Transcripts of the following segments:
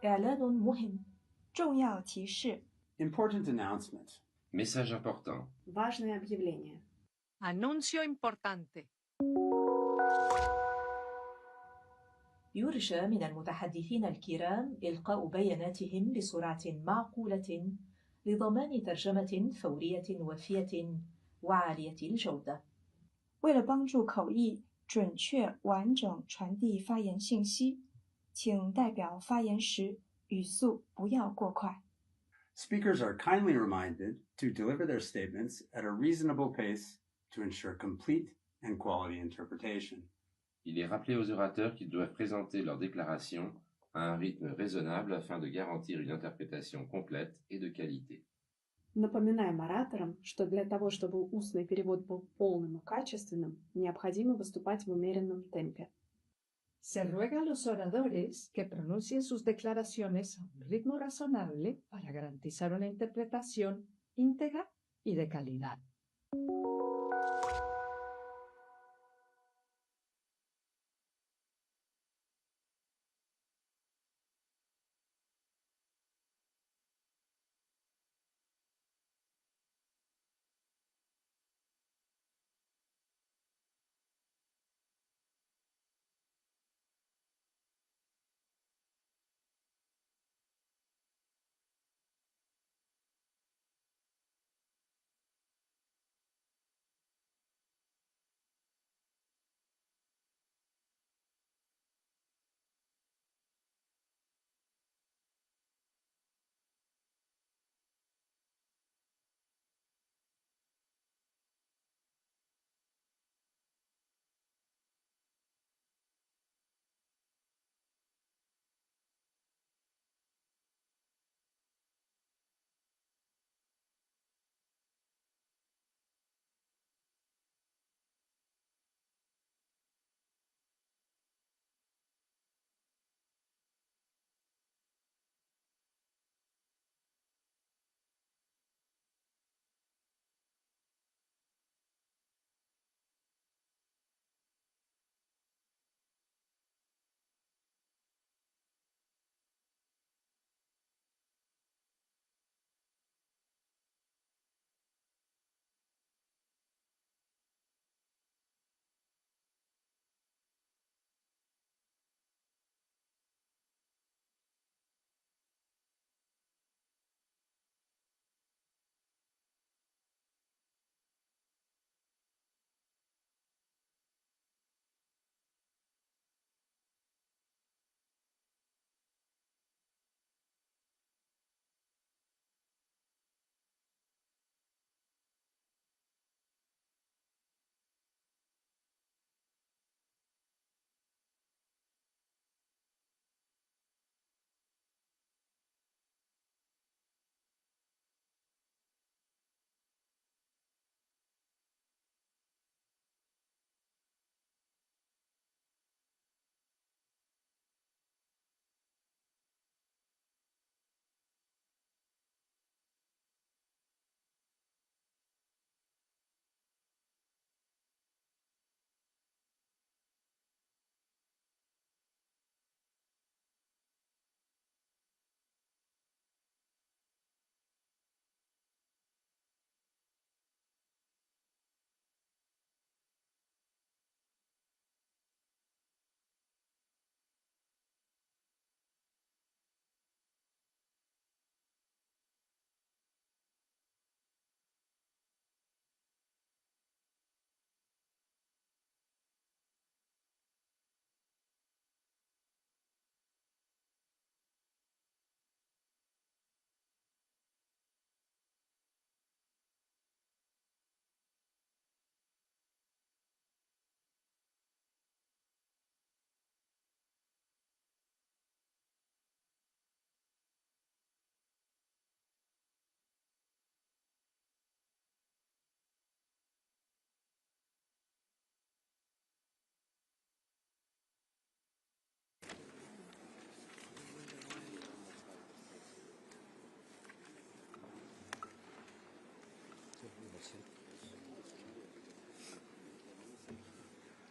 إعلان مهم. 重要提示 Important announcement. Message important. Важное объявление. Annuncio importante. يرجى من المتحدثين الكرام إلقاء بياناتهم بسرعة معقولة لضمان ترجمة فورية وافية وعالية الجودة. 为了帮助口译准确完整传递发言信息，请代表发言时语速不要过快。 Speakers are kindly reminded to deliver their statements at a reasonable pace to ensure complete and quality interpretation. Il est rappelé aux orateurs qu'ils doivent présenter leur déclaration à un rythme raisonnable afin de garantir une interprétation complète et de qualité. Напоминаем ораторам, что для того, чтобы устный перевод был полным и качественным, необходимо выступать в умеренном темпе. Se ruega a los oradores que pronuncien sus declaraciones a un ritmo razonable para garantizar una interpretación íntegra y de calidad.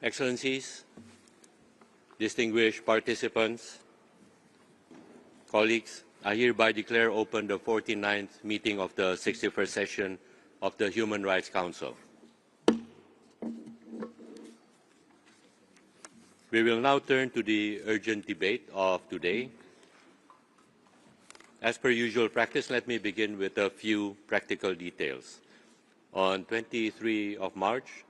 Excellencies, distinguished participants, Colleagues, I hereby declare open the 49th meeting of the 61st session of the Human Rights Council. We will now turn to the urgent debate of today. As per usual practice, let me begin with a few practical details. On 23 of March,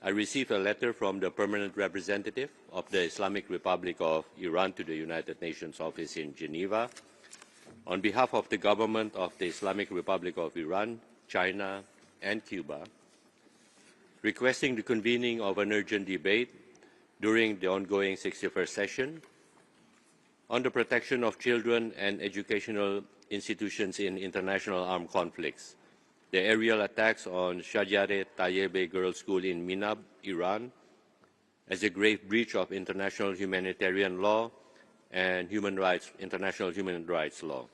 I received a letter from the permanent representative of the Islamic Republic of Iran to the United Nations office in Geneva on behalf of the government of the Islamic Republic of Iran, China, and Cuba, requesting the convening of an urgent debate during the ongoing 61st session on the protection of children and educational institutions in international armed conflicts, the aerial attacks on Shajareh Tayyebeh Girls' School in Minab, Iran, as a grave breach of international humanitarian law and international human rights law.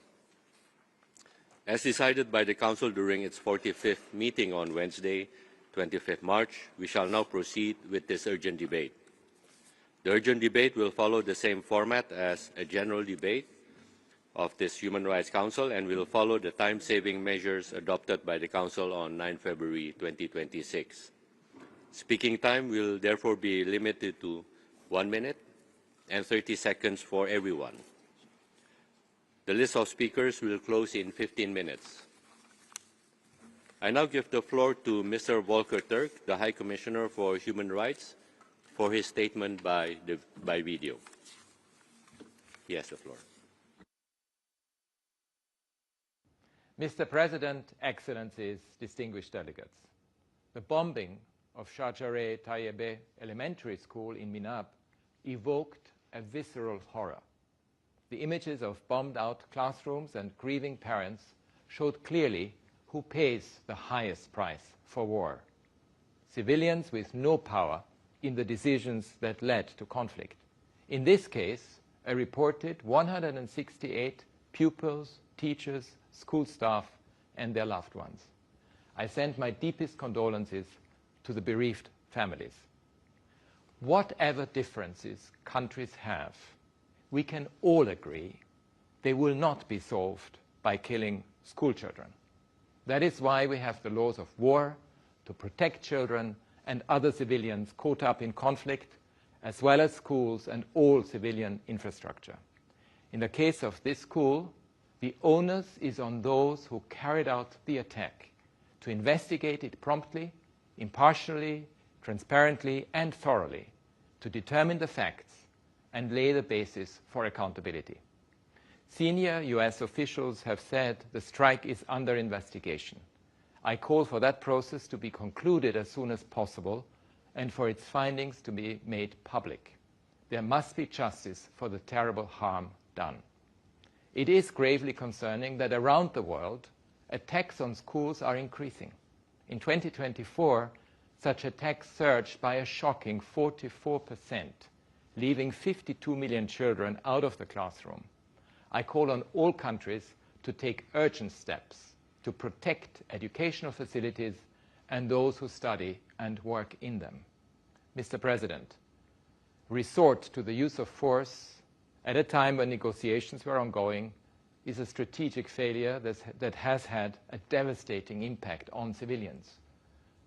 As decided by the Council during its 45th meeting on Wednesday, 25th March, we shall now proceed with this urgent debate. The urgent debate will follow the same format as a general debate of this Human Rights Council and will follow the time-saving measures adopted by the Council on 9 February 2026. Speaking time will therefore be limited to 1 minute and 30 seconds for everyone. The list of speakers will close in 15 minutes. I now give the floor to Mr. Volker Turk, the High Commissioner for Human Rights, for his statement by video. He has the floor. Mr. President, Excellencies, distinguished delegates, the bombing of Shajareh Tayyebeh Elementary School in Minab evoked a visceral horror. The images of bombed-out classrooms and grieving parents showed clearly who pays the highest price for war. Civilians with no power in the decisions that led to conflict. In this case, a reported 168 pupils, teachers, school staff, and their loved ones. I send my deepest condolences to the bereaved families. Whatever differences countries have, we can all agree they will not be solved by killing school children. That is why we have the laws of war to protect children and other civilians caught up in conflict, as well as schools and all civilian infrastructure. In the case of this school, the onus is on those who carried out the attack to investigate it promptly, impartially, transparently, and thoroughly, to determine the facts and lay the basis for accountability. Senior U.S. officials have said the strike is under investigation. I call for that process to be concluded as soon as possible and for its findings to be made public. There must be justice for the terrible harm done. It is gravely concerning that around the world, attacks on schools are increasing. In 2024, such attacks surged by a shocking 44%, leaving 52 million children out of the classroom. I call on all countries to take urgent steps to protect educational facilities and those who study and work in them. Mr. President, resort to the use of force at a time when negotiations were ongoing is a strategic failure that has had a devastating impact on civilians.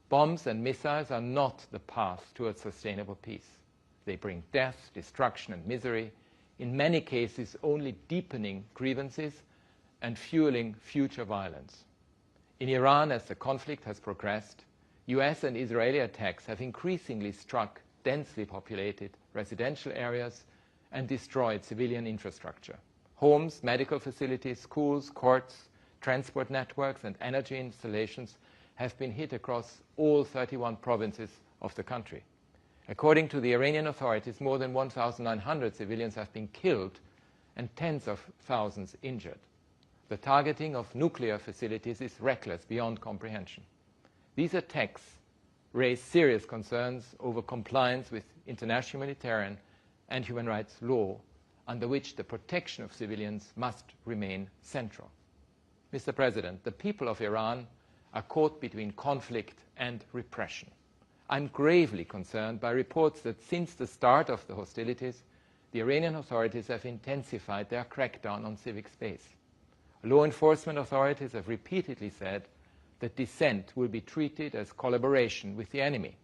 Bombs and missiles are not the path towards sustainable peace. They bring death, destruction, and misery, in many cases only deepening grievances and fueling future violence. In Iran, as the conflict has progressed, U.S. and Israeli attacks have increasingly struck densely populated residential areas and destroyed civilian infrastructure. Homes, medical facilities, schools, courts, transport networks, and energy installations have been hit across all 31 provinces of the country. According to the Iranian authorities, more than 1,900 civilians have been killed and tens of thousands injured. The targeting of nuclear facilities is reckless beyond comprehension. These attacks raise serious concerns over compliance with international humanitarian and human rights law, under which the protection of civilians must remain central. Mr. President, the people of Iran are caught between conflict and repression. I'm gravely concerned by reports that since the start of the hostilities, the Iranian authorities have intensified their crackdown on civic space. Law enforcement authorities have repeatedly said that dissent will be treated as collaboration with the enemy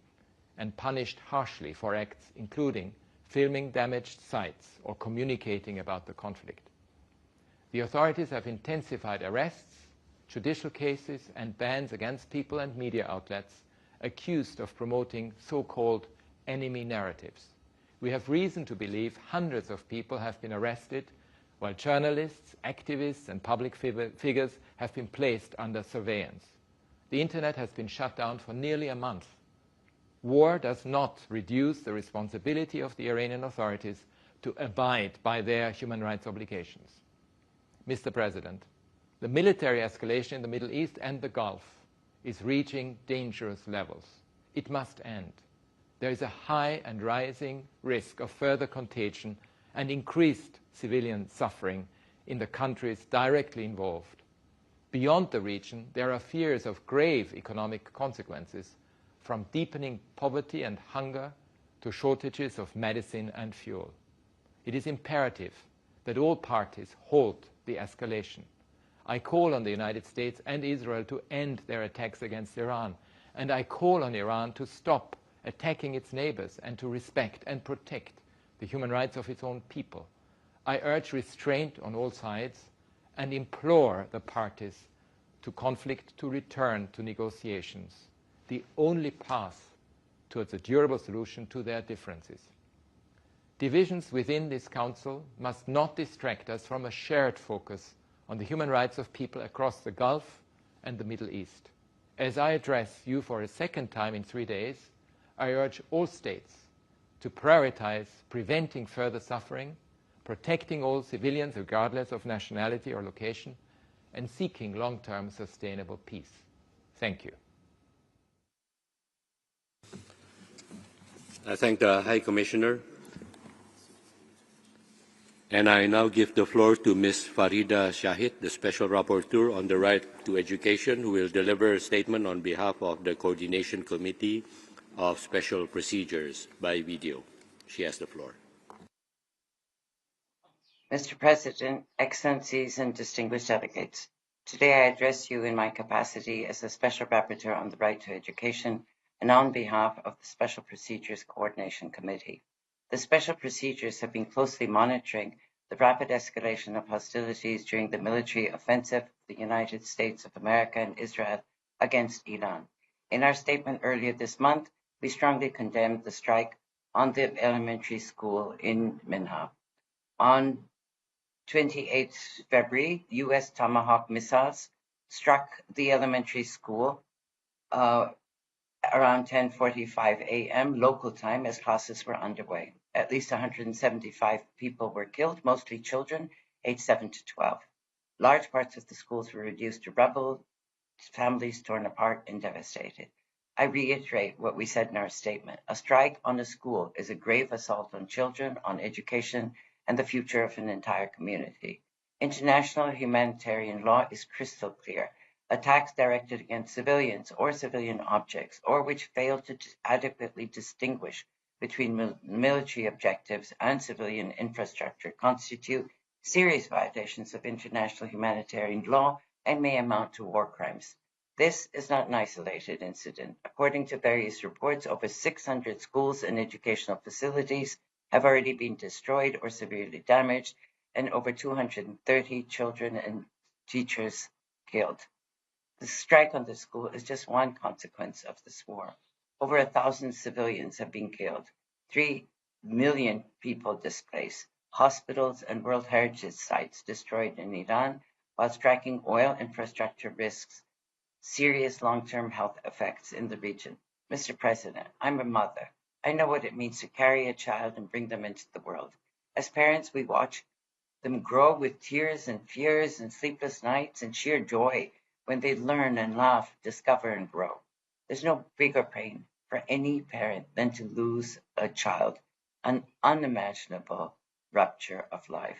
and punished harshly for acts including filming damaged sites or communicating about the conflict. The authorities have intensified arrests, judicial cases, and bans against people and media outlets accused of promoting so-called enemy narratives. We have reason to believe hundreds of people have been arrested, while journalists, activists, and public figures have been placed under surveillance. The internet has been shut down for nearly a month. War does not reduce the responsibility of the Iranian authorities to abide by their human rights obligations. Mr. President, the military escalation in the Middle East and the Gulf is reaching dangerous levels. It must end. There is a high and rising risk of further contagion and increased civilian suffering in the countries directly involved. Beyond the region, there are fears of grave economic consequences, from deepening poverty and hunger to shortages of medicine and fuel. It is imperative that all parties halt the escalation. I call on the United States and Israel to end their attacks against Iran, and I call on Iran to stop attacking its neighbors and to respect and protect the human rights of its own people. I urge restraint on all sides and implore the parties to conflict to return to negotiations, the only path towards a durable solution to their differences. Divisions within this Council must not distract us from a shared focus on the human rights of people across the Gulf and the Middle East. As I address you for a second time in 3 days, I urge all states to prioritize preventing further suffering, protecting all civilians regardless of nationality or location, and seeking long-term sustainable peace. Thank you. I thank the High Commissioner. And I now give the floor to Ms. Farida Shahid, the Special Rapporteur on the Right to Education, who will deliver a statement on behalf of the Coordination Committee of Special Procedures by video. She has the floor. Mr. President, Excellencies, and distinguished delegates, today I address you in my capacity as the Special Rapporteur on the Right to Education and on behalf of the Special Procedures Coordination Committee. The Special Procedures have been closely monitoring the rapid escalation of hostilities during the military offensive of the United States of America and Israel against Iran. In our statement earlier this month, we strongly condemned the strike on the elementary school in Minha. On 28 February, U.S. Tomahawk missiles struck the elementary school around 10:45 a.m. local time as classes were underway. At least 175 people were killed, mostly children aged 7 to 12. Large parts of the schools were reduced to rubble, families torn apart and devastated. I reiterate what we said in our statement. A strike on a school is a grave assault on children, on education, and the future of an entire community. International humanitarian law is crystal clear. Attacks directed against civilians or civilian objects, or which fail to adequately distinguish between military objectives and civilian infrastructure, constitute serious violations of international humanitarian law and may amount to war crimes. This is not an isolated incident. According to various reports, over 600 schools and educational facilities have already been destroyed or severely damaged, and over 230 children and teachers killed. The strike on the school is just one consequence of this war. Over 1,000 civilians have been killed, 3 million people displaced, hospitals and World Heritage sites destroyed in Iran, while striking oil infrastructure risks serious long-term health effects in the region. Mr. President, I'm a mother. I know what it means to carry a child and bring them into the world. As parents, we watch them grow with tears and fears and sleepless nights and sheer joy when they learn and laugh, discover and grow. There's no bigger pain for any parent than to lose a child, an unimaginable rupture of life.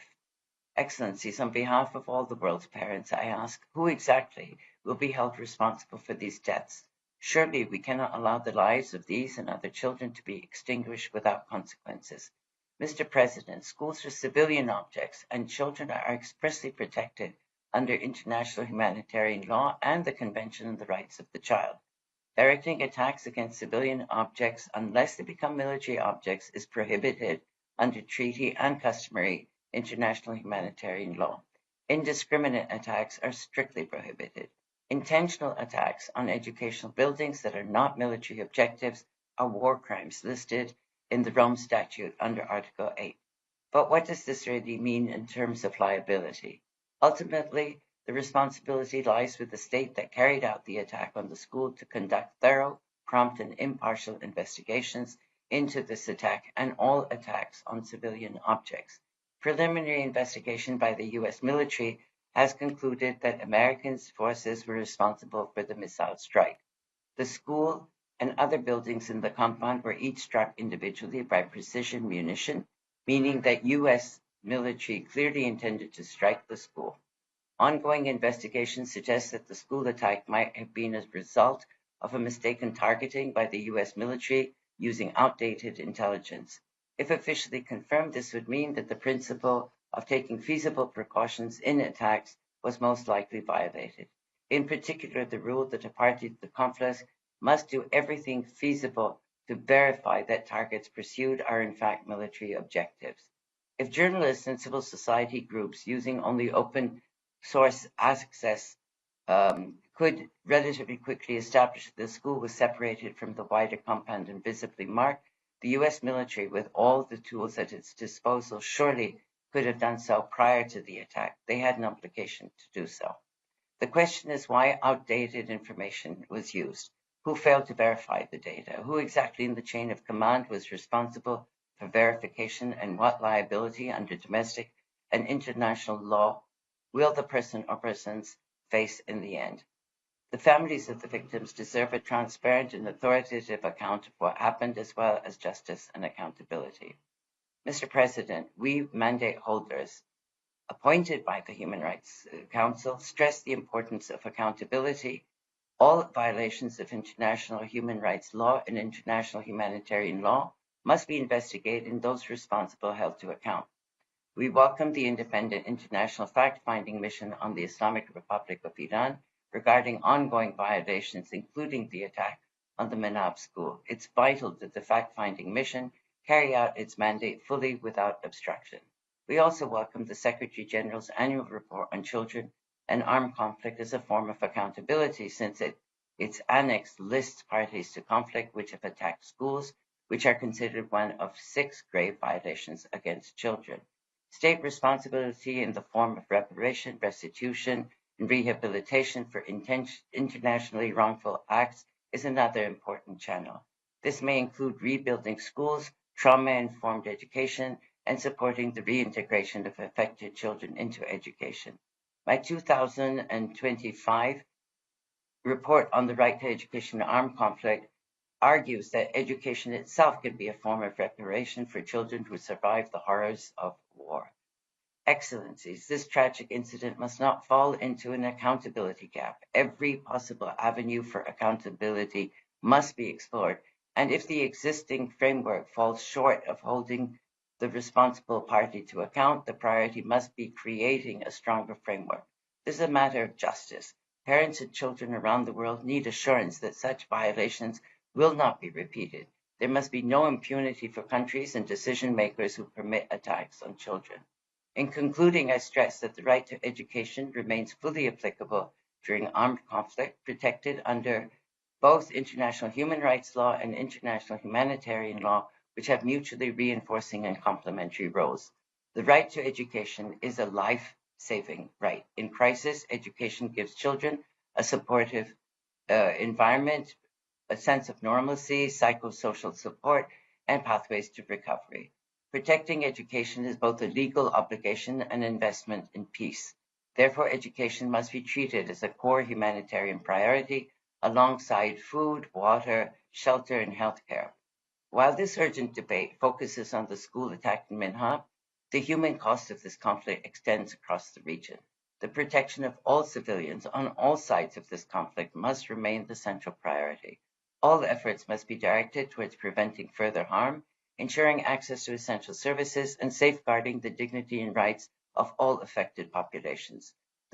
Excellencies, on behalf of all the world's parents, I ask, who exactly will be held responsible for these deaths? Surely we cannot allow the lives of these and other children to be extinguished without consequences. Mr. President, schools are civilian objects and children are expressly protected under international humanitarian law and the Convention on the Rights of the Child. Directing attacks against civilian objects unless they become military objects is prohibited under treaty and customary international humanitarian law. Indiscriminate attacks are strictly prohibited. Intentional attacks on educational buildings that are not military objectives are war crimes listed in the Rome Statute under Article 8. But what does this really mean in terms of liability? Ultimately, the responsibility lies with the state that carried out the attack on the school to conduct thorough, prompt, and impartial investigations into this attack and all attacks on civilian objects. Preliminary investigation by the U.S. military has concluded that American forces were responsible for the missile strike. The school and other buildings in the compound were each struck individually by precision munition, meaning that U.S. military clearly intended to strike the school. Ongoing investigation suggests that the school attack might have been a result of a mistaken targeting by the U.S. military using outdated intelligence. If officially confirmed, this would mean that the principle of taking feasible precautions in attacks was most likely violated. In particular, the rule that a party to the conflict must do everything feasible to verify that targets pursued are in fact military objectives. If journalists and civil society groups using only open source access could relatively quickly establish that the school was separated from the wider compound and visibly marked, the U.S. military, with all the tools at its disposal, surely could have done so prior to the attack. They had an obligation to do so. The question is why outdated information was used. Who failed to verify the data? Who exactly in the chain of command was responsible for verification, and what liability under domestic and international law will the person or persons face in the end? The families of the victims deserve a transparent and authoritative account of what happened, as well as justice and accountability. Mr. President, we mandate holders appointed by the Human Rights Council stress the importance of accountability. All violations of international human rights law and international humanitarian law must be investigated and those responsible held to account. We welcome the independent international fact-finding mission on the Islamic Republic of Iran regarding ongoing violations, including the attack on the Menab school. It's vital that the fact-finding mission carry out its mandate fully without obstruction. We also welcome the Secretary General's annual report on children and armed conflict as a form of accountability, since its annex lists parties to conflict which have attacked schools, which are considered one of 6 grave violations against children. State responsibility in the form of reparation, restitution, and rehabilitation for internationally wrongful acts is another important channel. This may include rebuilding schools, trauma-informed education, and supporting the reintegration of affected children into education. My 2025 report on the right to education in armed conflict argues that education itself can be a form of reparation for children who survived the horrors of war. Excellencies, this tragic incident must not fall into an accountability gap. Every possible avenue for accountability must be explored, and if the existing framework falls short of holding the responsible party to account, the priority must be creating a stronger framework. This is a matter of justice. Parents and children around the world need assurance that such violations will not be repeated. There must be no impunity for countries and decision makers who permit attacks on children. In concluding, I stress that the right to education remains fully applicable during armed conflict, protected under both international human rights law and international humanitarian law, which have mutually reinforcing and complementary roles. The right to education is a life-saving right. In crisis, education gives children a supportive environment, a sense of normalcy, psychosocial support, and pathways to recovery. Protecting education is both a legal obligation and investment in peace. Therefore, education must be treated as a core humanitarian priority alongside food, water, shelter, and healthcare. While this urgent debate focuses on the school attack in Minhab, the human cost of this conflict extends across the region. The protection of all civilians on all sides of this conflict must remain the central priority. All efforts must be directed towards preventing further harm, ensuring access to essential services, and safeguarding the dignity and rights of all affected populations.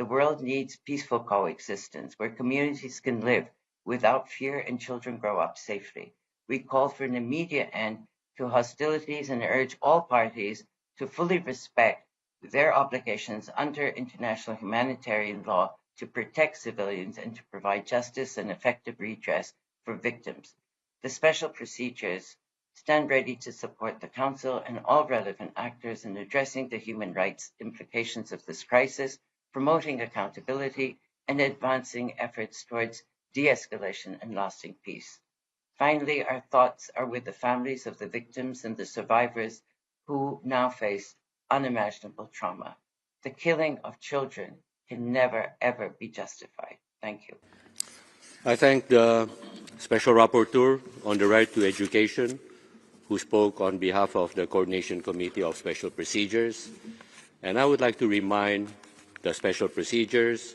The world needs peaceful coexistence where communities can live without fear and children grow up safely. We call for an immediate end to hostilities and urge all parties to fully respect their obligations under international humanitarian law to protect civilians and to provide justice and effective redress for victims. The special procedures stand ready to support the Council and all relevant actors in addressing the human rights implications of this crisis, promoting accountability, and advancing efforts towards de-escalation and lasting peace. Finally, our thoughts are with the families of the victims and the survivors who now face unimaginable trauma. The killing of children can never, ever be justified. Thank you. I thank the Special Rapporteur on the Right to Education, who spoke on behalf of the Coordination Committee of Special Procedures. And I would like to remind the Special Procedures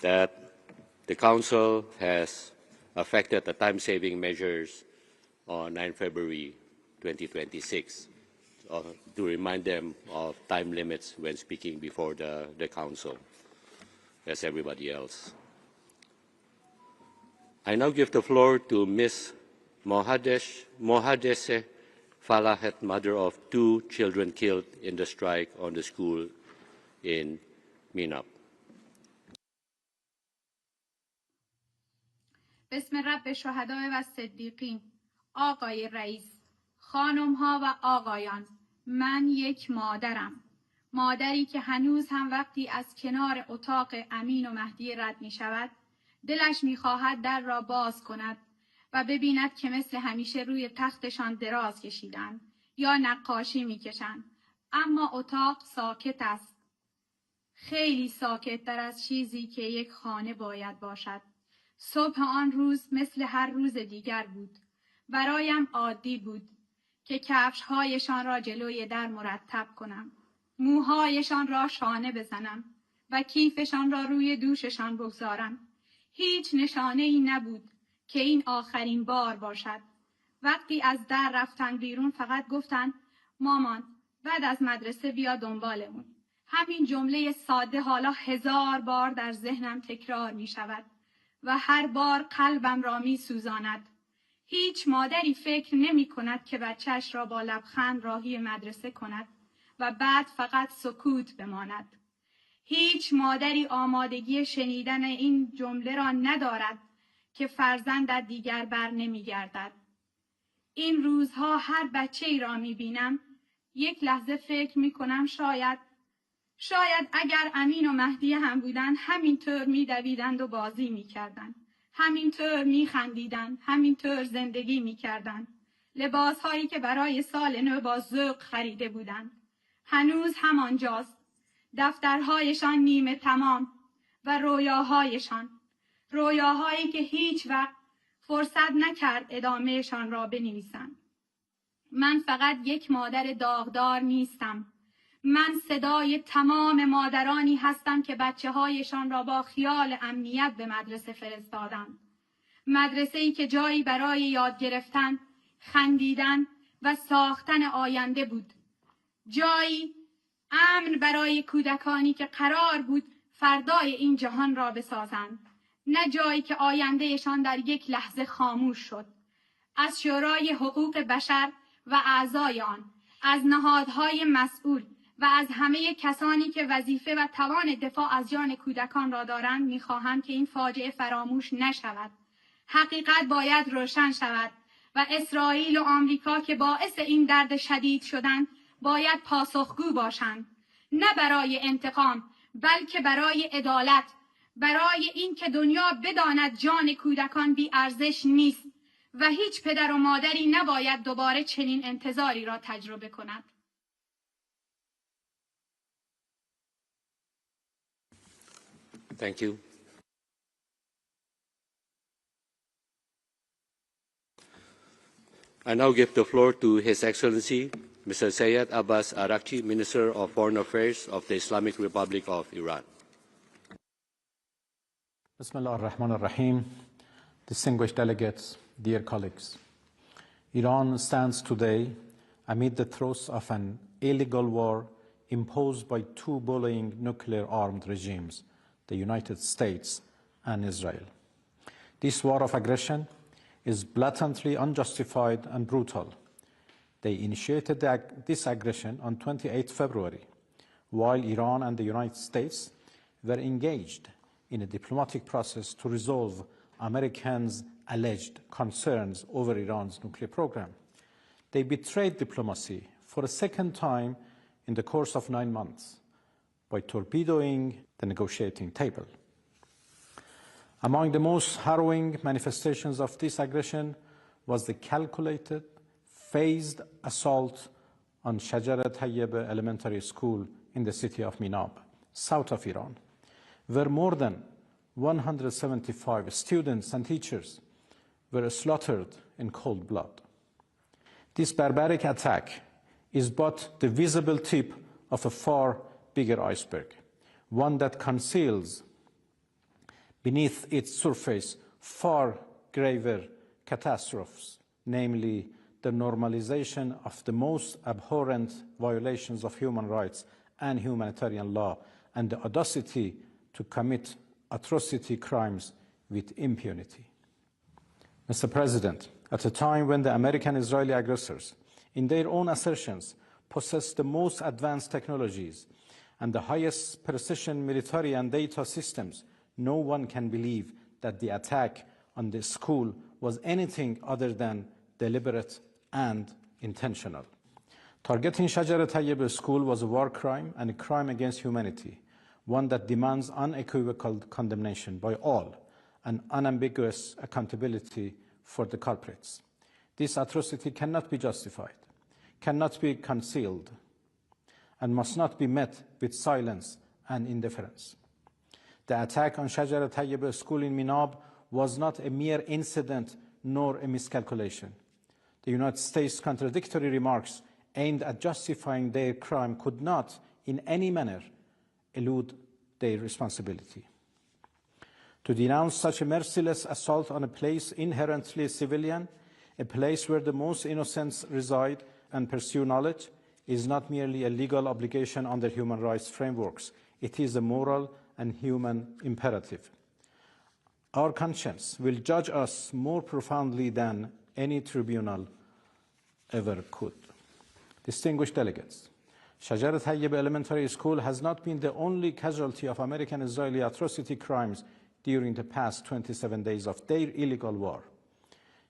that the Council has affected the time-saving measures on 9 February 2026 to remind them of time limits when speaking before the Council, as everybody else. I now give the floor to Ms. Mohadese Falahet, mother of 2 children killed in the strike on the school in Minab. بسم رب شهدای و صدیقین. آقای رئیس، خانم ها و آقایان، من یک مادرم. مادری که هنوز هم وقتی از کنار اتاق امین و مهدی رد می شود، دلش می خواهد در را باز کند و ببیند که مثل همیشه روی تختشان دراز کشیدند یا نقاشی می کشند. اما اتاق ساکت است. خیلی ساکت تر از چیزی که یک خانه باید باشد. صبح آن روز مثل هر روز دیگر بود. برایم عادی بود که کفش‌هایشان را جلوی در مرتب کنم، موهایشان را شانه بزنم و کیفشان را روی دوششان بگذارم. هیچ نشانه‌ای نبود که این آخرین بار باشد. وقتی از در رفتن بیرون فقط گفتن مامان بعد از مدرسه بیا دنبالمون. همین جمله ساده حالا 1000 بار در ذهنم تکرار می شود و هر بار قلبم را می سوزاند. هیچ مادری فکر نمی کند که بچهش را با لبخند راهی مدرسه کند و بعد فقط سکوت بماند. هیچ مادری آمادگی شنیدن این جمله را ندارد که فرزندت دیگر بر نمی گردد. این روزها هر بچه ای را می بینم، یک لحظه فکر می کنم شاید اگر امین و مهدی هم بودن همینطور می دویدند و بازی می کردند. همینطور می خندیدند، همینطور زندگی می کردند. لباس هایی که برای سال نو با ذوق خریده بودند هنوز همانجاست. دفترهایشان نیمه تمام و رویاهایی که هیچ وقت فرصت نکرد ادامهشان را بنویسند. من فقط یک مادر داغدار نیستم. من صدای تمام مادرانی هستم که بچه‌هایشان را با خیال امنیت به مدرسه فرستادند. مدرسه‌ای که جایی برای یاد گرفتن، خندیدن و ساختن آینده بود. جایی امن برای کودکانی که قرار بود فردای این جهان را بسازند. نه جایی که آیندهشان در یک لحظه خاموش شد. از شورای حقوق بشر و اعضای آن، از نهادهای مسئول و از همه کسانی که وظیفه و توان دفاع از جان کودکان را دارند می‌خواهم که این فاجعه فراموش نشود. حقیقت باید روشن شود و اسرائیل و آمریکا که باعث این درد شدید شدند باید پاسخگو باشند. نه برای انتقام بلکه برای عدالت، برای اینکه دنیا بداند جان کودکان بی ارزش نیست و هیچ پدر و مادری نباید دوباره چنین انتظاری را تجربه کند. Thank you. I now give the floor to His Excellency, Mr. Sayed Abbas Arakchi, Minister of Foreign Affairs of the Islamic Republic of Iran. Bismillah ar-Rahman ar-Rahim. Distinguished delegates, dear colleagues, Iran stands today amid the throes of an illegal war imposed by two bullying nuclear-armed regimes, the United States and Israel. This war of aggression is blatantly unjustified and brutal. They initiated this aggression on 28 February, while Iran and the United States were engaged in a diplomatic process to resolve Americans' alleged concerns over Iran's nuclear program. They betrayed diplomacy for a second time in the course of 9 months by torpedoing the negotiating table. Among the most harrowing manifestations of this aggression was the calculated, phased assault on Shajareh Tayyebeh Elementary School in the city of Minab, south of Iran, where more than 175 students and teachers were slaughtered in cold blood. This barbaric attack is but the visible tip of a far bigger iceberg, one that conceals beneath its surface far graver catastrophes, namely the normalization of the most abhorrent violations of human rights and humanitarian law, and the audacity to commit atrocity crimes with impunity. Mr. President, at a time when the American-Israeli aggressors, in their own assertions, possess the most advanced technologies and the highest precision military and data systems, no one can believe that the attack on the school was anything other than deliberate and intentional. Targeting Shajareh Tayyebeh School was a war crime and a crime against humanity, one that demands unequivocal condemnation by all and unambiguous accountability for the culprits. This atrocity cannot be justified, cannot be concealed, and must not be met with silence and indifference. The attack on Shajareh Tayyebeh School in Minab was not a mere incident nor a miscalculation. The United States' contradictory remarks aimed at justifying their crime could not, in any manner, elude their responsibility. To denounce such a merciless assault on a place inherently civilian, a place where the most innocents reside and pursue knowledge, is not merely a legal obligation under human rights frameworks. It is a moral and human imperative. Our conscience will judge us more profoundly than any tribunal ever could. Distinguished delegates, Shajareh Tayyebeh Elementary School has not been the only casualty of American-Israeli atrocity crimes during the past 27 days of their illegal war.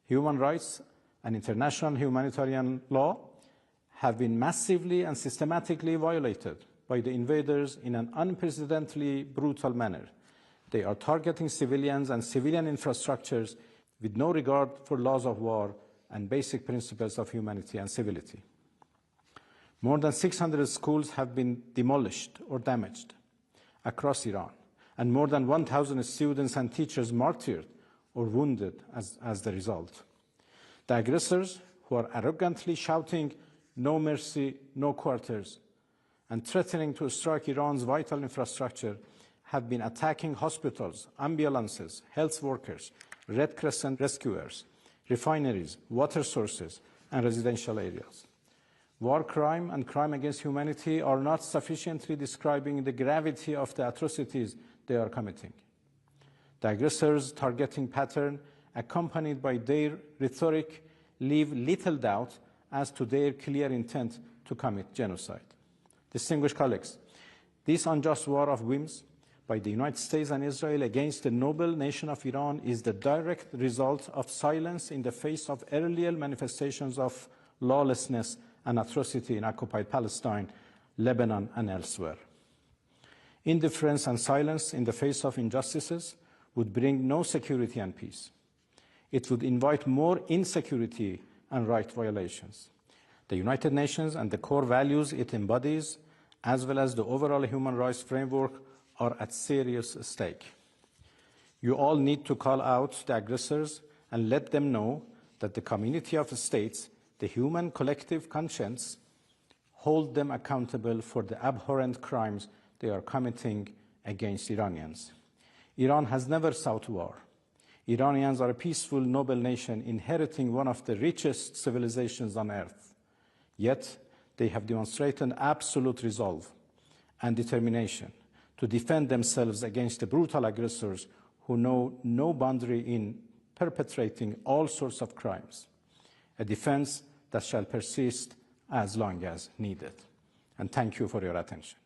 Human rights and international humanitarian law have been massively and systematically violated by the invaders in an unprecedentedly brutal manner. They are targeting civilians and civilian infrastructures with no regard for laws of war and basic principles of humanity and civility. More than 600 schools have been demolished or damaged across Iran, and more than 1,000 students and teachers martyred or wounded as the result. The aggressors, who are arrogantly shouting "no mercy, no quarters," and threatening to strike Iran's vital infrastructure, have been attacking hospitals, ambulances, health workers, Red Crescent rescuers, refineries, water sources, and residential areas. War crime and crime against humanity are not sufficiently describing the gravity of the atrocities they are committing. The aggressors' targeting pattern, accompanied by their rhetoric, leave little doubt as to their clear intent to commit genocide. Distinguished colleagues, this unjust war of whims by the United States and Israel against the noble nation of Iran is the direct result of silence in the face of earlier manifestations of lawlessness and atrocity in occupied Palestine, Lebanon, and elsewhere. Indifference and silence in the face of injustices would bring no security and peace. It would invite more insecurity and right violations. The United Nations and the core values it embodies, as well as the overall human rights framework, are at serious stake. You all need to call out the aggressors and let them know that the community of states, the human collective conscience, hold them accountable for the abhorrent crimes they are committing against Iranians. Iran has never sought war. Iranians are a peaceful, noble nation inheriting one of the richest civilizations on earth. Yet, they have demonstrated absolute resolve and determination to defend themselves against the brutal aggressors who know no boundary in perpetrating all sorts of crimes, a defense that shall persist as long as needed. And thank you for your attention.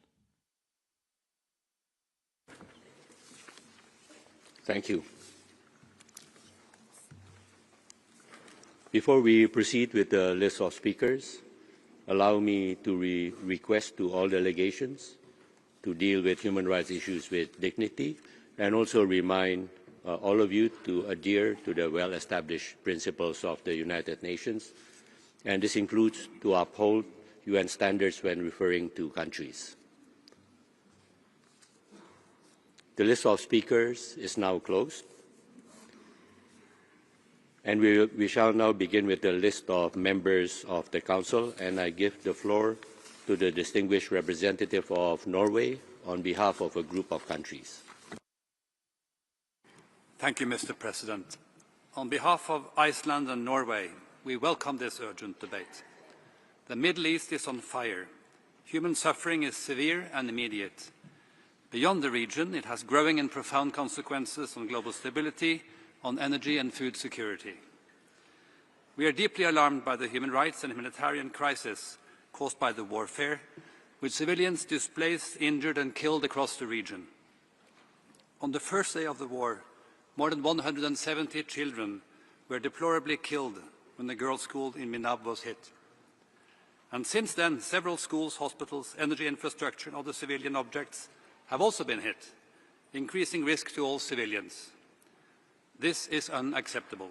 Thank you. Before we proceed with the list of speakers, allow me to request to all delegations to deal with human rights issues with dignity, and also remind all of you to adhere to the well-established principles of the United Nations, and this includes to uphold UN standards when referring to countries. The list of speakers is now closed, and we shall now begin with the list of members of the Council, and I give the floor to the distinguished representative of Norway on behalf of a group of countries. Thank you, Mr. President. On behalf of Iceland and Norway, we welcome this urgent debate. The Middle East is on fire. Human suffering is severe and immediate. Beyond the region, it has growing and profound consequences on global stability, on energy and food security. We are deeply alarmed by the human rights and humanitarian crisis caused by the warfare, with civilians displaced, injured and killed across the region. On the first day of the war, more than 170 children were deplorably killed when the girls' school in Minab was hit. And since then, several schools, hospitals, energy infrastructure and other civilian objects have also been hit, increasing risk to all civilians. This is unacceptable.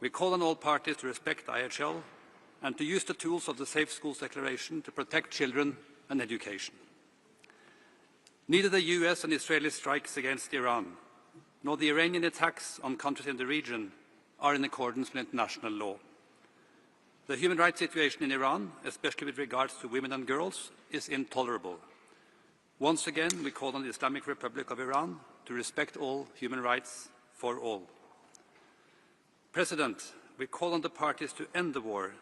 We call on all parties to respect IHL and to use the tools of the Safe Schools Declaration to protect children and education. Neither the U.S. and Israeli strikes against Iran, nor the Iranian attacks on countries in the region are in accordance with international law. The human rights situation in Iran, especially with regards to women and girls, is intolerable. Once again, we call on the Islamic Republic of Iran to respect all human rights for all. President, we call on the parties to end the war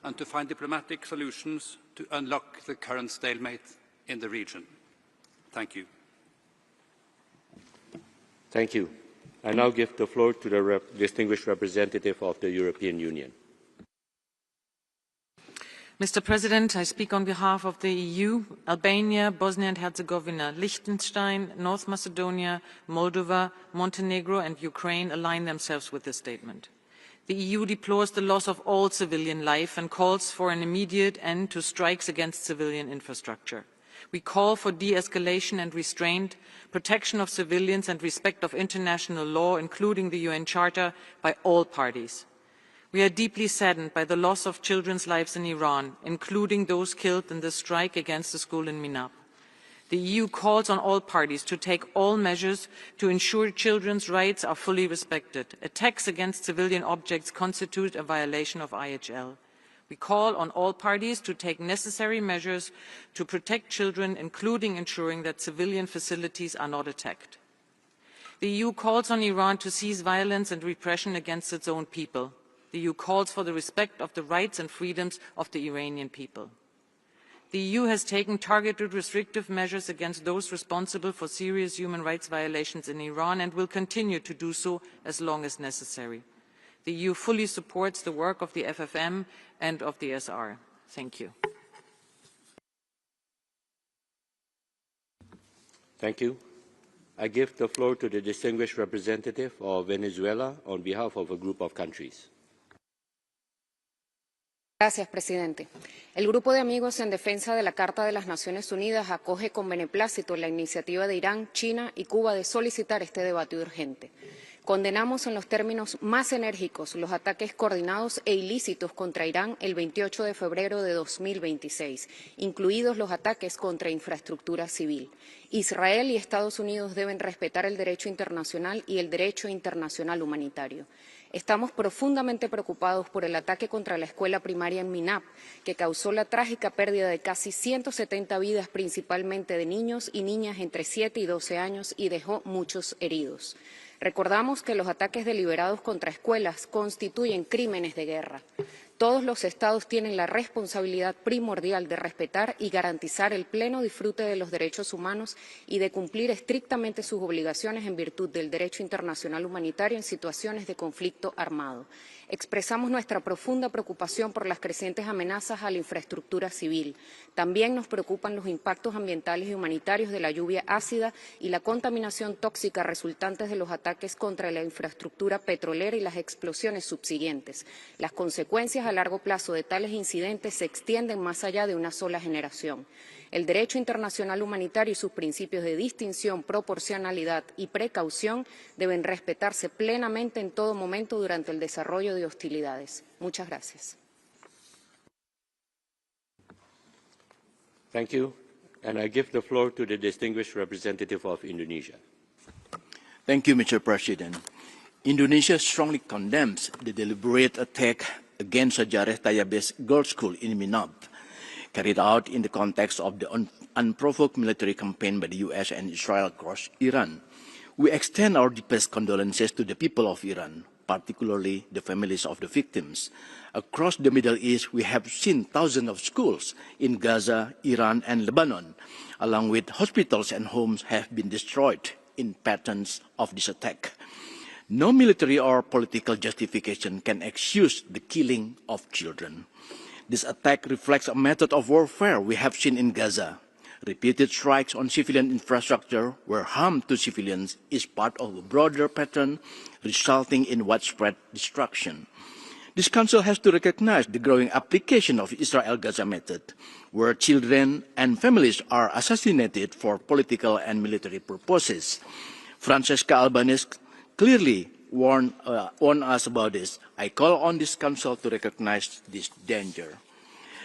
and to find diplomatic solutions to unlock the current stalemate in the region. Thank you. Thank you. I now give the floor to the distinguished representative of the European Union. Mr. President, I speak on behalf of the EU. Albania, Bosnia and Herzegovina, Liechtenstein, North Macedonia, Moldova, Montenegro and Ukraine align themselves with this statement. The EU deplores the loss of all civilian life and calls for an immediate end to strikes against civilian infrastructure. We call for de-escalation and restraint, protection of civilians and respect of international law, including the UN Charter, by all parties. We are deeply saddened by the loss of children's lives in Iran, including those killed in the strike against the school in Minab. The EU calls on all parties to take all measures to ensure children's rights are fully respected. Attacks against civilian objects constitute a violation of IHL. We call on all parties to take necessary measures to protect children, including ensuring that civilian facilities are not attacked. The EU calls on Iran to cease violence and repression against its own people. The EU calls for the respect of the rights and freedoms of the Iranian people. The EU has taken targeted restrictive measures against those responsible for serious human rights violations in Iran and will continue to do so as long as necessary. The EU fully supports the work of the FFM and of the SR. Thank you. Thank you. I give the floor to the distinguished representative of Venezuela on behalf of a group of countries. Gracias, presidente. El Grupo de Amigos en Defensa de la Carta de las Naciones Unidas acoge con beneplácito la iniciativa de Irán, China y Cuba de solicitar este debate urgente. Condenamos en los términos más enérgicos los ataques coordinados e ilícitos contra Irán el 28 de febrero de 2026, incluidos los ataques contra infraestructura civil. Israel y Estados Unidos deben respetar el derecho internacional y el derecho internacional humanitario. Estamos profundamente preocupados por el ataque contra la escuela primaria en Minab, que causó la trágica pérdida de casi 170 vidas, principalmente de niños y niñas entre 7 y 12 años, y dejó muchos heridos. Recordamos que los ataques deliberados contra escuelas constituyen crímenes de guerra. Todos los Estados tienen la responsabilidad primordial de respetar y garantizar el pleno disfrute de los derechos humanos y de cumplir estrictamente sus obligaciones en virtud del derecho internacional humanitario en situaciones de conflicto armado. Expresamos nuestra profunda preocupación por las crecientes amenazas a la infraestructura civil. También nos preocupan los impactos ambientales y humanitarios de la lluvia ácida y la contaminación tóxica resultantes de los ataques contra la infraestructura petrolera y las explosiones subsiguientes. Las consecuencias a largo plazo de tales incidentes se extienden más allá de una sola generación. El derecho internacional humanitario y sus principios de distinción, proporcionalidad y precaución deben respetarse plenamente en todo momento durante el desarrollo de hostilidades. Muchas gracias. Thank you. And I give the floor to the distinguished representative of Indonesia. Thank you, Mr. President. Indonesia strongly condemns the deliberate attack against Shajareh Tayyebeh School in Minab, carried out in the context of the unprovoked military campaign by the U.S. and Israel across Iran. We extend our deepest condolences to the people of Iran, particularly the families of the victims. Across the Middle East, we have seen thousands of schools in Gaza, Iran, and Lebanon, along with hospitals and homes have been destroyed in patterns of this attack. No military or political justification can excuse the killing of children. This attack reflects a method of warfare we have seen in Gaza. Repeated strikes on civilian infrastructure where harm to civilians is part of a broader pattern resulting in widespread destruction. This Council has to recognize the growing application of Israel-Gaza method, where children and families are assassinated for political and military purposes. Francesca Albanese clearly warned us about this. I call on this Council to recognize this danger.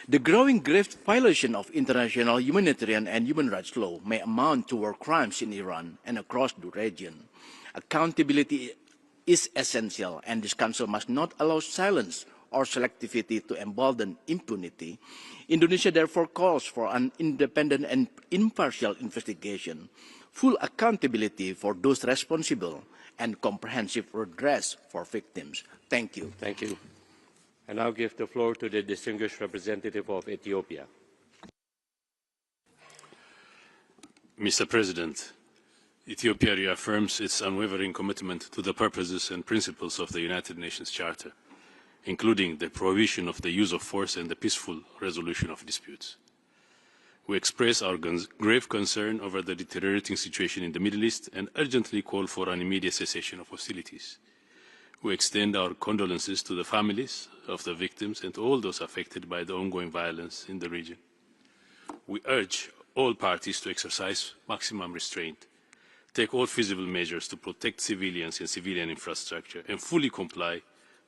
The growing grave violation of international humanitarian and human rights law may amount to war crimes in Iran and across the region. Accountability is essential, and this Council must not allow silence or selectivity to embolden impunity. Indonesia therefore calls for an independent and impartial investigation, full accountability for those responsible, and comprehensive redress for victims. Thank you. Thank you. I now give the floor to the distinguished representative of Ethiopia. Mr. President, Ethiopia reaffirms its unwavering commitment to the purposes and principles of the United Nations Charter, including the prohibition of the use of force and the peaceful resolution of disputes. We express our grave concern over the deteriorating situation in the Middle East and urgently call for an immediate cessation of hostilities. We extend our condolences to the families of the victims and all those affected by the ongoing violence in the region. We urge all parties to exercise maximum restraint, take all feasible measures to protect civilians and civilian infrastructure, and fully comply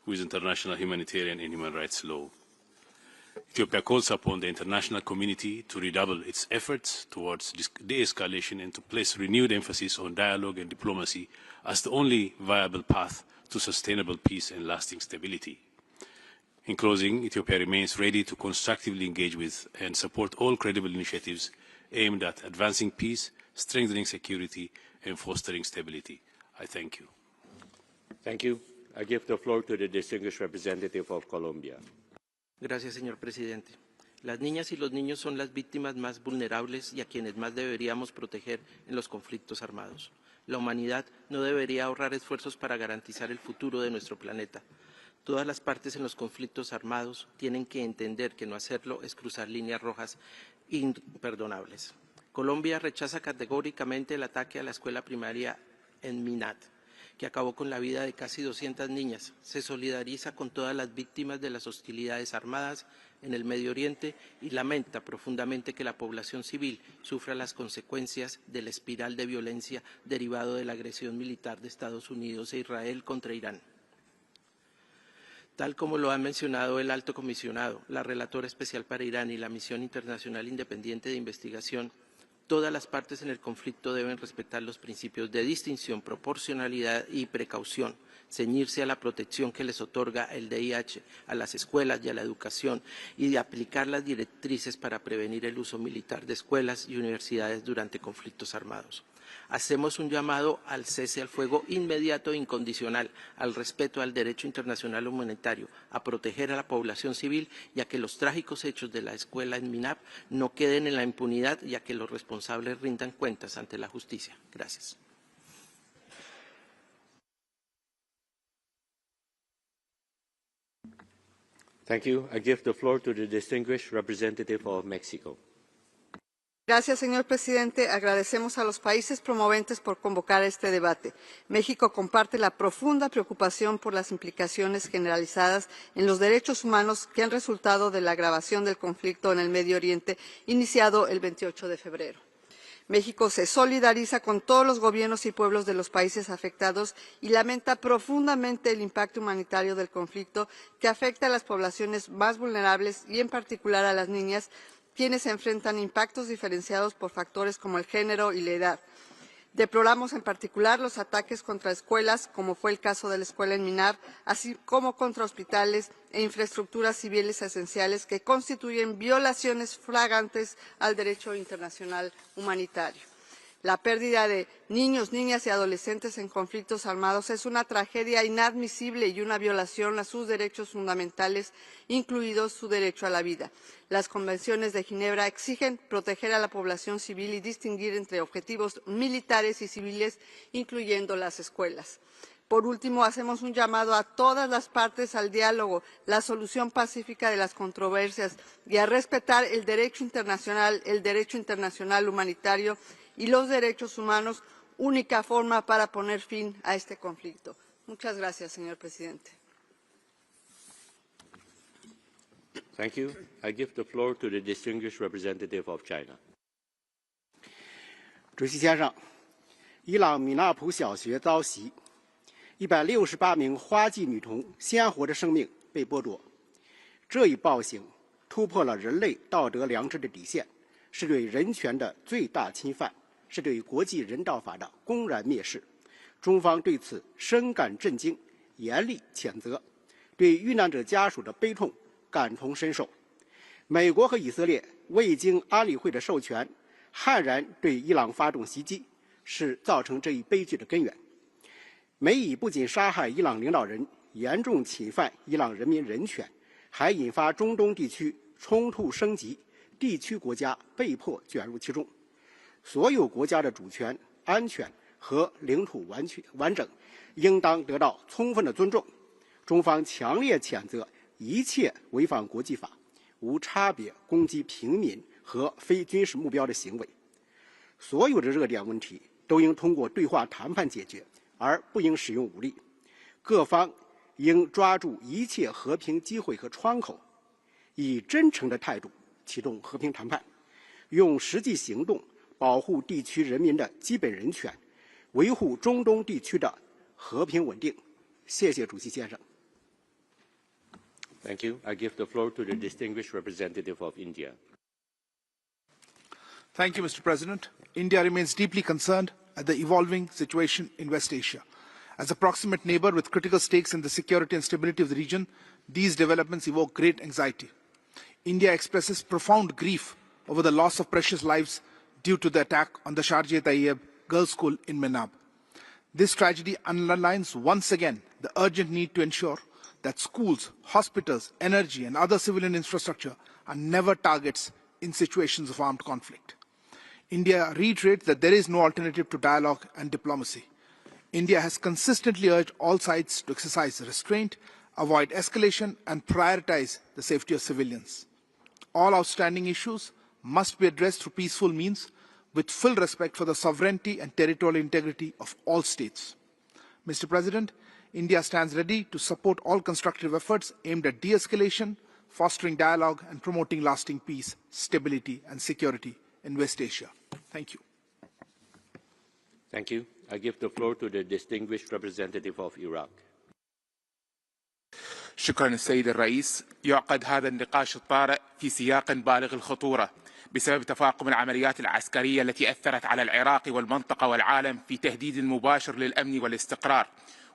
with international humanitarian and human rights law. Ethiopia calls upon the international community to redouble its efforts towards de-escalation and to place renewed emphasis on dialogue and diplomacy as the only viable path to sustainable peace and lasting stability. In closing, Ethiopia remains ready to constructively engage with and support all credible initiatives aimed at advancing peace, strengthening security, and fostering stability. I thank you. Thank you. I give the floor to the distinguished representative of Colombia. Gracias, señor presidente. Las niñas y los niños son las víctimas más vulnerables y a quienes más deberíamos proteger en los conflictos armados. La humanidad no debería ahorrar esfuerzos para garantizar el futuro de nuestro planeta. Todas las partes en los conflictos armados tienen que entender que no hacerlo es cruzar líneas rojas imperdonables. Colombia rechaza categóricamente el ataque a la escuela primaria en Minat, que acabó con la vida de casi 200 niñas. Se solidariza con todas las víctimas de las hostilidades armadas en el Medio Oriente y lamenta profundamente que la población civil sufra las consecuencias de la espiral de violencia derivado de la agresión militar de Estados Unidos e Israel contra Irán. Tal como lo ha mencionado el Alto Comisionado, la Relatora Especial para Irán y la Misión Internacional Independiente de Investigación, todas las partes en el conflicto deben respetar los principios de distinción, proporcionalidad y precaución, ceñirse a la protección que les otorga el DIH a las escuelas y a la educación y de aplicar las directrices para prevenir el uso militar de escuelas y universidades durante conflictos armados. Hacemos un llamado al cese al fuego inmediato e incondicional, al respeto al derecho internacional humanitario, a proteger a la población civil y a que los trágicos hechos de la escuela en Minab no queden en la impunidad y a que los responsables rindan cuentas ante la justicia. Gracias. Thank you. I give the floor to the distinguished representative of Mexico. Gracias, señor presidente. Agradecemos a los países promoventes por convocar este debate. México comparte la profunda preocupación por las implicaciones generalizadas en los derechos humanos que han resultado de la agravación del conflicto en el Medio Oriente iniciado el 28 de febrero. México se solidariza con todos los gobiernos y pueblos de los países afectados y lamenta profundamente el impacto humanitario del conflicto que afecta a las poblaciones más vulnerables y en particular a las niñas, quienes enfrentan impactos diferenciados por factores como el género y la edad. Deploramos en particular los ataques contra escuelas, como fue el caso de la escuela en Minab, así como contra hospitales e infraestructuras civiles esenciales que constituyen violaciones flagrantes al derecho internacional humanitario. La pérdida de niños, niñas y adolescentes en conflictos armados es una tragedia inadmisible y una violación a sus derechos fundamentales, incluido su derecho a la vida. Las convenciones de Ginebra exigen proteger a la población civil y distinguir entre objetivos militares y civiles, incluyendo las escuelas. Por último, hacemos un llamado a todas las partes al diálogo, la solución pacífica de las controversias y a respetar el derecho internacional humanitario y los derechos humanos, única forma para poner fin a este conflicto. Muchas gracias, señor presidente. Thank you. I give the floor to the distinguished representative of China. 主席先生，伊朗米纳普小学遭袭，168名花季女童鲜活的生命被剥夺，这一暴行突破了人类道德良知的底线，是对人权的最大侵犯，是对国际人道法的公然蔑视。中方对此深感震惊，严厉谴责，对遇难者家属的悲痛感同身受。美国和以色列未经安理会的授权，悍然对伊朗发动袭击，是造成这一悲剧的根源。美以不仅杀害伊朗领导人，严重侵犯伊朗人民人权，还引发中东地区冲突升级，地区国家被迫卷入其中。所有国家的主权、安全和领土完整应当得到充分的尊重。中方强烈谴责一切违反国际法、无差别攻击平民和非军事目标的行为。所有的热点问题都应通过对话谈判解决，而不应使用武力。各方应抓住一切和平机会和窗口，以真诚的态度启动和平谈判，用实际行动保护地区人民的基本人权，维护中东地区的和平稳定。谢谢主席先生。Thank you. I give the floor to the distinguished representative of India. Thank you, Mr. President. India remains deeply concerned at the evolving situation in West Asia. As a proximate neighbor with critical stakes in the security and stability of the region, these developments evoke great anxiety. India expresses profound grief over the loss of precious lives due to the attack on the Shajareh Tayyebeh Girls' School in Minab. This tragedy underlines once again the urgent need to ensure that schools, hospitals, energy and other civilian infrastructure are never targets in situations of armed conflict. India reiterates that there is no alternative to dialogue and diplomacy. India has consistently urged all sides to exercise restraint, avoid escalation and prioritize the safety of civilians. All outstanding issues must be addressed through peaceful means with full respect for the sovereignty and territorial integrity of all states. Mr. President, India stands ready to support all constructive efforts aimed at de-escalation, fostering dialogue and promoting lasting peace, stability and security in West Asia. Thank you. Thank you. I give the floor to the distinguished representative of Iraq. شكرا السيد الرئيس. يعقد هذا النقاش الطارئ في سياق بالغ الخطورة بسبب تفاقم العمليات العسكرية التي أثرت على العراق والمنطقة والعالم في تهديد مباشر للأمن والاستقرار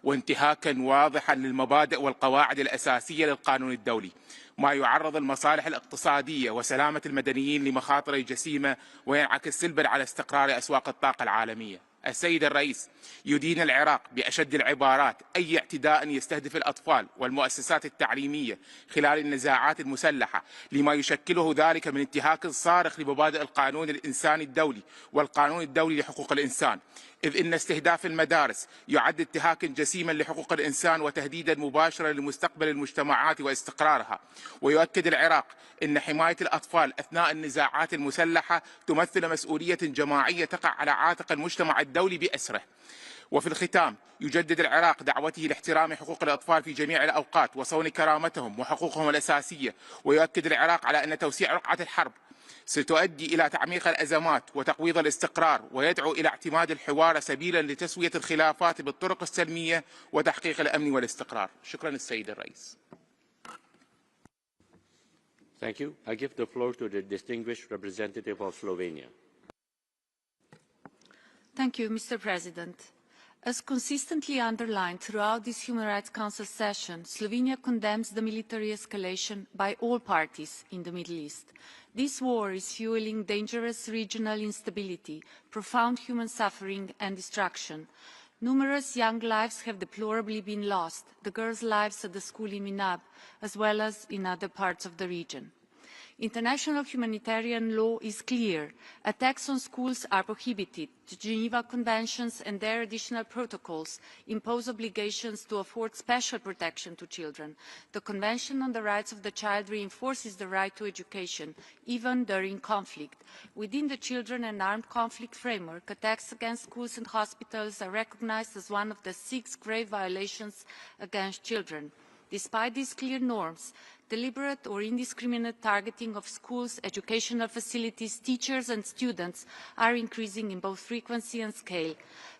وانتهاكا واضحا للمبادئ والقواعد الأساسية للقانون الدولي، ما يعرض المصالح الاقتصادية وسلامة المدنيين لمخاطر جسيمة وينعكس سلبا على استقرار أسواق الطاقة العالمية. السيد الرئيس يدين العراق بأشد العبارات أي اعتداء يستهدف الأطفال والمؤسسات التعليمية خلال النزاعات المسلحة، لما يشكله ذلك من انتهاك صارخ لمبادئ القانون الإنساني الدولي والقانون الدولي لحقوق الإنسان، إذ إن استهداف المدارس يعد انتهاكا جسيما لحقوق الإنسان وتهديدا مباشرا لمستقبل المجتمعات واستقرارها. ويؤكد العراق أن حماية الأطفال أثناء النزاعات المسلحة تمثل مسؤولية جماعية تقع على عاتق المجتمع الدولي بأسره. وفي الختام يجدد العراق دعوته لاحترام حقوق الأطفال في جميع الأوقات وصون كرامتهم وحقوقهم الأساسية، ويؤكد العراق على أن توسيع رقعة الحرب ستؤدي إلى تعميق الأزمات وتقويض الاستقرار، ويدعو إلى اعتماد الحوار سبيلا لتسوية الخلافات بالطرق السلمية وتحقيق الأمن والاستقرار. شكرا السيد الرئيس. Thank you. I give the floor to the distinguished representative of Slovenia. Thank you, Mr. President. As consistently underlined throughout this Human Rights Council session, Slovenia condemns the military escalation by all parties in the Middle East. This war is fueling dangerous regional instability, profound human suffering and destruction. Numerous young lives have deplorably been lost, the girls' lives at the school in Minab, as well as in other parts of the region. International humanitarian law is clear. Attacks on schools are prohibited. The Geneva Conventions and their additional protocols impose obligations to afford special protection to children. The Convention on the Rights of the Child reinforces the right to education, even during conflict. Within the Children and Armed Conflict framework, attacks against schools and hospitals are recognized as one of the 6 grave violations against children. Despite these clear norms, deliberate or indiscriminate targeting of schools, educational facilities, teachers and students are increasing in both frequency and scale.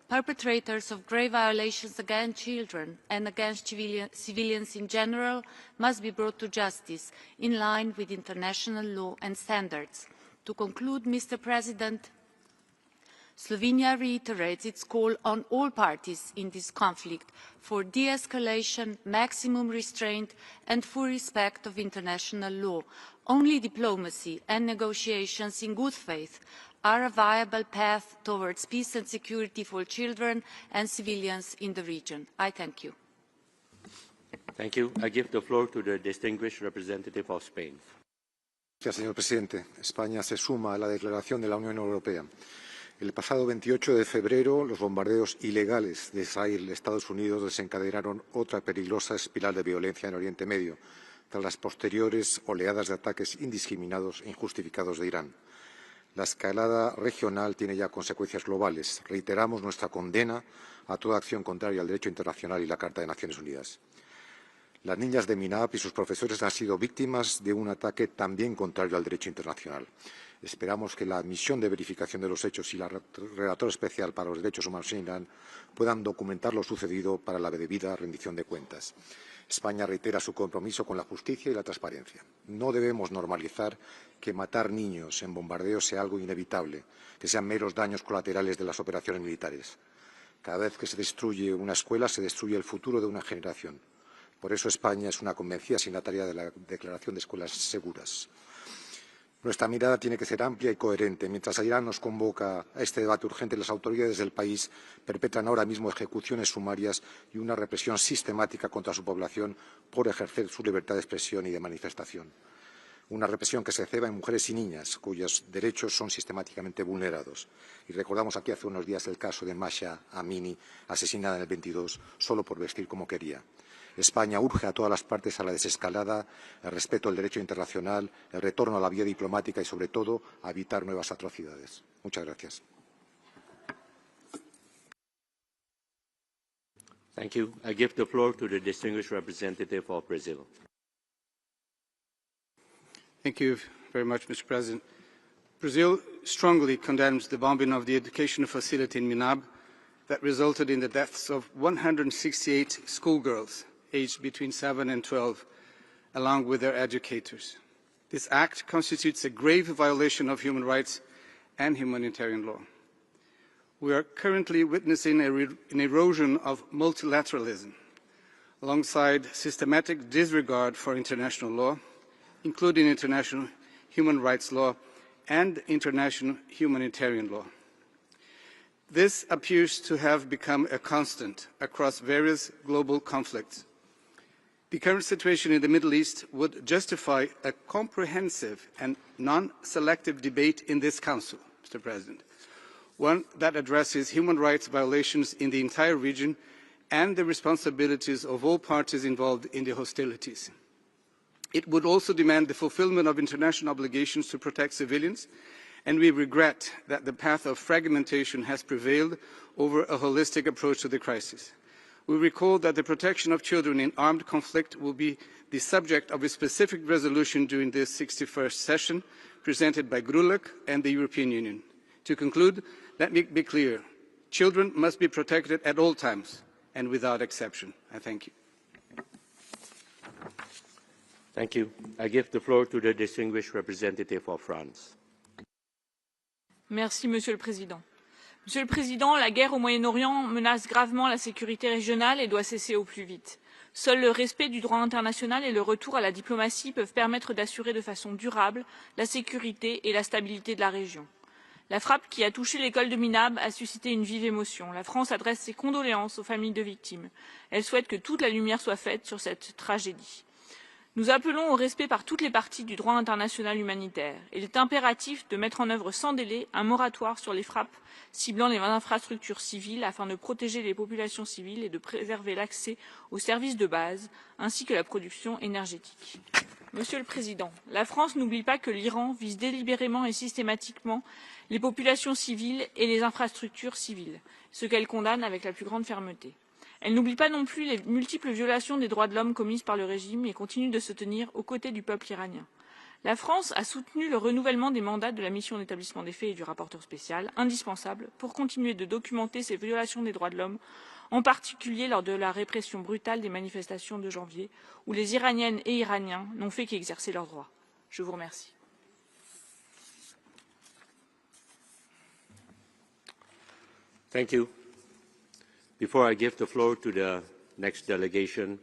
Perpetrators of grave violations against children and against civilians in general must be brought to justice in line with international law and standards. To conclude, Mr. President, Slovenia reiterates its call on all parties in this conflict for de-escalation, maximum restraint and full respect of international law. Only diplomacy and negotiations in good faith are a viable path towards peace and security for children and civilians in the region. I thank you. Thank you. I give the floor to the distinguished representative of Spain. Gracias, señor presidente. España se suma a la declaración de la Unión Europea. El pasado 28 de febrero, los bombardeos ilegales de Israel y Estados Unidos desencadenaron otra peligrosa espiral de violencia en Oriente Medio, tras las posteriores oleadas de ataques indiscriminados e injustificados de Irán. La escalada regional tiene ya consecuencias globales. Reiteramos nuestra condena a toda acción contraria al derecho internacional y la Carta de Naciones Unidas. Las niñas de Minab y sus profesores han sido víctimas de un ataque también contrario al derecho internacional. Esperamos que la misión de verificación de los hechos y la relatora especial para los derechos humanos en Irán puedan documentar lo sucedido para la debida rendición de cuentas. España reitera su compromiso con la justicia y la transparencia. No debemos normalizar que matar niños en bombardeos sea algo inevitable, que sean meros daños colaterales de las operaciones militares. Cada vez que se destruye una escuela, se destruye el futuro de una generación. Por eso España es una convencida signataria de la Declaración de Escuelas Seguras. Nuestra mirada tiene que ser amplia y coherente. Mientras Irán nos convoca a este debate urgente, las autoridades del país perpetran ahora mismo ejecuciones sumarias y una represión sistemática contra su población por ejercer su libertad de expresión y de manifestación. Una represión que se ceba en mujeres y niñas, cuyos derechos son sistemáticamente vulnerados. Y recordamos aquí hace unos días el caso de Masha Amini, asesinada en el 22, solo por vestir como quería. España urge a todas las partes a la desescalada, el respeto del derecho internacional, el retorno a la vía diplomática y, sobre todo, a evitar nuevas atrocidades. Muchas gracias. Thank you. I give the floor to the distinguished representative of Brazil. Thank you very much, Mr. President. Brazil strongly condemns the bombing of the educational facility in Minab that resulted in the deaths of 168 schoolgirls aged between 7 and 12, along with their educators. This act constitutes a grave violation of human rights and humanitarian law. We are currently witnessing an erosion of multilateralism, alongside systematic disregard for international law, including international human rights law and international humanitarian law. This appears to have become a constant across various global conflicts. The current situation in the Middle East would justify a comprehensive and non-selective debate in this Council, Mr. President, one that addresses human rights violations in the entire region and the responsibilities of all parties involved in the hostilities. It would also demand the fulfillment of international obligations to protect civilians, and we regret that the path of fragmentation has prevailed over a holistic approach to the crisis. We recall that the protection of children in armed conflict will be the subject of a specific resolution during this 61st session presented by GRULEC and the European Union. To conclude, let me be clear. Children must be protected at all times and without exception. I thank you. Thank you. I give the floor to the distinguished representative of France. Merci, Monsieur le Président. Monsieur le Président, la guerre au Moyen-Orient menace gravement la sécurité régionale et doit cesser au plus vite. Seul le respect du droit international et le retour à la diplomatie peuvent permettre d'assurer de façon durable la sécurité et la stabilité de la région. La frappe qui a touché l'école de Minab a suscité une vive émotion. La France adresse ses condoléances aux familles de victimes. Elle souhaite que toute la lumière soit faite sur cette tragédie. Nous appelons au respect par toutes les parties du droit international humanitaire. Il est impératif de mettre en œuvre sans délai un moratoire sur les frappes ciblant les infrastructures civiles afin de protéger les populations civiles et de préserver l'accès aux services de base ainsi que la production énergétique. Monsieur le Président, la France n'oublie pas que l'Iran vise délibérément et systématiquement les populations civiles et les infrastructures civiles, ce qu'elle condamne avec la plus grande fermeté. Elle n'oublie pas non plus les multiples violations des droits de l'homme commises par le régime et continue de se tenir aux côtés du peuple iranien. La France a soutenu le renouvellement des mandats de la mission d'établissement des faits et du rapporteur spécial, indispensable pour continuer de documenter ces violations des droits de l'homme, en particulier lors de la répression brutale des manifestations de janvier, où les Iraniennes et Iraniens n'ont fait qu'exercer leurs droits. Je vous remercie. Thank you. Before I give the floor to the next delegation,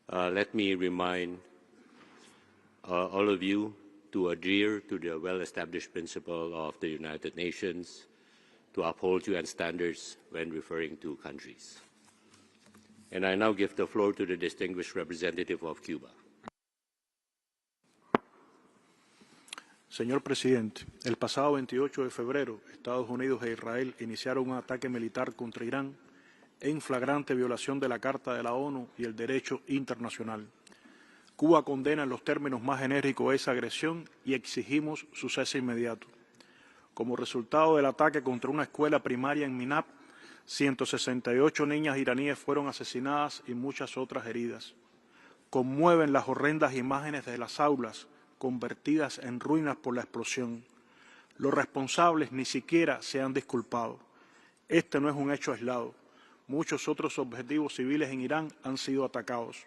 let me remind all of you to adhere to the well-established principle of the United Nations to uphold UN standards when referring to countries. And I now give the floor to the distinguished representative of Cuba. Señor Presidente, el pasado 28 de febrero, Estados Unidos e Israel iniciaron un ataque militar contra Irán en flagrante violación de la Carta de la ONU y el derecho internacional. Cuba condena en los términos más enérgicos esa agresión y exigimos su cese inmediato. Como resultado del ataque contra una escuela primaria en Minab, 168 niñas iraníes fueron asesinadas y muchas otras heridas. Conmueven las horrendas imágenes de las aulas convertidas en ruinas por la explosión. Los responsables ni siquiera se han disculpado. Este no es un hecho aislado. Muchos otros objetivos civiles en Irán han sido atacados.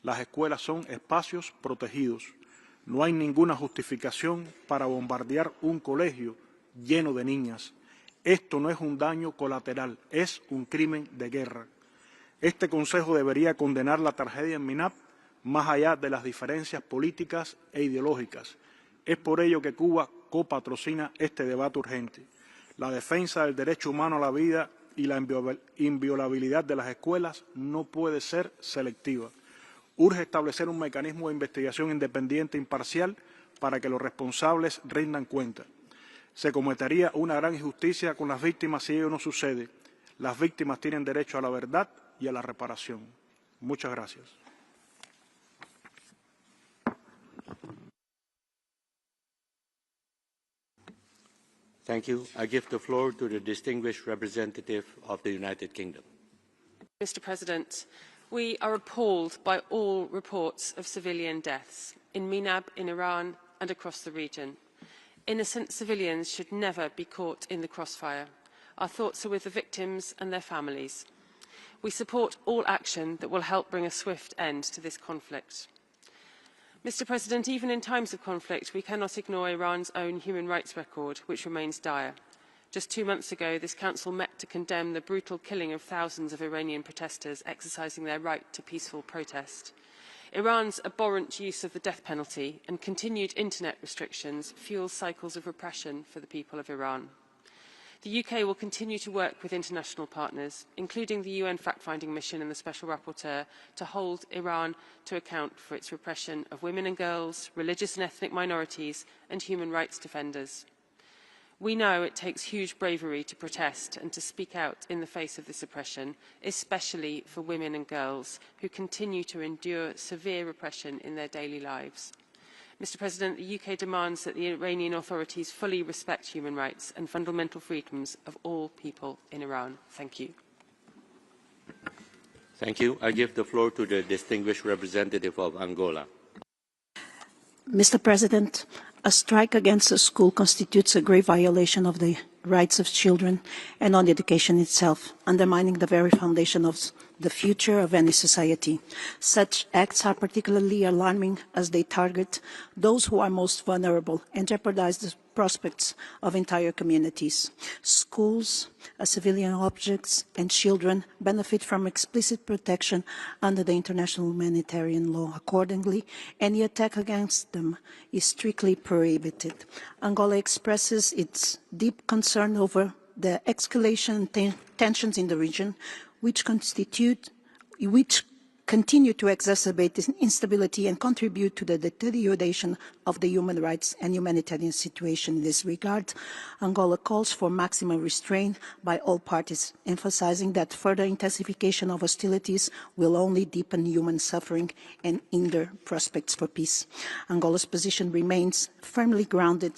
Las escuelas son espacios protegidos. No hay ninguna justificación para bombardear un colegio lleno de niñas. Esto no es un daño colateral, es un crimen de guerra. Este Consejo debería condenar la tragedia en Minab más allá de las diferencias políticas e ideológicas. Es por ello que Cuba copatrocina este debate urgente. La defensa del derecho humano a la vida y la inviolabilidad de las escuelas no puede ser selectiva. Urge establecer un mecanismo de investigación independiente e imparcial para que los responsables rindan cuenta. Se cometería una gran injusticia con las víctimas si ello no sucede. Las víctimas tienen derecho a la verdad y a la reparación. Muchas gracias. Thank you. I give the floor to the distinguished representative of the United Kingdom. Mr. President, we are appalled by all reports of civilian deaths in Minab, in Iran and across the region. Innocent civilians should never be caught in the crossfire. Our thoughts are with the victims and their families. We support all action that will help bring a swift end to this conflict. Mr. President, even in times of conflict, we cannot ignore Iran's own human rights record, which remains dire. Just 2 months ago, this Council met to condemn the brutal killing of thousands of Iranian protesters exercising their right to peaceful protest. Iran's abhorrent use of the death penalty and continued internet restrictions fuel cycles of repression for the people of Iran. The UK will continue to work with international partners, including the UN fact-finding mission and the Special Rapporteur, to hold Iran to account for its repression of women and girls, religious and ethnic minorities, and human rights defenders. We know it takes huge bravery to protest and to speak out in the face of this oppression, especially for women and girls who continue to endure severe repression in their daily lives. Mr. President, the UK demands that the Iranian authorities fully respect human rights and fundamental freedoms of all people in Iran. Thank you. Thank you. I give the floor to the distinguished representative of Angola. Mr. President, a strike against a school constitutes a grave violation of the rights of children and on education itself, undermining the very foundation of the future of any society. Such acts are particularly alarming as they target those who are most vulnerable and jeopardize the prospects of entire communities. Schools, civilian objects, and children benefit from explicit protection under the international humanitarian law. Accordingly, any attack against them is strictly prohibited. Angola expresses its deep concern over the escalation and tensions in the region, which continue to exacerbate instability and contribute to the deterioration of the human rights and humanitarian situation. In this regard, Angola calls for maximum restraint by all parties, emphasizing that further intensification of hostilities will only deepen human suffering and hinder prospects for peace. Angola's position remains firmly grounded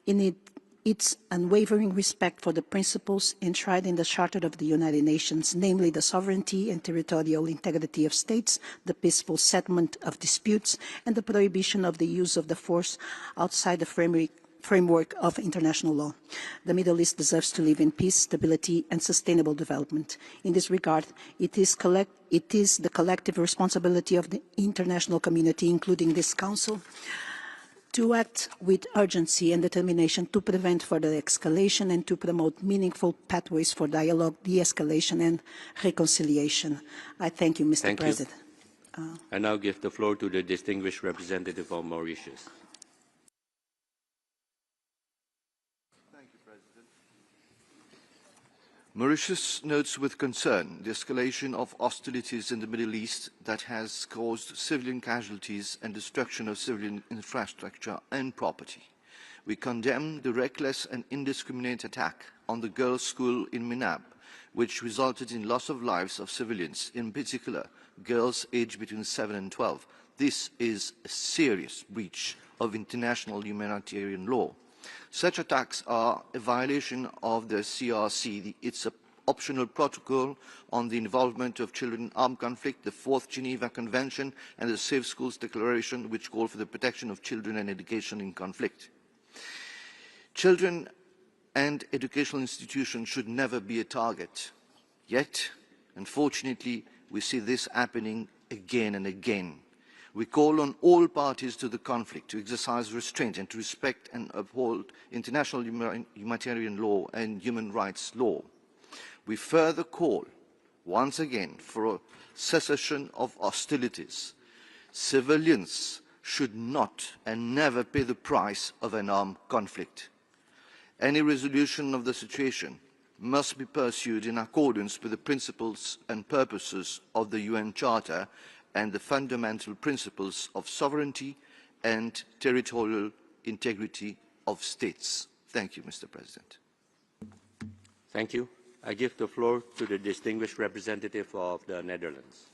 in its unwavering respect for the principles enshrined in the Charter of the United Nations, namely the sovereignty and territorial integrity of states, the peaceful settlement of disputes, and the prohibition of the use of the force outside the framework of international law. The Middle East deserves to live in peace, stability, and sustainable development. In this regard, it is the collective responsibility of the international community, including this Council, to act with urgency and determination to prevent further escalation and to promote meaningful pathways for dialogue, de-escalation and reconciliation. I thank you, Mr. President. I now give the floor to the distinguished representative of Mauritius. Mauritius notes with concern the escalation of hostilities in the Middle East that has caused civilian casualties and destruction of civilian infrastructure and property. We condemn the reckless and indiscriminate attack on the girls' school in Minab, which resulted in loss of lives of civilians, in particular girls aged between 7 and 12. This is a serious breach of international humanitarian law. Such attacks are a violation of the CRC, its optional protocol on the involvement of children in armed conflict, the 4th Geneva Convention, and the Safe Schools Declaration, which call for the protection of children and education in conflict. Children and educational institutions should never be a target. Yet, unfortunately, we see this happening again and again. We call on all parties to the conflict to exercise restraint and to respect and uphold international humanitarian law and human rights law. We further call, once again, for a cessation of hostilities. Civilians should not and never pay the price of an armed conflict. Any resolution of the situation must be pursued in accordance with the principles and purposes of the UN Charter and the fundamental principles of sovereignty and territorial integrity of states. Thank you, Mr. President. Thank you. I give the floor to the distinguished representative of the Netherlands.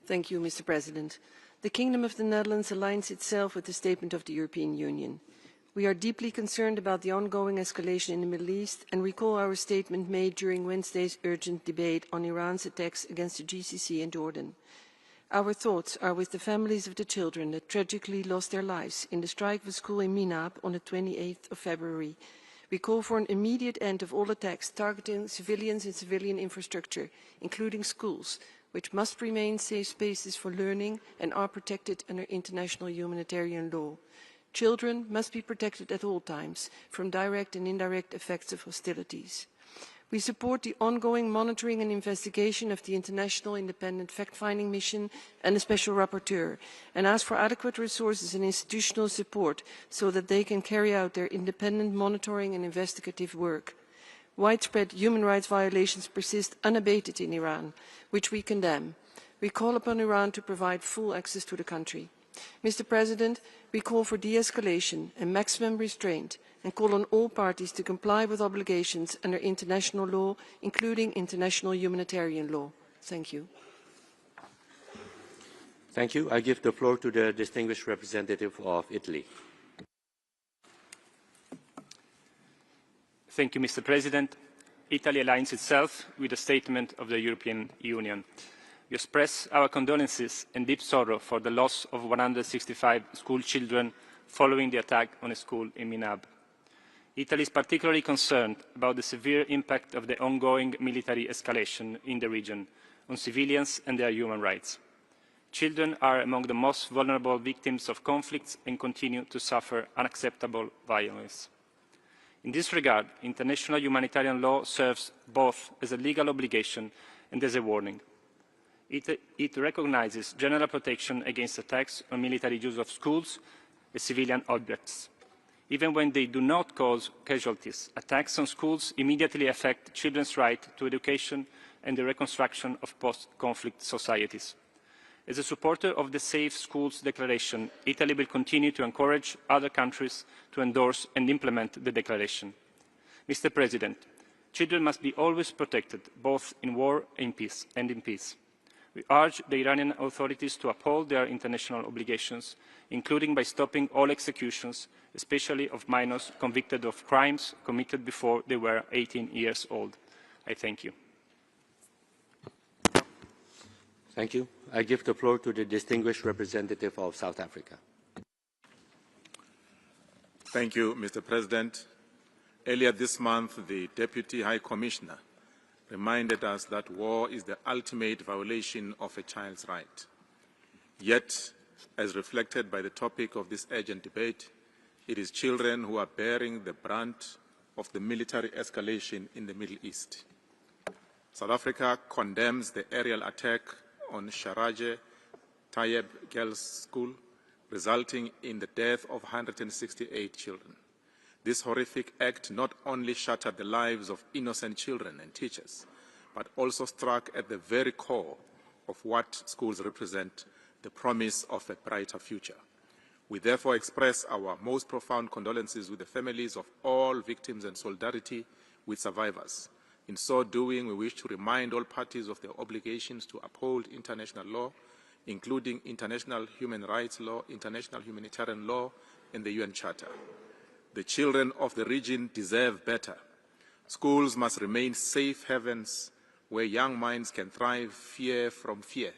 Thank you, Mr. President. The Kingdom of the Netherlands aligns itself with the statement of the European Union. We are deeply concerned about the ongoing escalation in the Middle East and recall our statement made during Wednesday's urgent debate on Iran's attacks against the GCC and Jordan. Our thoughts are with the families of the children that tragically lost their lives in the strike of a school in Minab on the 28th of February. We call for an immediate end of all attacks targeting civilians and civilian infrastructure, including schools, which must remain safe spaces for learning and are protected under international humanitarian law. Children must be protected at all times from direct and indirect effects of hostilities. We support the ongoing monitoring and investigation of the International Independent Fact-Finding Mission and the Special Rapporteur, and ask for adequate resources and institutional support so that they can carry out their independent monitoring and investigative work. Widespread human rights violations persist unabated in Iran, which we condemn. We call upon Iran to provide full access to the country. Mr. President, we call for de-escalation and maximum restraint and call on all parties to comply with obligations under international law, including international humanitarian law. Thank you. Thank you. I give the floor to the distinguished representative of Italy. Thank you, Mr. President. Italy aligns itself with the statement of the European Union. We express our condolences and deep sorrow for the loss of 165 school children following the attack on a school in Minab. Italy is particularly concerned about the severe impact of the ongoing military escalation in the region on civilians and their human rights. Children are among the most vulnerable victims of conflicts and continue to suffer unacceptable violence. In this regard, international humanitarian law serves both as a legal obligation and as a warning. It recognizes general protection against attacks on military use of schools as civilian objects. Even when they do not cause casualties, attacks on schools immediately affect children's right to education and the reconstruction of post-conflict societies. As a supporter of the Safe Schools Declaration, Italy will continue to encourage other countries to endorse and implement the declaration. Mr. President, children must be always protected, both in war and in peace. We urge the Iranian authorities to uphold their international obligations, including by stopping all executions, especially of minors convicted of crimes committed before they were 18 years old. I thank you. Thank you. I give the floor to the distinguished representative of South Africa. Thank you, Mr. President. Earlier this month, the Deputy High Commissioner reminded us that war is the ultimate violation of a child's right. Yet, as reflected by the topic of this urgent debate, it is children who are bearing the brunt of the military escalation in the Middle East. South Africa condemns the aerial attack on Shajareh Tayyebeh Girls' School, resulting in the death of 168 children. This horrific act not only shattered the lives of innocent children and teachers, but also struck at the very core of what schools represent, the promise of a brighter future. We therefore express our most profound condolences with the families of all victims and solidarity with survivors. In so doing, we wish to remind all parties of their obligations to uphold international law, including international human rights law, international humanitarian law, and the UN Charter. The children of the region deserve better. Schools must remain safe havens where young minds can thrive from fear.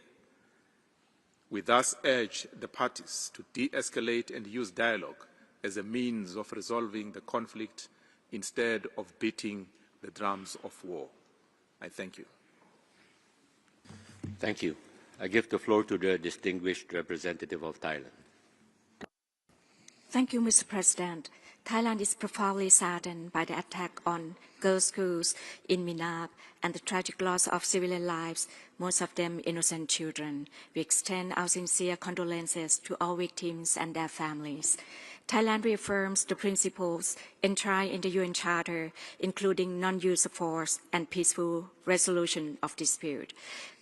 We thus urge the parties to de-escalate and use dialogue as a means of resolving the conflict instead of beating the drums of war. I thank you. Thank you. I give the floor to the distinguished representative of Thailand. Thank you, Mr. President. Thailand is profoundly saddened by the attack on girls' schools in Minab and the tragic loss of civilian lives, most of them innocent children. We extend our sincere condolences to all victims and their families. Thailand reaffirms the principles enshrined in the UN Charter, including non-use of force and peaceful resolution of dispute.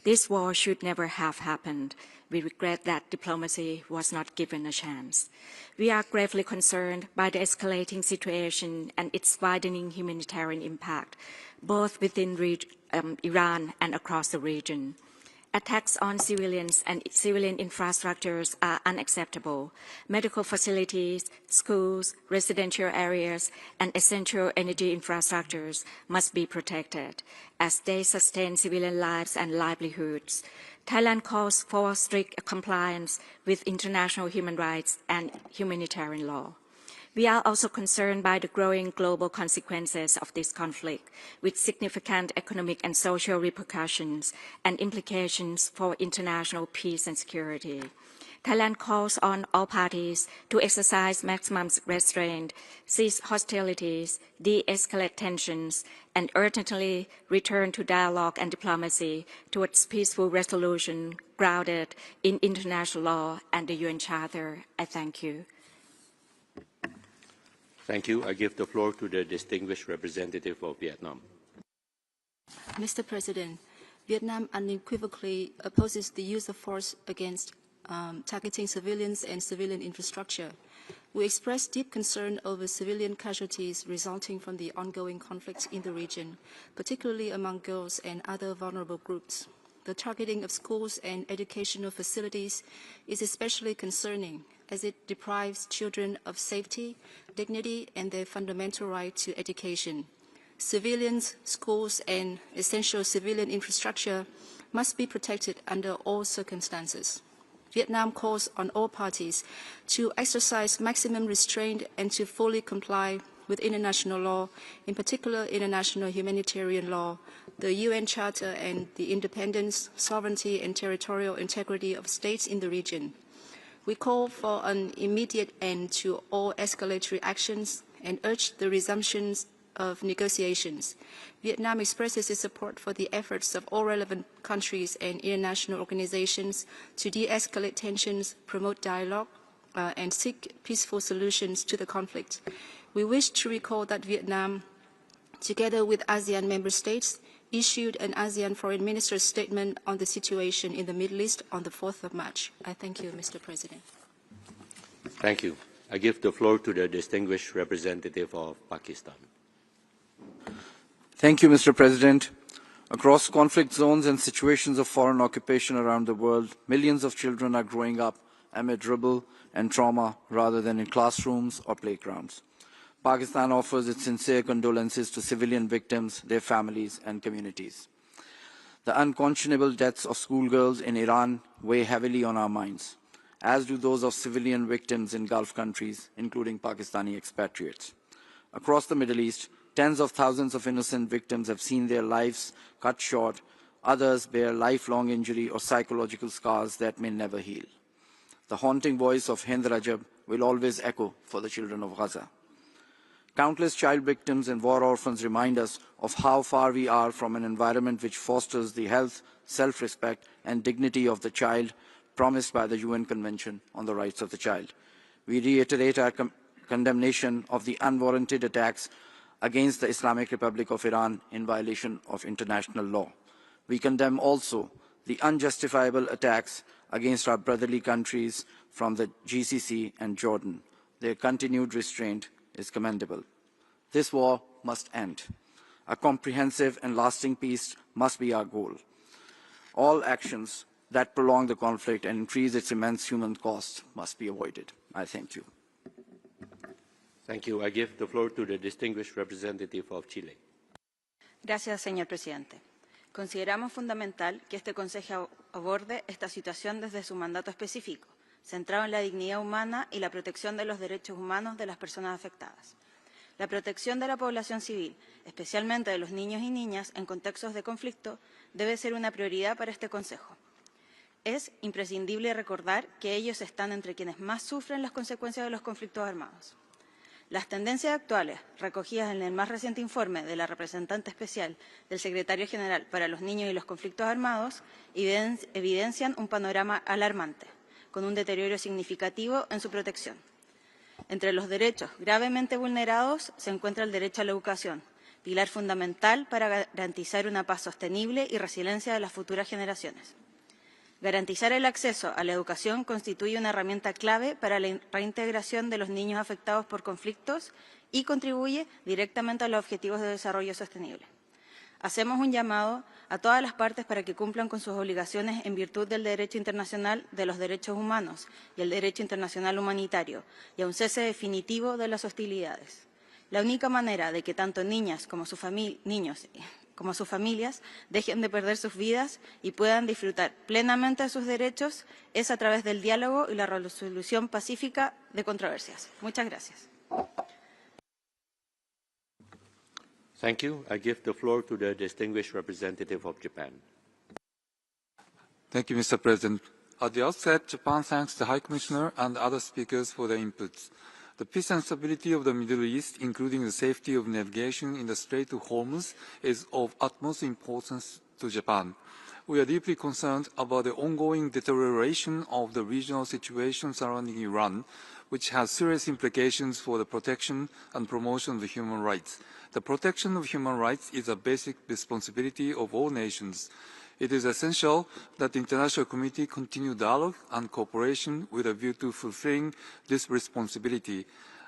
This war should never have happened. We regret that diplomacy was not given a chance. We are gravely concerned by the escalating situation and its widening humanitarian impact, both within Iran and across the region. Attacks on civilians and civilian infrastructures are unacceptable. Medical facilities, schools, residential areas, and essential energy infrastructures must be protected, as they sustain civilian lives and livelihoods. Thailand calls for strict compliance with international human rights and humanitarian law. We are also concerned by the growing global consequences of this conflict, with significant economic and social repercussions and implications for international peace and security. Thailand calls on all parties to exercise maximum restraint, cease hostilities, de-escalate tensions, and urgently return to dialogue and diplomacy towards peaceful resolution grounded in international law and the UN Charter. I thank you. Thank you. I give the floor to the distinguished representative of Vietnam. Mr. President, Vietnam unequivocally opposes the use of force against targeting civilians and civilian infrastructure. We express deep concern over civilian casualties resulting from the ongoing conflicts in the region, particularly among girls and other vulnerable groups. The targeting of schools and educational facilities is especially concerning as it deprives children of safety, dignity, and their fundamental right to education. Civilians, schools, and essential civilian infrastructure must be protected under all circumstances. Vietnam calls on all parties to exercise maximum restraint and to fully comply with international law, in particular international humanitarian law, the UN Charter, and the independence, sovereignty, and territorial integrity of states in the region. We call for an immediate end to all escalatory actions and urge the resumption of negotiations. Vietnam expresses its support for the efforts of all relevant countries and international organizations to de-escalate tensions, promote dialogue, and seek peaceful solutions to the conflict. We wish to recall that Vietnam, together with ASEAN member states, issued an ASEAN Foreign Minister's statement on the situation in the Middle East on the 4th of March. I thank you, Mr. President. Thank you. I give the floor to the distinguished representative of Pakistan. Thank you, Mr. President. Across conflict zones and situations of foreign occupation around the world, millions of children are growing up amid rubble and trauma rather than in classrooms or playgrounds. Pakistan offers its sincere condolences to civilian victims, their families, and communities. The unconscionable deaths of schoolgirls in Iran weigh heavily on our minds, as do those of civilian victims in Gulf countries, including Pakistani expatriates. Across the Middle East, tens of thousands of innocent victims have seen their lives cut short. Others bear lifelong injury or psychological scars that may never heal. The haunting voice of Hind Rajab will always echo for the children of Gaza. Countless child victims and war orphans remind us of how far we are from an environment which fosters the health, self-respect, and dignity of the child promised by the UN Convention on the Rights of the Child. We reiterate our condemnation of the unwarranted attacks against the Islamic Republic of Iran in violation of international law. We condemn also the unjustifiable attacks against our brotherly countries from the GCC and Jordan. Their continued restraint is commendable. This war must end. A comprehensive and lasting peace must be our goal. All actions that prolong the conflict and increase its immense human cost must be avoided. I thank you. Thank you. I give the floor to the distinguished representative of Chile. Gracias, señor presidente. Consideramos fundamental que este Consejo aborde esta situación desde su mandato específico, centrado en la dignidad humana y la protección de los derechos humanos de las personas afectadas. La protección de la población civil, especialmente de los niños y niñas en contextos de conflicto, debe ser una prioridad para este Consejo. Es imprescindible recordar que ellos están entre quienes más sufren las consecuencias de los conflictos armados. Las tendencias actuales, recogidas en el más reciente informe de la representante especial del Secretario General para los Niños y los Conflictos Armados, evidencian un panorama alarmante, con un deterioro significativo en su protección. Entre los derechos gravemente vulnerados se encuentra el derecho a la educación, pilar fundamental para garantizar una paz sostenible y resiliencia de las futuras generaciones. Garantizar el acceso a la educación constituye una herramienta clave para la reintegración de los niños afectados por conflictos y contribuye directamente a los objetivos de desarrollo sostenible. Hacemos un llamado a todas las partes para que cumplan con sus obligaciones en virtud del derecho internacional de los derechos humanos y el derecho internacional humanitario y a un cese definitivo de las hostilidades. La única manera de que tanto niñas como sus familias dejen de perder sus vidas y puedan disfrutar plenamente de sus derechos es a través del diálogo y la resolución pacífica de controversias. Muchas gracias. Thank you. I give the floor to the distinguished representative of Japan. Thank you, Mr. President. At the outset, Japan thanks the High Commissioner and other speakers for their inputs. The peace and stability of the Middle East, including the safety of navigation in the Strait of Hormuz, is of utmost importance to Japan. we are deeply concerned about the ongoing deterioration of the regional situation surrounding Iran, which has serious implications for the protection and promotion of human rights. The protection of human rights is a basic responsibility of all nations. It is essential that the international community continue dialogue and cooperation with a view to fulfilling this responsibility.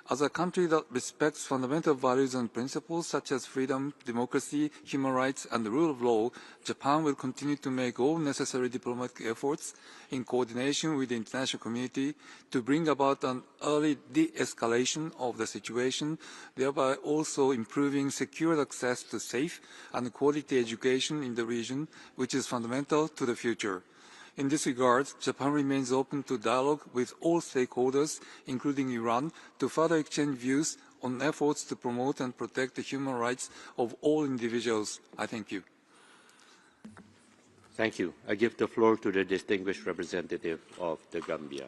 As a country that respects fundamental values and principles such as freedom, democracy, human rights, and the rule of law, Japan will continue to make all necessary diplomatic efforts in coordination with the international community to bring about an early de-escalation of the situation, thereby also improving secure access to safe and quality education in the region, which is fundamental to the future. In this regard, Japan remains open to dialogue with all stakeholders, including Iran, to further exchange views on efforts to promote and protect the human rights of all individuals. I thank you. Thank you. I give the floor to the distinguished representative of the Gambia.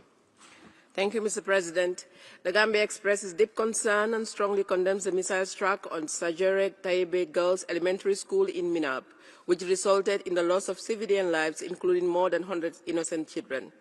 Thank you, Mr. President. The Gambia expresses deep concern and strongly condemns the missile strike on Shajareh Tayyebeh Girls Elementary School in Minab, which resulted in the loss of civilian lives, including more than 100 innocent children.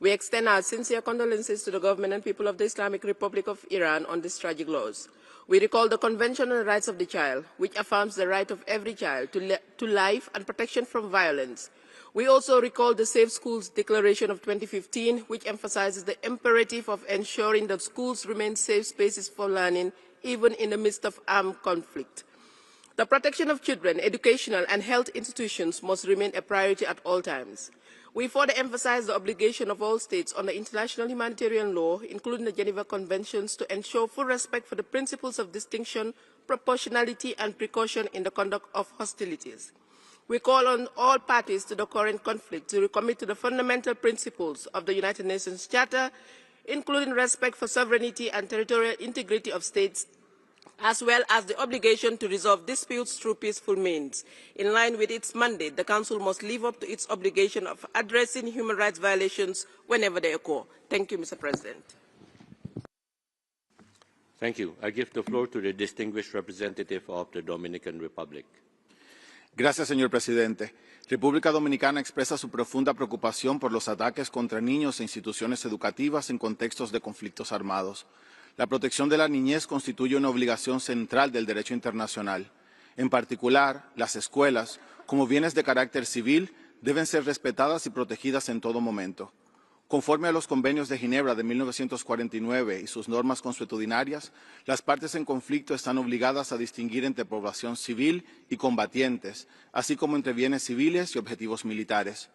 We extend our sincere condolences to the government and people of the Islamic Republic of Iran on this tragic loss. We recall the Convention on the Rights of the Child, which affirms the right of every child to life and protection from violence. We also recall the Safe Schools Declaration of 2015, which emphasizes the imperative of ensuring that schools remain safe spaces for learning, even in the midst of armed conflict. The protection of children, educational and health institutions must remain a priority at all times. We further emphasize the obligation of all states under international humanitarian law, including the Geneva Conventions, to ensure full respect for the principles of distinction, proportionality, and precaution in the conduct of hostilities. We call on all parties to the current conflict to recommit to the fundamental principles of the United Nations Charter, including respect for sovereignty and territorial integrity of states, as well as the obligation to resolve disputes through peaceful means. In line with its mandate, the Council must live up to its obligation of addressing human rights violations whenever they occur. Thank you, Mr. President. Thank you. I give the floor to the distinguished representative of the Dominican Republic. Gracias, señor presidente. República Dominicana expresa su profunda preocupación por los ataques contra niños e instituciones educativas en contextos de conflictos armados. La protección de la niñez constituye una obligación central del derecho internacional. En particular, las escuelas, como bienes de carácter civil, deben ser respetadas y protegidas en todo momento. Conforme a los convenios de Ginebra de 1949 y sus normas consuetudinarias, las partes en conflicto están obligadas a distinguir entre población civil y combatientes, así como entre bienes civiles y objetivos militares.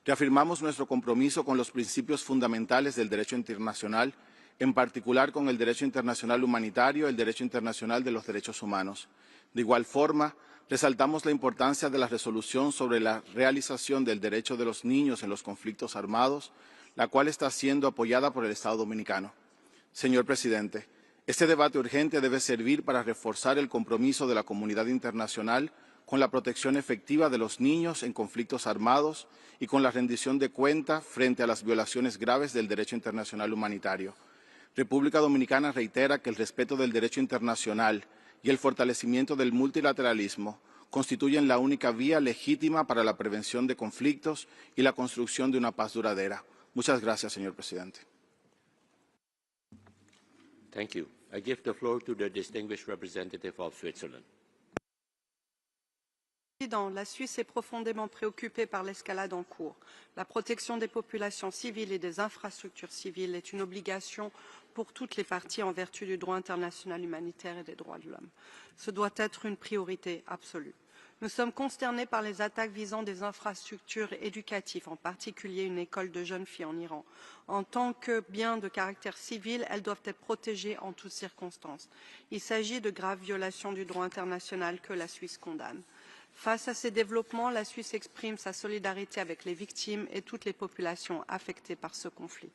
Reafirmamos nuestro compromiso con los principios fundamentales del derecho internacional, en particular con el derecho internacional humanitario y el derecho internacional de los derechos humanos. De igual forma, resaltamos la importancia de la resolución sobre la realización del derecho de los niños en los conflictos armados, la cual está siendo apoyada por el Estado dominicano. Señor presidente, este debate urgente debe servir para reforzar el compromiso de la comunidad internacional con la protección efectiva de los niños en conflictos armados y con la rendición de cuenta frente a las violaciones graves del derecho internacional humanitario. República Dominicana reitera que el respeto del derecho internacional y el fortalecimiento del multilateralismo constituyen la única vía legítima para la prevención de conflictos y la construcción de una paz duradera. Muchas gracias, señor presidente. Thank you. I give the floor to the distinguished representative of Switzerland. La Suisse est profondément préoccupée par l'escalade en cours. La protection des populations civiles et des infrastructures civiles est une obligation pour toutes les parties en vertu du droit international humanitaire et des droits de l'homme. Ce doit être une priorité absolue. Nous sommes consternés par les attaques visant des infrastructures éducatives, en particulier une école de jeunes filles en Iran. En tant que biens de caractère civil, elles doivent être protégées en toutes circonstances. Il s'agit de graves violations du droit international que la Suisse condamne. Face à ces développements, la Suisse exprime sa solidarité avec les victimes et toutes les populations affectées par ce conflit.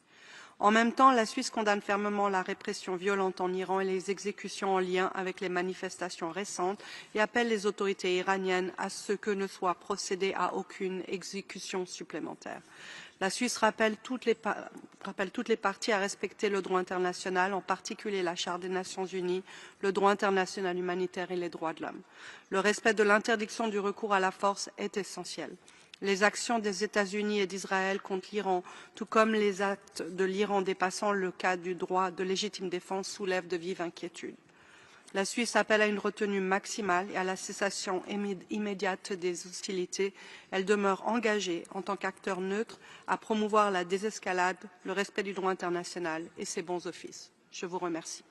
En même temps, la Suisse condamne fermement la répression violente en Iran et les exécutions en lien avec les manifestations récentes et appelle les autorités iraniennes à ce que ne soit procédé à aucune exécution supplémentaire. La Suisse rappelle toutes les parties à respecter le droit international, en particulier la Charte des Nations Unies, le droit international humanitaire et les droits de l'homme. Le respect de l'interdiction du recours à la force est essentiel. Les actions des États-Unis et d'Israël contre l'Iran, tout comme les actes de l'Iran dépassant le cadre du droit de légitime défense, soulèvent de vives inquiétudes. La Suisse appelle à une retenue maximale et à la cessation immédiate des hostilités. Elle demeure engagée en tant qu'acteur neutre à promouvoir la désescalade, le respect du droit international et ses bons offices. Je vous remercie.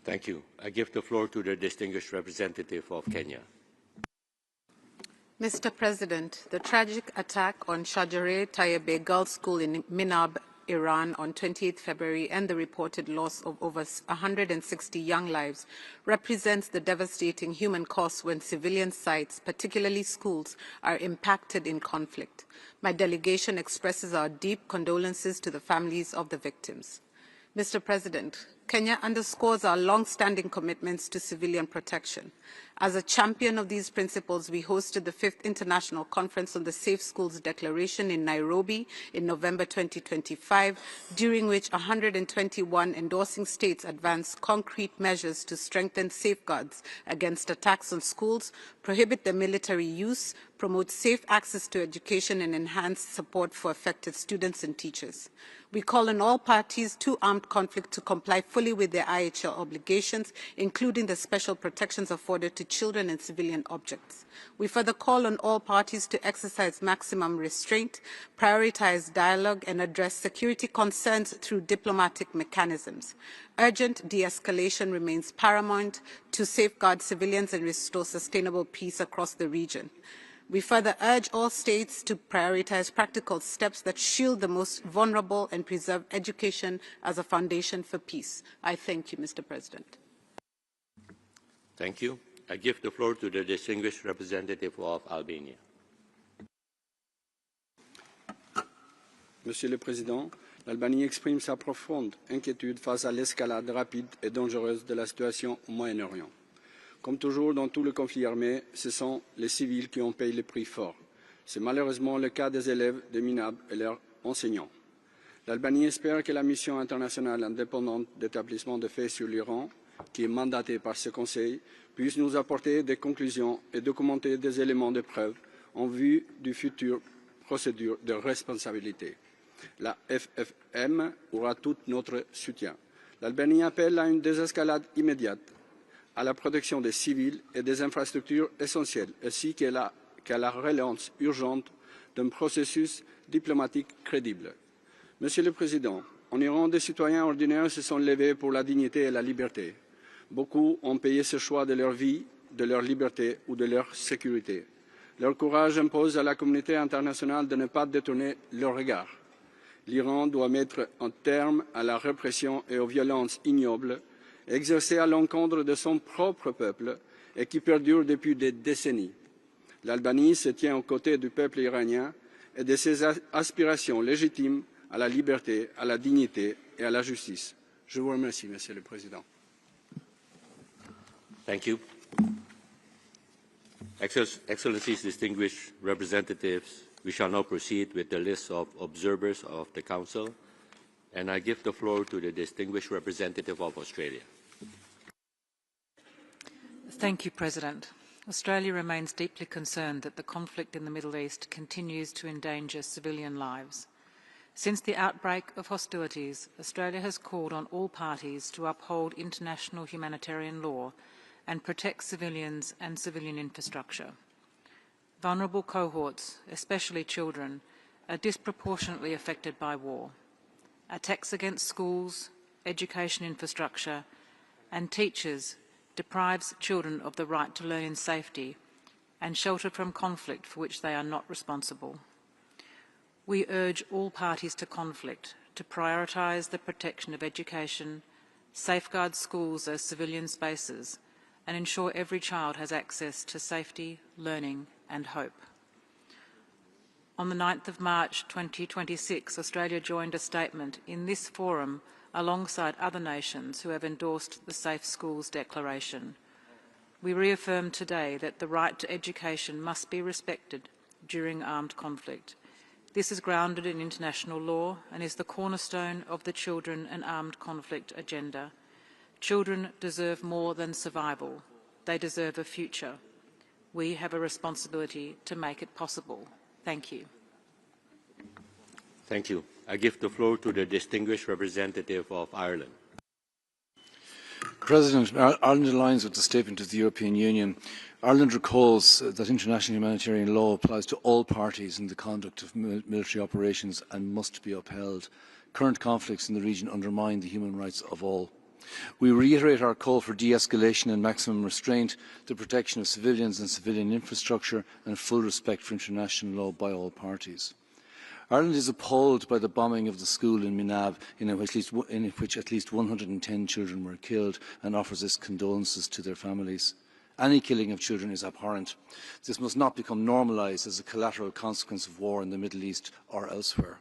Thank you. I give the floor to the distinguished representative of Kenya. Mr. President, the tragic attack on Shajareh Tayyebeh Girls School in Minab, Iran on 28 February and the reported loss of over 160 young lives represents the devastating human cost when civilian sites, particularly schools, are impacted in conflict. My delegation expresses our deep condolences to the families of the victims. Mr. President, Kenya underscores our long-standing commitments to civilian protection. As a champion of these principles, we hosted the 5th International Conference on the Safe Schools Declaration in Nairobi in November 2025, during which 121 endorsing states advanced concrete measures to strengthen safeguards against attacks on schools, prohibit their military use, promote safe access to education, and enhance support for affected students and teachers. We call on all parties to armed conflict to comply fully with their IHL obligations, including the special protections afforded to children and civilian objects. We further call on all parties to exercise maximum restraint, prioritize dialogue, and address security concerns through diplomatic mechanisms. Urgent de-escalation remains paramount to safeguard civilians and restore sustainable peace across the region. We further urge all states to prioritize practical steps that shield the most vulnerable and preserve education as a foundation for peace. I thank you, Mr. President. Thank you. I give the floor to the distinguished representative of Albania. Monsieur le Président, l'Albanie exprime sa profonde inquiétude face à l'escalade rapide et dangereuse de la situation au Moyen-Orient. Comme toujours dans tout le conflit armé, ce sont les civils qui en payent le prix fort. C'est malheureusement le cas des élèves de Minab et leurs enseignants. L'Albanie espère que la mission internationale indépendante d'établissement de faits sur l'Iran, qui est mandatée par ce Conseil, puisse nous apporter des conclusions et documenter des éléments de preuve en vue d'une future procédure de responsabilité. La FFM aura tout notre soutien. L'Albanie appelle à une désescalade immédiate, à la protection des civils et des infrastructures essentielles, ainsi qu'à la relance urgente d'un processus diplomatique crédible. Monsieur le Président, en Iran, des citoyens ordinaires se sont levés pour la dignité et la liberté. Beaucoup ont payé ce choix de leur vie, de leur liberté ou de leur sécurité. Leur courage impose à la communauté internationale de ne pas détourner leur regard. L'Iran doit mettre un terme à la répression et aux violences ignobles exercées à l'encontre de son propre peuple et qui perdurent depuis des décennies. L'Albanie se tient aux côtés du peuple iranien et de ses aspirations légitimes à la liberté, à la dignité et à la justice. Je vous remercie, Monsieur le Président. Thank you. Excellencies, distinguished representatives, we shall now proceed with the list of observers of the Council, and I give the floor to the distinguished representative of Australia. Thank you, President. Australia remains deeply concerned that the conflict in the Middle East continues to endanger civilian lives. Since the outbreak of hostilities, Australia has called on all parties to uphold international humanitarian law and protect civilians and civilian infrastructure. Vulnerable cohorts, especially children, are disproportionately affected by war. Attacks against schools, education infrastructure, and teachers deprives children of the right to learn in safety and shelter from conflict for which they are not responsible. We urge all parties to conflict to prioritise the protection of education, safeguard schools as civilian spaces, and ensure every child has access to safety, learning and hope. On the 9th of March 2026, Australia joined a statement in this forum alongside other nations who have endorsed the Safe Schools Declaration. We reaffirm today that the right to education must be respected during armed conflict. This is grounded in international law and is the cornerstone of the Children and Armed Conflict agenda. Children deserve more than survival. They deserve a future. We have a responsibility to make it possible. Thank you. Thank you. I give the floor to the distinguished representative of Ireland. President, Ireland aligns with the statement of the European Union. Ireland recalls that international humanitarian law applies to all parties in the conduct of military operations and must be upheld. Current conflicts in the region undermine the human rights of all. We reiterate our call for de-escalation and maximum restraint, the protection of civilians and civilian infrastructure, and full respect for international law by all parties. Ireland is appalled by the bombing of the school in Minab, in which at least 110 children were killed, and offers its condolences to their families. Any killing of children is abhorrent. This must not become normalised as a collateral consequence of war in the Middle East or elsewhere.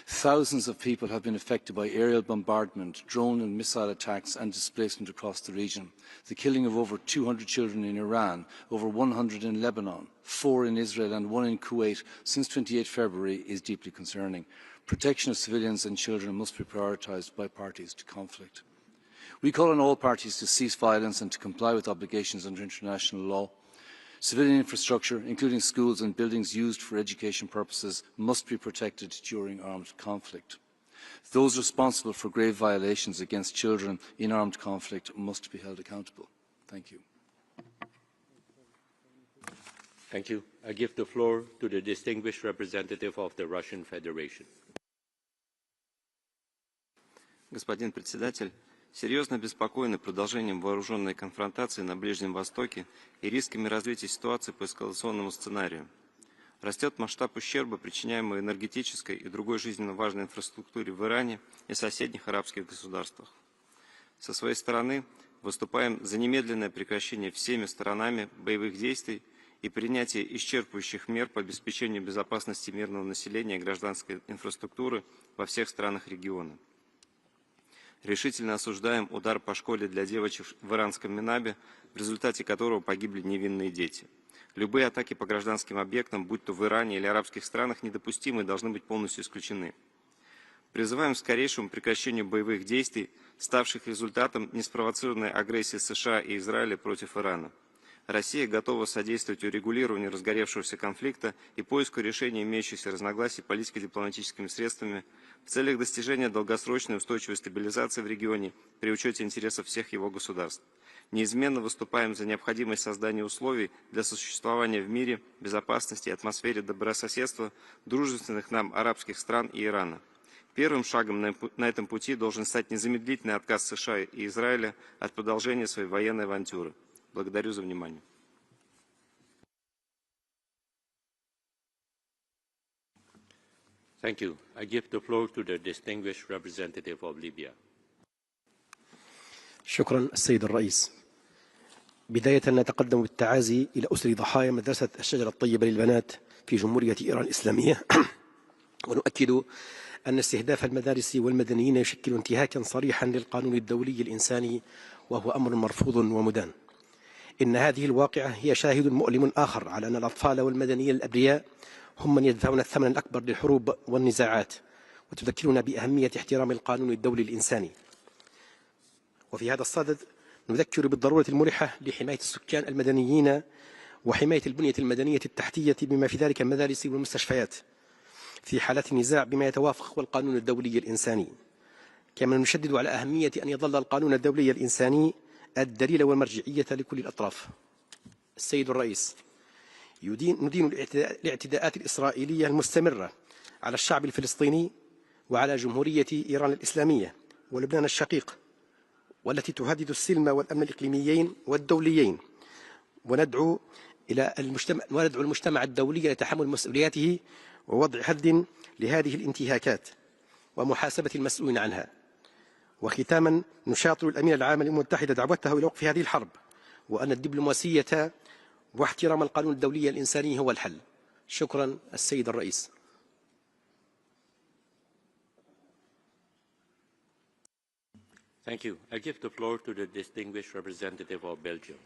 Thousands of people have been affected by aerial bombardment, drone and missile attacks and displacement across the region. The killing of over 200 children in Iran, over 100 in Lebanon, 4 in Israel and 1 in Kuwait since 28 February is deeply concerning. Protection of civilians and children must be prioritised by parties to conflict. We call on all parties to cease violence and to comply with obligations under international law. Civilian infrastructure, including schools and buildings used for education purposes, must be protected during armed conflict. Those responsible for grave violations against children in armed conflict must be held accountable. Thank you. Thank you. I give the floor to the distinguished representative of the Russian Federation. Господин председатель, серьезно обеспокоены продолжением вооруженной конфронтации на Ближнем Востоке и рисками развития ситуации по эскалационному сценарию. Растет масштаб ущерба, причиняемого энергетической и другой жизненно важной инфраструктуре в Иране и соседних арабских государствах. Со своей стороны выступаем за немедленное прекращение всеми сторонами боевых действий и принятие исчерпывающих мер по обеспечению безопасности мирного населения и гражданской инфраструктуры во всех странах региона. Решительно осуждаем удар по школе для девочек в иранском Минабе, в результате которого погибли невинные дети. Любые атаки по гражданским объектам, будь то в Иране или арабских странах, недопустимы и должны быть полностью исключены. Призываем к скорейшему прекращению боевых действий, ставших результатом неспровоцированной агрессии США и Израиля против Ирана. Россия готова содействовать урегулированию разгоревшегося конфликта и поиску решения имеющихся разногласий политико-дипломатическими средствами в целях достижения долгосрочной устойчивой стабилизации в регионе при учете интересов всех его государств. Неизменно выступаем за необходимость создания условий для сосуществования в мире, безопасности и атмосфере добрососедства дружественных нам арабских стран и Ирана. Первым шагом на этом пути должен стать незамедлительный отказ США и Израиля от продолжения своей военной авантюры. Благодарю за внимание. Thank you. I give the floor to the distinguished representative of Libya. شكرا السيد الرئيس. بداية نتقدم بالتعازي إلى أسر ضحايا مدرسة الشجرة الطيبة للبنات في جمهورية إيران الإسلامية ونؤكد أن استهداف المدارس والمدنيين يشكل انتهاكا صريحا للقانون الدولي الإنساني وهو أمر مرفوض ومدان. إن هذه الواقعة هي شاهد مؤلم آخر على أن الأطفال والمدنيين الأبرياء هم من يدفعون الثمن الأكبر للحروب والنزاعات، وتذكرنا بأهمية احترام القانون الدولي الإنساني. وفي هذا الصدد نذكر بالضرورة الملحة لحماية السكان المدنيين وحماية البنية المدنية التحتية بما في ذلك المدارس والمستشفيات في حالات النزاع بما يتوافق والقانون الدولي الإنساني. كما نشدد على أهمية أن يظل القانون الدولي الإنساني الدليل والمرجعية لكل الأطراف. السيد الرئيس، ندين الاعتداءات الإسرائيلية المستمرة على الشعب الفلسطيني وعلى جمهورية إيران الإسلامية ولبنان الشقيق، والتي تهدد السلم والأمن الإقليميين والدوليين، وندعو المجتمع الدولي لتحمل مسؤولياته ووضع حد لهذه الانتهاكات ومحاسبة المسؤولين عنها. وختاما نشاطر الأمين العام للأمم المتحدة دعوته إلى وقف هذه الحرب، وأن الدبلوماسية واحترام القانون الدولي الإنساني هو الحل. شكرا السيد الرئيس. Thank you. I give the floor to the distinguished representative of Belgium.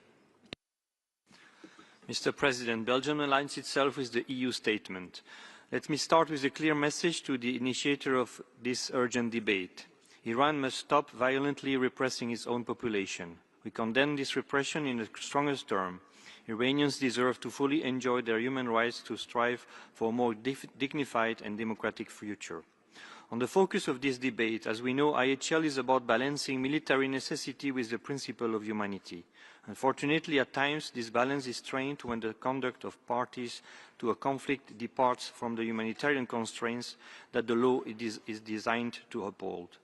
Mr. President, Belgium aligns itself with the EU statement. Let me start with a clear message to the initiator of this urgent debate. Iran must stop violently repressing its own population. We condemn this repression in the strongest terms. Iranians deserve to fully enjoy their human rights to strive for a more dignified and democratic future. On the focus of this debate, as we know, IHL is about balancing military necessity with the principle of humanity. Unfortunately, at times, this balance is strained when the conduct of parties to a conflict departs from the humanitarian constraints that the law is designed to uphold.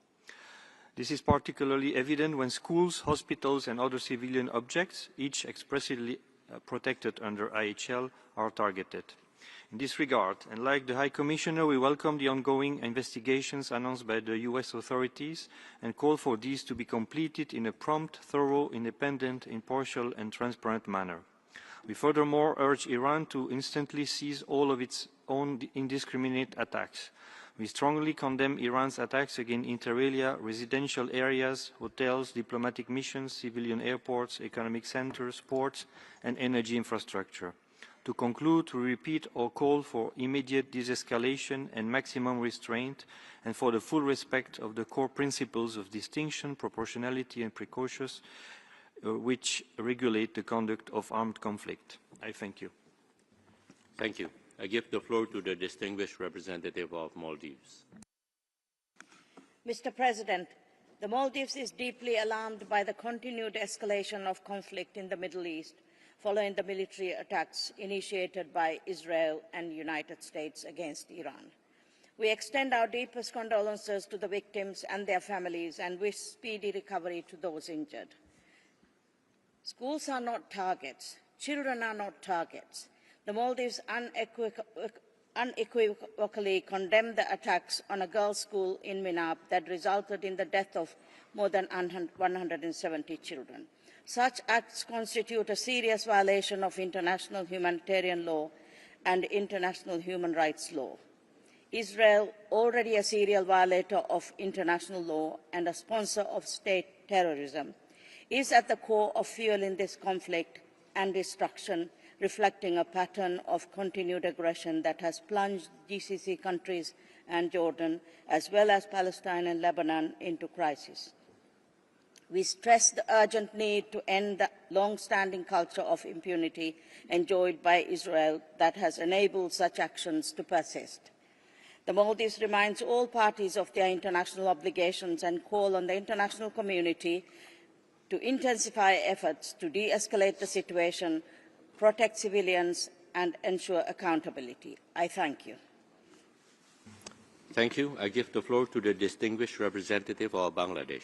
This is particularly evident when schools, hospitals and other civilian objects, each expressly protected under IHL, are targeted. In this regard, and like the High Commissioner, we welcome the ongoing investigations announced by the U.S. authorities and call for these to be completed in a prompt, thorough, independent, impartial and transparent manner. We furthermore urge Iran to instantly cease all of its own indiscriminate attacks. We strongly condemn Iran's attacks against inter alia, residential areas, hotels, diplomatic missions, civilian airports, economic centers, ports and energy infrastructure. To conclude, we repeat our call for immediate de-escalation and maximum restraint, and for the full respect of the core principles of distinction, proportionality and precautions which regulate the conduct of armed conflict. I thank you. Thank you. I give the floor to the distinguished representative of Maldives. Mr. President, the Maldives is deeply alarmed by the continued escalation of conflict in the Middle East, following the military attacks initiated by Israel and the United States against Iran. We extend our deepest condolences to the victims and their families and wish speedy recovery to those injured. Schools are not targets. Children are not targets. The Maldives unequivocally condemned the attacks on a girls' school in Minab that resulted in the death of more than 170 children. Such acts constitute a serious violation of international humanitarian law and international human rights law. Israel, already a serial violator of international law and a sponsor of state terrorism, is at the core of fueling this conflict and destruction, reflecting a pattern of continued aggression that has plunged GCC countries and Jordan, as well as Palestine and Lebanon, into crisis. We stress the urgent need to end the long-standing culture of impunity enjoyed by Israel that has enabled such actions to persist. The Maldives reminds all parties of their international obligations and call on the international community to intensify efforts to de-escalate the situation, protect civilians and ensure accountability. I thank you. Thank you. I give the floor to the distinguished representative of Bangladesh.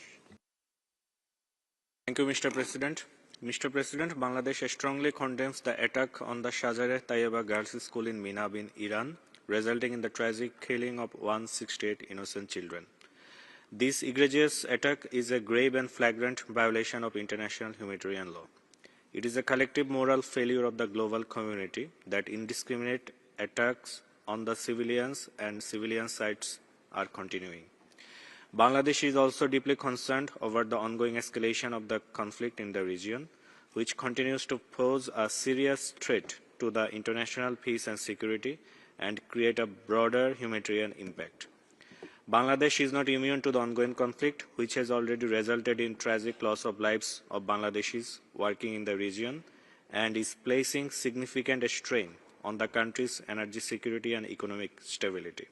Thank you, Mr. President. Mr. President, Bangladesh strongly condemns the attack on the Shajareh Tayyebeh Girls School in Minab in Iran, resulting in the tragic killing of 168 innocent children. This egregious attack is a grave and flagrant violation of international humanitarian law. It is a collective moral failure of the global community that indiscriminate attacks on the civilians and civilian sites are continuing. Bangladesh is also deeply concerned over the ongoing escalation of the conflict in the region, which continues to pose a serious threat to the international peace and security and create a broader humanitarian impact. Bangladesh is not immune to the ongoing conflict, which has already resulted in tragic loss of lives of Bangladeshis working in the region and is placing significant strain on the country's energy security and economic stability.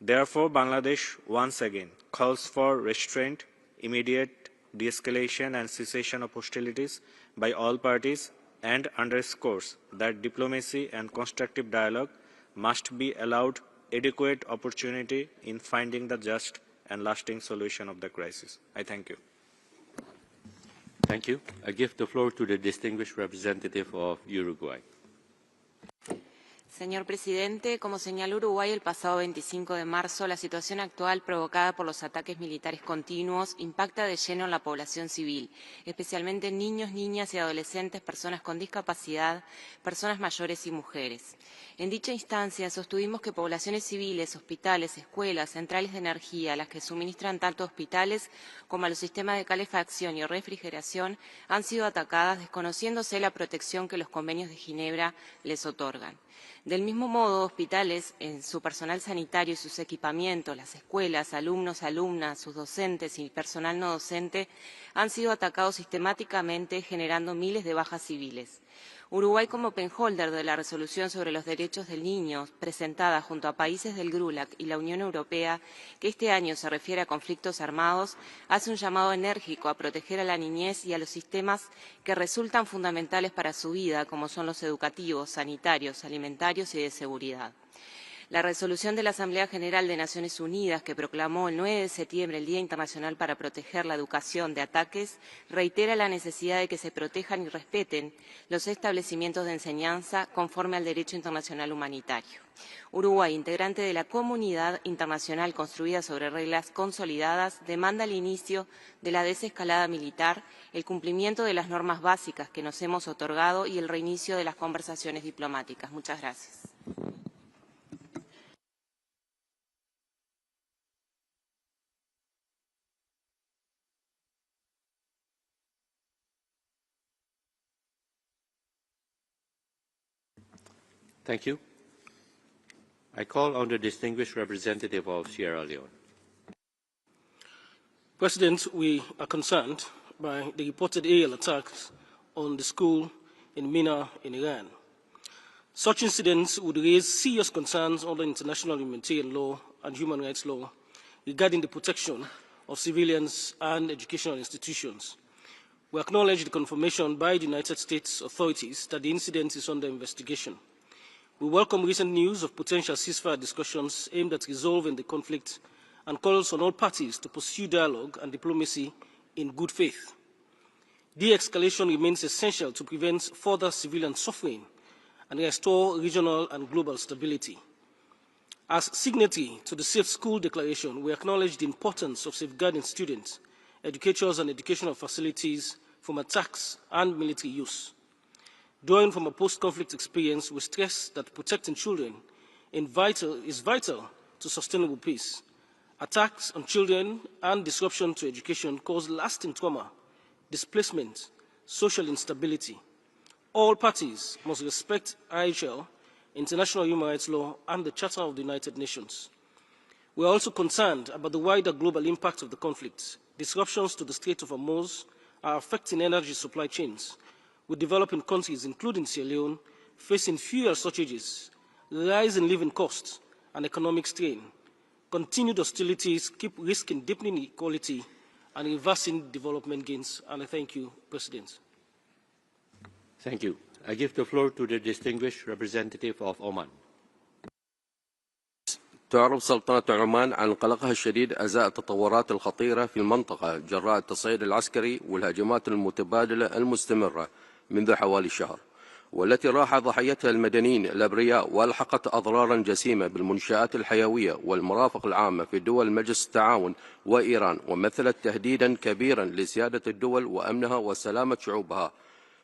Therefore, Bangladesh once again calls for restraint, immediate de-escalation and cessation of hostilities by all parties and underscores that diplomacy and constructive dialogue must be allowed adequate opportunity in finding the just and lasting solution of the crisis. I thank you. Thank you. I give the floor to the distinguished representative of Uruguay. Señor presidente, como señaló Uruguay el pasado 25 de marzo, la situación actual provocada por los ataques militares continuos impacta de lleno en la población civil, especialmente niños, niñas y adolescentes, personas con discapacidad, personas mayores y mujeres. En dicha instancia, sostuvimos que poblaciones civiles, hospitales, escuelas, centrales de energía, las que suministran tanto a hospitales como a los sistemas de calefacción y refrigeración, han sido atacadas desconociéndose la protección que los convenios de Ginebra les otorgan. Del mismo modo, hospitales, en su personal sanitario y sus equipamientos, las escuelas, alumnos, alumnas, sus docentes y personal no docente han sido atacados sistemáticamente, generando miles de bajas civiles. Uruguay, como penholder de la resolución sobre los derechos del niño presentada junto a países del GRULAC y la Unión Europea, que este año se refiere a conflictos armados, hace un llamado enérgico a proteger a la niñez y a los sistemas que resultan fundamentales para su vida, como son los educativos, sanitarios, alimentarios y de seguridad. La resolución de la Asamblea General de Naciones Unidas, que proclamó el 9 de septiembre el Día Internacional para Proteger la Educación de Ataques, reitera la necesidad de que se protejan y respeten los establecimientos de enseñanza conforme al derecho internacional humanitario. Uruguay, integrante de la comunidad internacional construida sobre reglas consolidadas, demanda el inicio de la desescalada militar, el cumplimiento de las normas básicas que nos hemos otorgado y el reinicio de las conversaciones diplomáticas. Muchas gracias. Thank you. I call on the distinguished representative of Sierra Leone. President, we are concerned by the reported aerial attacks on the school in Mina in Iran. Such incidents would raise serious concerns under international humanitarian law and human rights law regarding the protection of civilians and educational institutions. We acknowledge the confirmation by the United States authorities that the incident is under investigation. We welcome recent news of potential ceasefire discussions aimed at resolving the conflict and calls on all parties to pursue dialogue and diplomacy in good faith. De-escalation remains essential to prevent further civilian suffering and restore regional and global stability. As signatory to the Safe School Declaration, we acknowledge the importance of safeguarding students, educators and educational facilities from attacks and military use. Drawing from a post-conflict experience, we stress that protecting children is vital to sustainable peace. Attacks on children and disruption to education cause lasting trauma, displacement, social instability. All parties must respect IHL, international human rights law, and the Charter of the United Nations. We are also concerned about the wider global impact of the conflict. Disruptions to the Strait of Hormuz are affecting energy supply chains, with developing countries, including Sierra Leone, facing fuel shortages, rise in living costs, and economic strain. Continued hostilities keep risking deepening inequality and reversing development gains. And I thank you, President. Thank you. I give the floor to the distinguished representative of Oman. تعرب سلطنة عمان عن قلقها الشديد أزاء التطورات الخطيرة في المنطقة جراء التصعيد العسكري والهجمات المتبادلة المستمرة منذ حوالي شهر، والتي راح ضحيتها المدنيين الأبرياء والحقت أضرارا جسيمة بالمنشآت الحيوية والمرافق العامة في دول مجلس التعاون وإيران، ومثلت تهديدا كبيرا لسيادة الدول وأمنها وسلامة شعوبها.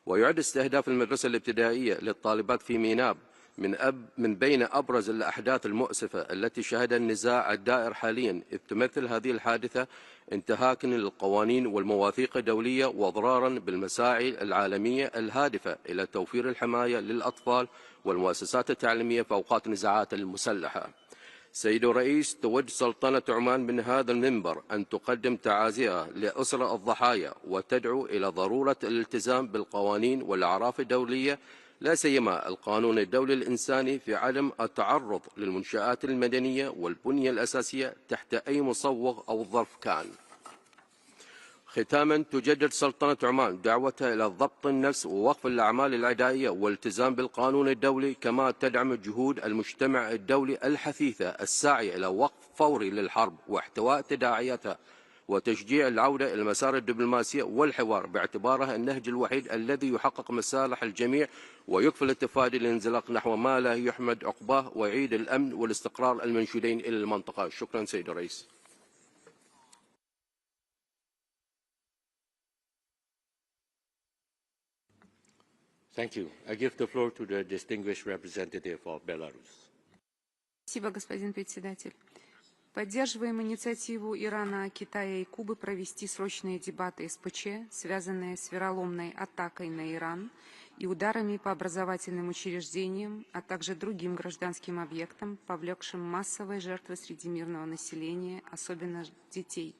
ويعد استهداف المدرسة الابتدائية للطالبات في ميناب من بين أبرز الأحداث المؤسفة التي شهدها النزاع الدائر حاليا، إذ تمثل هذه الحادثة انتهاكا للقوانين والمواثيق الدولية وإضرارا بالمساعي العالمية الهادفة إلى توفير الحماية للأطفال والمؤسسات التعليمية في أوقات النزاعات المسلحة. سيد الرئيس، تود سلطنة عمان من هذا المنبر أن تقدم تعازيها لأسر الضحايا وتدعو إلى ضرورة الالتزام بالقوانين والأعراف الدولية، لا سيما القانون الدولي الإنساني، في عدم التعرض للمنشآت المدنية والبنية الأساسية تحت أي مصوغ أو ظرف كان. ختاما، تجدد سلطنة عمان دعوتها إلى ضبط النفس ووقف الأعمال العدائية والالتزام بالقانون الدولي، كما تدعم جهود المجتمع الدولي الحثيثة الساعية إلى وقف فوري للحرب واحتواء تداعياتها وتشجيع العودة إلى المسار الدبلوماسية والحوار، باعتبارها النهج الوحيد الذي يحقق مصالح الجميع ويكفل التفادي للانزلاق نحو ما لا يحمد عقباه ويعيد الأمن والاستقرار المنشودين إلى المنطقة. شكرا سيد الرئيس. Thank you. I give the floor to the distinguished representative of Belarus. Спасибо, господин председатель. Поддерживаем инициативу Ирана, Китая и Кубы провести срочные дебаты СПЧ, связанные с вероломной атакой на Иран и ударами по образовательным учреждениям, а также другим гражданским объектам, повлекшим массовые жертвы среди мирного населения, особенно детей.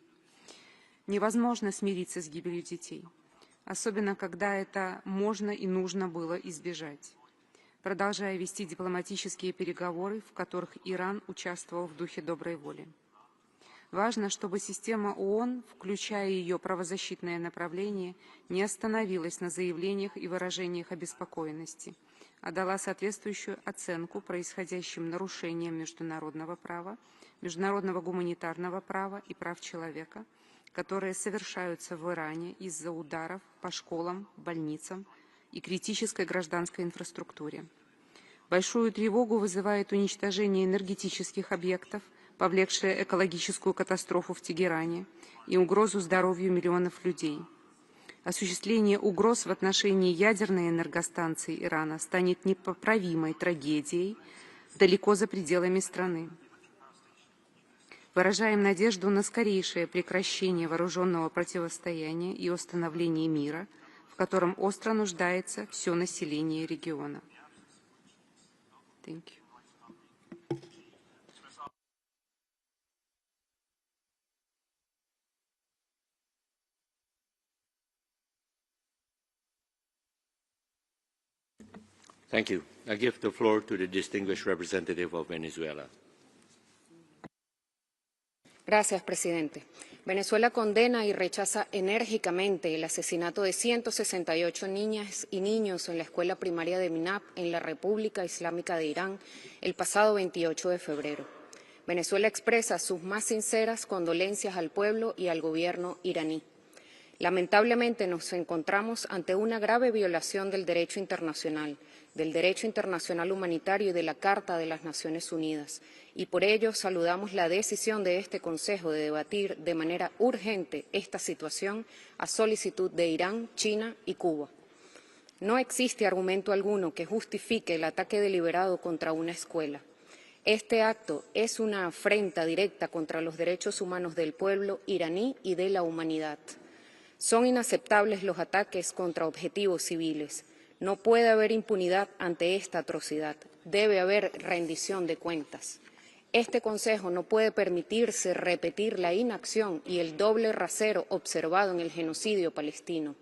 Невозможно смириться с гибелью детей. особенно когда это можно и нужно было избежать, продолжая вести дипломатические переговоры, в которых Иран участвовал в духе доброй воли. Важно, чтобы система ООН, включая ее правозащитное направление, не остановилась на заявлениях и выражениях обеспокоенности, а дала соответствующую оценку происходящим нарушениям международного права, международного гуманитарного права и прав человека, которые совершаются в Иране из-за ударов по школам, больницам и критической гражданской инфраструктуре. Большую тревогу вызывает уничтожение энергетических объектов, повлекшее экологическую катастрофу в Тегеране и угрозу здоровью миллионов людей. Осуществление угроз в отношении ядерной энергостанции Ирана станет непоправимой трагедией далеко за пределами страны. Выражаем надежду на скорейшее прекращение вооруженного противостояния и установление мира, в котором остро нуждается все население региона. Thank you. Thank you. I give the floor to the distinguished representative of Venezuela. Gracias, presidente. Venezuela condena y rechaza enérgicamente el asesinato de 168 niñas y niños en la escuela primaria de Minab, en la República Islámica de Irán, el pasado 28 de febrero. Venezuela expresa sus más sinceras condolencias al pueblo y al gobierno iraní. Lamentablemente nos encontramos ante una grave violación del derecho internacional humanitario y de la Carta de las Naciones Unidas, y por ello saludamos la decisión de este Consejo de debatir de manera urgente esta situación a solicitud de Irán, China y Cuba. No existe argumento alguno que justifique el ataque deliberado contra una escuela. Este acto es una afrenta directa contra los derechos humanos del pueblo iraní y de la humanidad. Son inaceptables los ataques contra objetivos civiles. No puede haber impunidad ante esta atrocidad. Debe haber rendición de cuentas. Este Consejo no puede permitirse repetir la inacción y el doble rasero observado en el genocidio palestino.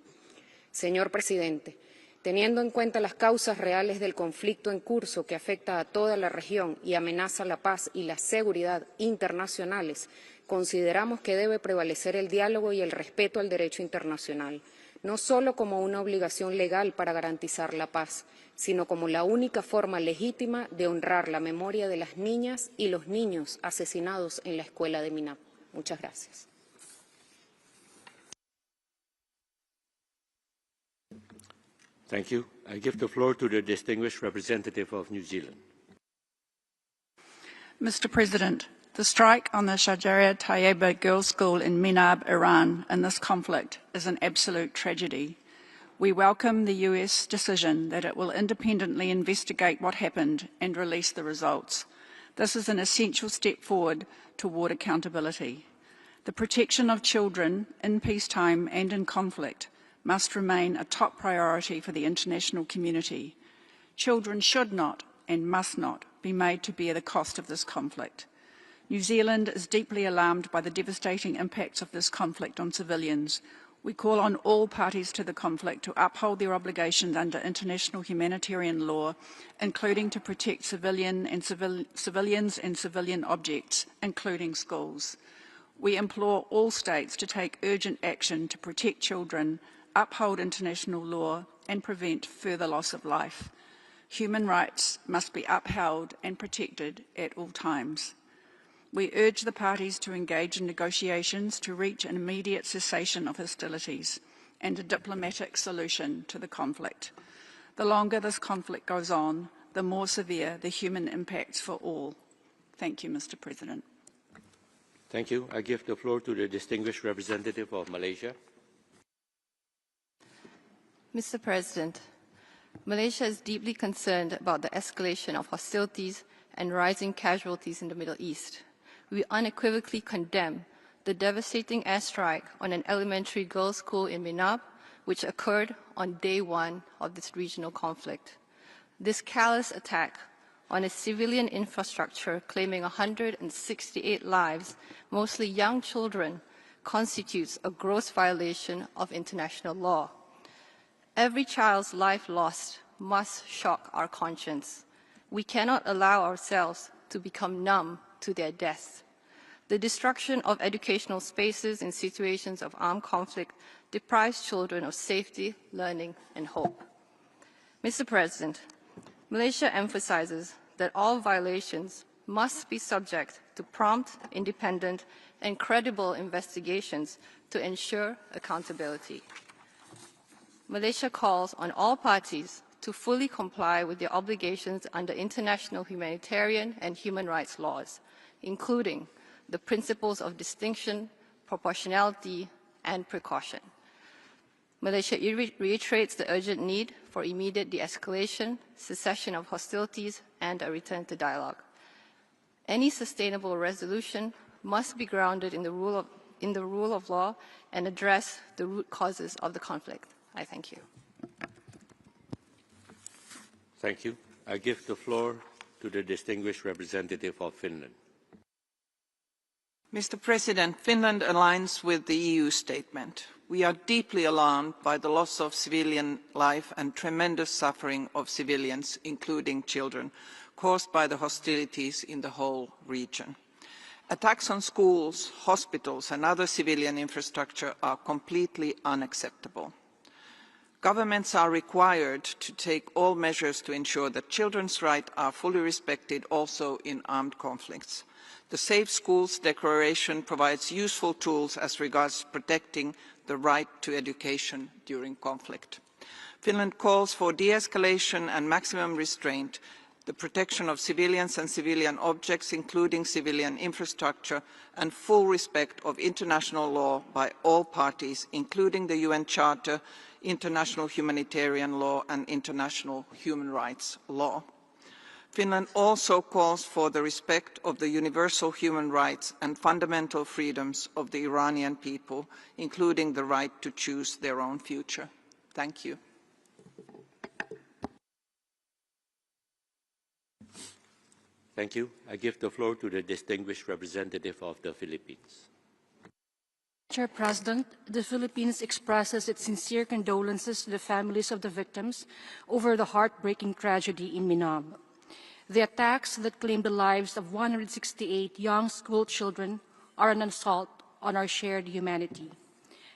Señor presidente, teniendo en cuenta las causas reales del conflicto en curso que afecta a toda la región y amenaza la paz y la seguridad internacionales, consideramos que debe prevalecer el diálogo y el respeto al derecho internacional, no solo como una obligación legal para garantizar la paz, sino como la única forma legítima de honrar la memoria de las niñas y los niños asesinados en la escuela de Minab. Muchas gracias. Thank you. I give the floor to the distinguished representative of New Zealand. Mr. President, the strike on the Shajareh Tayyebeh Girls' School in Minab, Iran, in this conflict is an absolute tragedy. We welcome the U.S. decision that it will independently investigate what happened and release the results. This is an essential step forward toward accountability. The protection of children in peacetime and in conflict must remain a top priority for the international community. Children should not and must not be made to bear the cost of this conflict. New Zealand is deeply alarmed by the devastating impacts of this conflict on civilians. We call on all parties to the conflict to uphold their obligations under international humanitarian law, including to protect civilians and civilian objects, including schools. We implore all states to take urgent action to protect children, uphold international law, and prevent further loss of life. Human rights must be upheld and protected at all times. We urge the parties to engage in negotiations to reach an immediate cessation of hostilities and a diplomatic solution to the conflict. The longer this conflict goes on, the more severe the human impacts for all. Thank you, Mr. President. Thank you. I give the floor to the distinguished representative of Malaysia. Mr. President, Malaysia is deeply concerned about the escalation of hostilities and rising casualties in the Middle East. We unequivocally condemn the devastating airstrike on an elementary girls' school in Minab, which occurred on day one of this regional conflict. This callous attack on a civilian infrastructure claiming 168 lives, mostly young children, constitutes a gross violation of international law. Every child's life lost must shock our conscience. We cannot allow ourselves to become numb to their deaths. The destruction of educational spaces in situations of armed conflict deprives children of safety, learning, and hope. Mr. President, Malaysia emphasizes that all violations must be subject to prompt, independent, and credible investigations to ensure accountability. Malaysia calls on all parties to fully comply with their obligations under international humanitarian and human rights laws, including the principles of distinction, proportionality, and precaution. Malaysia reiterates the urgent need for immediate de-escalation, cessation of hostilities, and a return to dialogue. Any sustainable resolution must be grounded in the rule of law and address the root causes of the conflict. I thank you. Thank you. I give the floor to the distinguished representative of Finland. Mr. President, Finland aligns with the EU statement. We are deeply alarmed by the loss of civilian life and tremendous suffering of civilians, including children, caused by the hostilities in the whole region. Attacks on schools, hospitals and other civilian infrastructure are completely unacceptable. Governments are required to take all measures to ensure that children's rights are fully respected also in armed conflicts. The Safe Schools Declaration provides useful tools as regards protecting the right to education during conflict. Finland calls for de-escalation and maximum restraint, the protection of civilians and civilian objects, including civilian infrastructure, and full respect of international law by all parties, including the UN Charter, international humanitarian law, and international human rights law. Finland also calls for the respect of the universal human rights and fundamental freedoms of the Iranian people, including the right to choose their own future. Thank you. Thank you. I give the floor to the distinguished representative of the Philippines. Mr. President, the Philippines expresses its sincere condolences to the families of the victims over the heartbreaking tragedy in Minab. The attacks that claimed the lives of 168 young school children are an assault on our shared humanity.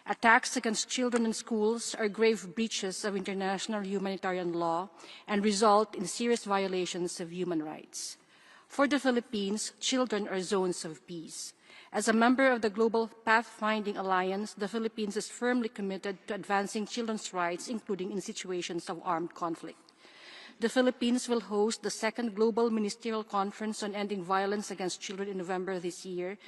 Attacks against children in schools are grave breaches of international humanitarian law and result in serious violations of human rights. For the Philippines, children are zones of peace. As a member of the Global Pathfinding Alliance, the Philippines is firmly committed to advancing children's rights, including in situations of armed conflict. The Philippines will host the second Global Ministerial Conference on Ending Violence Against Children in November this year,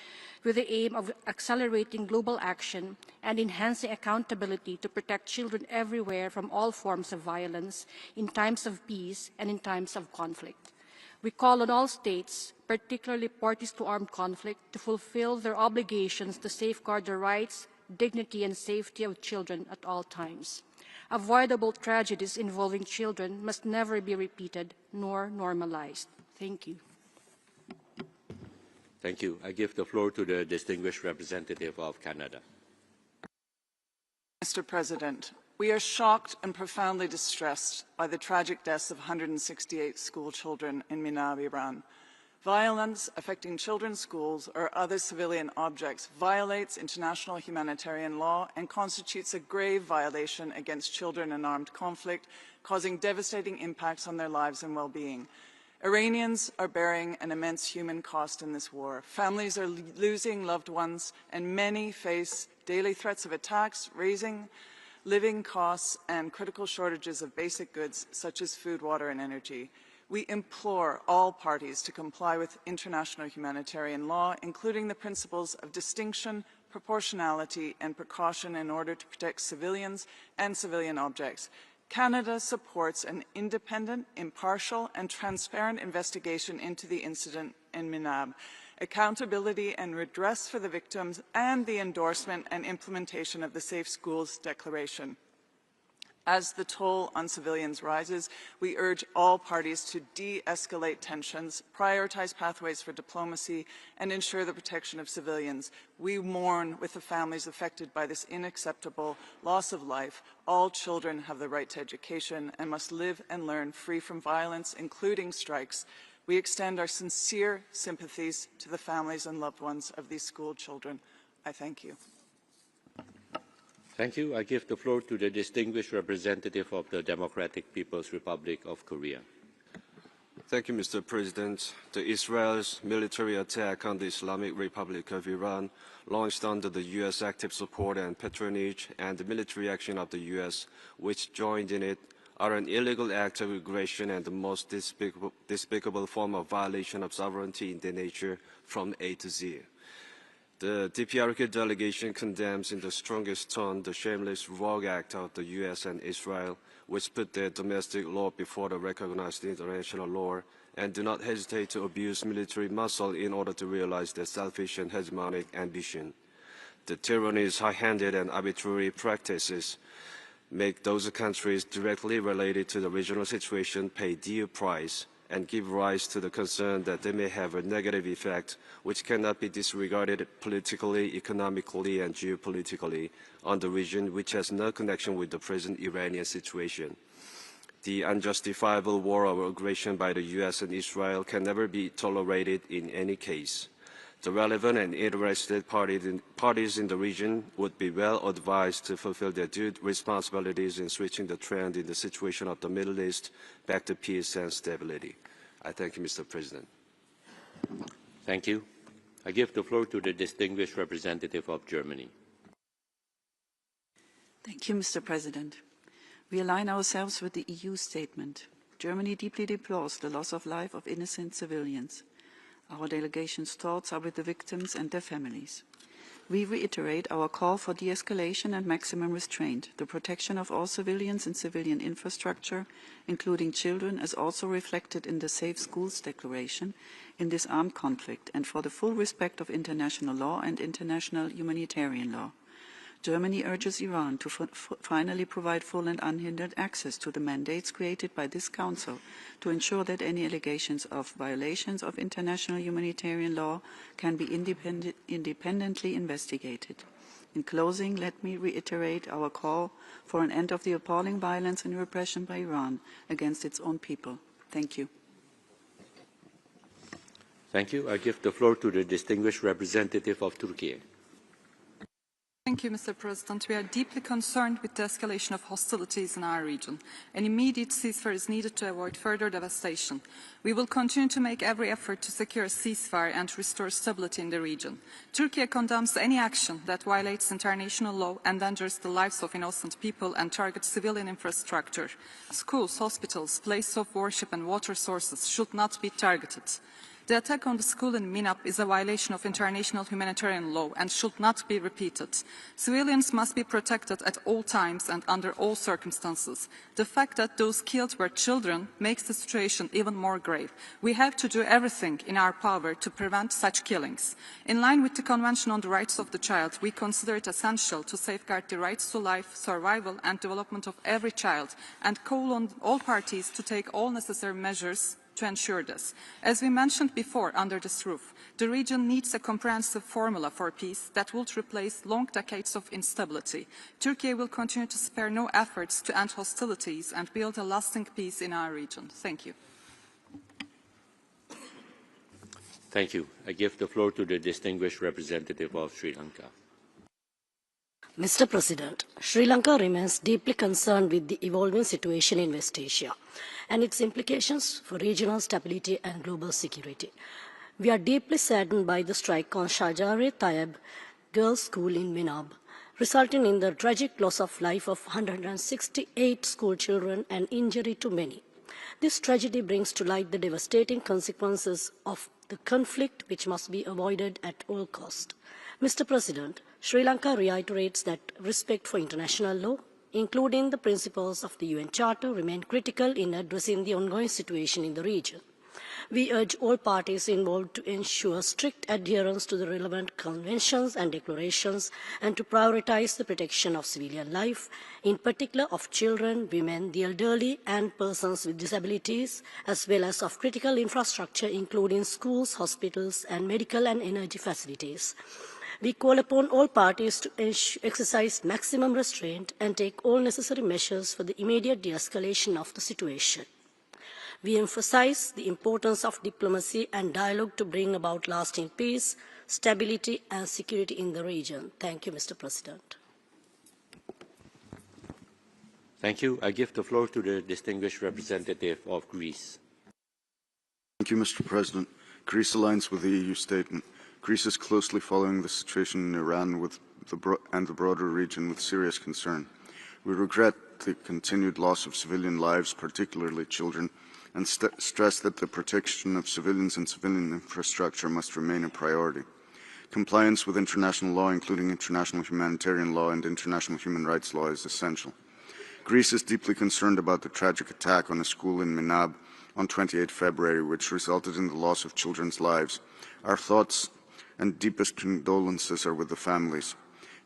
with the aim of accelerating global action and enhancing accountability to protect children everywhere from all forms of violence in times of peace and in times of conflict. We call on all states, particularly parties to armed conflict, to fulfill their obligations to safeguard the rights, dignity, and safety of children at all times. Avoidable tragedies involving children must never be repeated nor normalized. Thank you. Thank you. I give the floor to the distinguished representative of Canada. Mr. President, we are shocked and profoundly distressed by the tragic deaths of 168 school children in Minab, Iran. Violence affecting children's schools or other civilian objects violates international humanitarian law and constitutes a grave violation against children in armed conflict, causing devastating impacts on their lives and well-being. Iranians are bearing an immense human cost in this war. Families are losing loved ones, and many face daily threats of attacks, raising living costs, and critical shortages of basic goods such as food, water, and energy. We implore all parties to comply with international humanitarian law, including the principles of distinction, proportionality, and precaution in order to protect civilians and civilian objects. Canada supports an independent, impartial, and transparent investigation into the incident in Minab, accountability and redress for the victims, and the endorsement and implementation of the Safe Schools Declaration. As the toll on civilians rises, we urge all parties to de-escalate tensions, prioritize pathways for diplomacy, and ensure the protection of civilians. We mourn with the families affected by this unacceptable loss of life. All children have the right to education and must live and learn free from violence, including strikes. We extend our sincere sympathies to the families and loved ones of these school children. I thank you. Thank you. I give the floor to the distinguished representative of the Democratic People's Republic of Korea. Thank you, Mr. President. Israel's military attack on the Islamic Republic of Iran, launched under the U.S. active support and patronage, and the military action of the U.S., which joined in it, are an illegal act of aggression and the most despicable form of violation of sovereignty in their nature from A to Z. The DPRK delegation condemns in the strongest tone the shameless rogue act of the U.S. and Israel, which put their domestic law before the recognized international law, and do not hesitate to abuse military muscle in order to realize their selfish and hegemonic ambition. The tyranny's high-handed and arbitrary practices make those countries directly related to the regional situation pay dear price, and give rise to the concern that they may have a negative effect which cannot be disregarded politically, economically, and geopolitically on the region, which has no connection with the present Iranian situation. The unjustifiable war of aggression by the U.S. and Israel can never be tolerated in any case. The relevant and interested parties in the region would be well advised to fulfill their due responsibilities in switching the trend in the situation of the Middle East back to peace and stability. I thank you, Mr. President. Thank you. I give the floor to the distinguished representative of Germany. Thank you, Mr. President. We align ourselves with the EU statement. Germany deeply deplores the loss of life of innocent civilians. Our delegation's thoughts are with the victims and their families. We reiterate our call for de-escalation and maximum restraint. The protection of all civilians and civilian infrastructure, including children, is also reflected in the Safe Schools Declaration in this armed conflict, and for the full respect of international law and international humanitarian law. Germany urges Iran to finally provide full and unhindered access to the mandates created by this Council to ensure that any allegations of violations of international humanitarian law can be independently investigated. In closing, let me reiterate our call for an end of the appalling violence and repression by Iran against its own people. Thank you. Thank you. I give the floor to the distinguished representative of Turkey. Thank you, Mr. President. We are deeply concerned with the escalation of hostilities in our region. An immediate ceasefire is needed to avoid further devastation. We will continue to make every effort to secure a ceasefire and restore stability in the region. Turkey condemns any action that violates international law, endangers the lives of innocent people, and targets civilian infrastructure. Schools, hospitals, places of worship, and water sources should not be targeted. The attack on the school in Minab is a violation of international humanitarian law and should not be repeated. Civilians must be protected at all times and under all circumstances. The fact that those killed were children makes the situation even more grave. We have to do everything in our power to prevent such killings. In line with the Convention on the Rights of the Child, we consider it essential to safeguard the rights to life, survival and development of every child, and call on all parties to take all necessary measures to ensure this. As we mentioned before under this roof, the region needs a comprehensive formula for peace that will replace long decades of instability. Turkey will continue to spare no efforts to end hostilities and build a lasting peace in our region. Thank you. Thank you. I give the floor to the distinguished representative of Sri Lanka. Mr. President, Sri Lanka remains deeply concerned with the evolving situation in West Asia and its implications for regional stability and global security. We are deeply saddened by the strike on Shajareh Tayyebeh Girls School in Minab, resulting in the tragic loss of life of 168 school children and injury to many. This tragedy brings to light the devastating consequences of the conflict, which must be avoided at all costs. Mr. President, Sri Lanka reiterates that respect for international law, including the principles of the UN Charter, remain critical in addressing the ongoing situation in the region. We urge all parties involved to ensure strict adherence to the relevant conventions and declarations and to prioritize the protection of civilian life, in particular of children, women, the elderly and persons with disabilities, as well as of critical infrastructure including schools, hospitals and medical and energy facilities. We call upon all parties to exercise maximum restraint and take all necessary measures for the immediate de-escalation of the situation. We emphasize the importance of diplomacy and dialogue to bring about lasting peace, stability and security in the region. Thank you, Mr. President. Thank you. I give the floor to the distinguished representative of Greece. Thank you, Mr. President. Greece aligns with the EU statement. Greece is closely following the situation in Iran and the broader region with serious concern. We regret the continued loss of civilian lives, particularly children, and stress that the protection of civilians and civilian infrastructure must remain a priority. Compliance with international law, including international humanitarian law and international human rights law, is essential. Greece is deeply concerned about the tragic attack on a school in Minab on 28 February, which resulted in the loss of children's lives. Our thoughts and deepest condolences are with the families.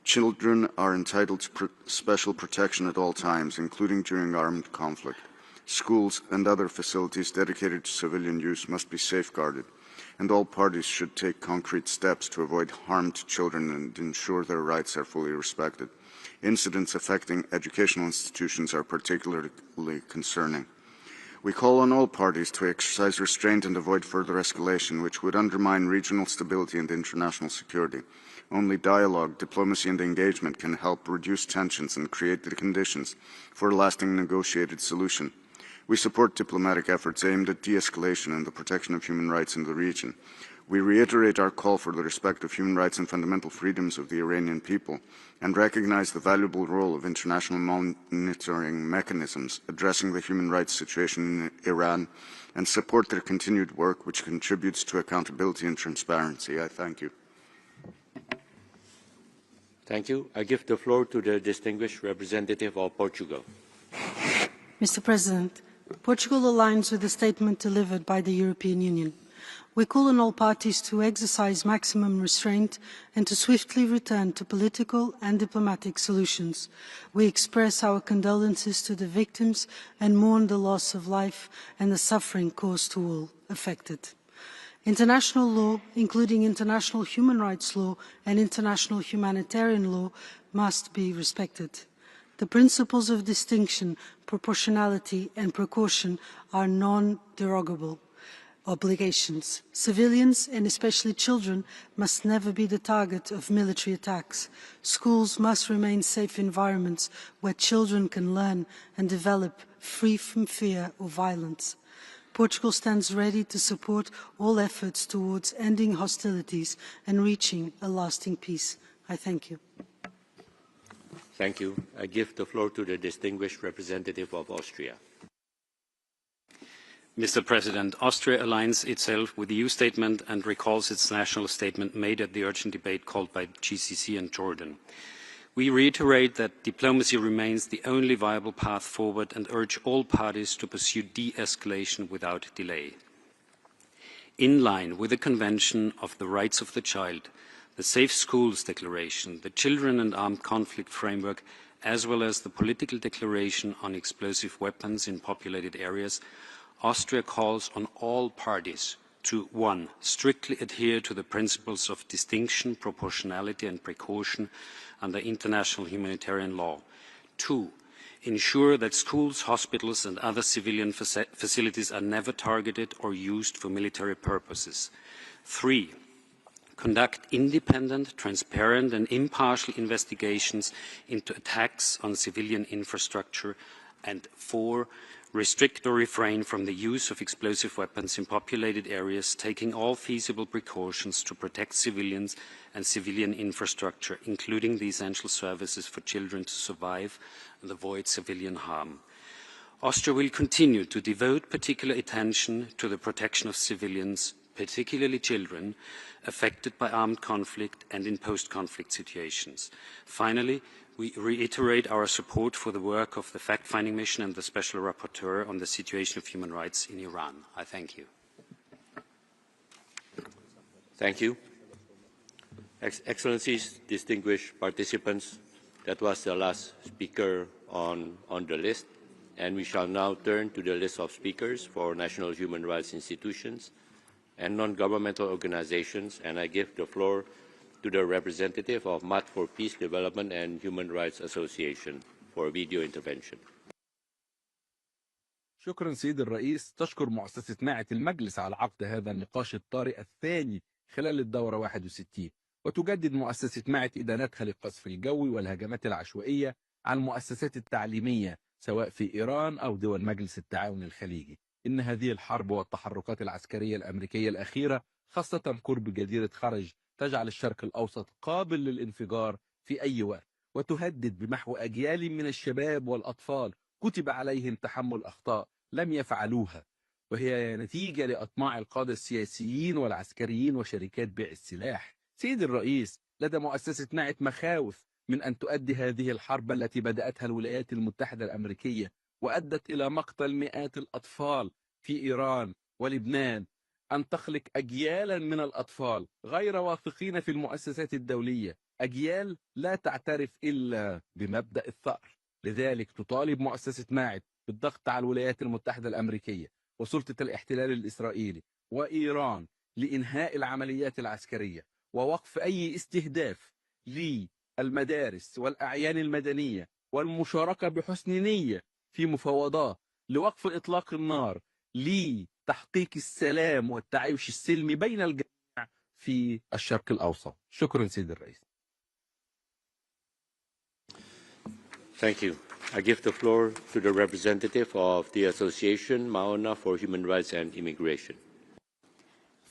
Children are entitled to special protection at all times, including during armed conflict. Schools and other facilities dedicated to civilian use must be safeguarded, and all parties should take concrete steps to avoid harm to children and ensure their rights are fully respected. Incidents affecting educational institutions are particularly concerning. We call on all parties to exercise restraint and avoid further escalation, which would undermine regional stability and international security. Only dialogue, diplomacy and engagement can help reduce tensions and create the conditions for a lasting negotiated solution. We support diplomatic efforts aimed at de-escalation and the protection of human rights in the region. We reiterate our call for the respect of human rights and fundamental freedoms of the Iranian people and recognize the valuable role of international monitoring mechanisms addressing the human rights situation in Iran and support their continued work, which contributes to accountability and transparency. I thank you. Thank you. I give the floor to the distinguished representative of Portugal. Mr. President, Portugal aligns with the statement delivered by the European Union. We call on all parties to exercise maximum restraint and to swiftly return to political and diplomatic solutions. We express our condolences to the victims and mourn the loss of life and the suffering caused to all affected. International law, including international human rights law and international humanitarian law, must be respected. The principles of distinction, proportionality and precaution are non-derogable obligations. Civilians, and especially children, must never be the target of military attacks. Schools must remain safe environments where children can learn and develop free from fear or violence. Portugal stands ready to support all efforts towards ending hostilities and reaching a lasting peace. I thank you. Thank you. I give the floor to the distinguished representative of Austria. Mr. President, Austria aligns itself with the EU statement and recalls its national statement made at the urgent debate called by GCC and Jordan. We reiterate that diplomacy remains the only viable path forward and urge all parties to pursue de-escalation without delay. In line with the Convention of the Rights of the Child, the Safe Schools Declaration, the Children and Armed Conflict Framework, as well as the Political Declaration on Explosive Weapons in Populated Areas, Austria calls on all parties to 1. Strictly adhere to the principles of distinction, proportionality and precaution under international humanitarian law. 2. Ensure that schools, hospitals and other civilian facilities are never targeted or used for military purposes. 3. Conduct independent, transparent and impartial investigations into attacks on civilian infrastructure. And 4. Restrict or refrain from the use of explosive weapons in populated areas, taking all feasible precautions to protect civilians and civilian infrastructure, including the essential services for children to survive and avoid civilian harm. Austria will continue to devote particular attention to the protection of civilians, particularly children, affected by armed conflict and in post-conflict situations. Finally, we reiterate our support for the work of the fact-finding mission and the Special Rapporteur on the situation of human rights in Iran. I thank you. Thank you. Excellencies, distinguished participants, that was the last speaker on the list, and we shall now turn to the list of speakers for national human rights institutions and non-governmental organizations, and I give the floor to the representative of MAT for Peace, Development and Human Rights Association for a video intervention. شكرا سيد الرئيس. تشكر مؤسسة معت المجلس على عقد هذا النقاش الطارئ الثاني خلال الدورة 61، وتجدد مؤسسة معت إدانتها للقصف الجوي والهجمات العشوائية على المؤسسات التعليمية سواء في إيران أو دول مجلس التعاون الخليجي. إن هذه الحرب والتحركات العسكرية الأمريكية الأخيرة خاصة قرب جزيرة خرج تجعل الشرق الأوسط قابل للانفجار في أي وقت، وتهدد بمحو أجيال من الشباب والأطفال كتب عليهم تحمل أخطاء لم يفعلوها، وهي نتيجة لأطماع القادة السياسيين والعسكريين وشركات بيع السلاح. سيد الرئيس، لدى مؤسسة معت مخاوف من أن تؤدي هذه الحرب التي بدأتها الولايات المتحدة الأمريكية وأدت إلى مقتل مئات الأطفال في إيران ولبنان، أن تخلق أجيالا من الأطفال غير واثقين في المؤسسات الدولية، أجيال لا تعترف إلا بمبدأ الثأر. لذلك تطالب مؤسسة معت بالضغط على الولايات المتحدة الأمريكية وسلطة الاحتلال الإسرائيلي وإيران لإنهاء العمليات العسكرية ووقف أي استهداف للمدارس والأعيان المدنية، والمشاركة بحسن نية في مفاوضات لوقف إطلاق النار لتحقيق السلام والتعايش السلمي بين الجميع في الشرق الأوسط. شكرا سيد الرئيس. Thank you. I give the floor to the representative of the Association Maona for Human Rights and Immigration.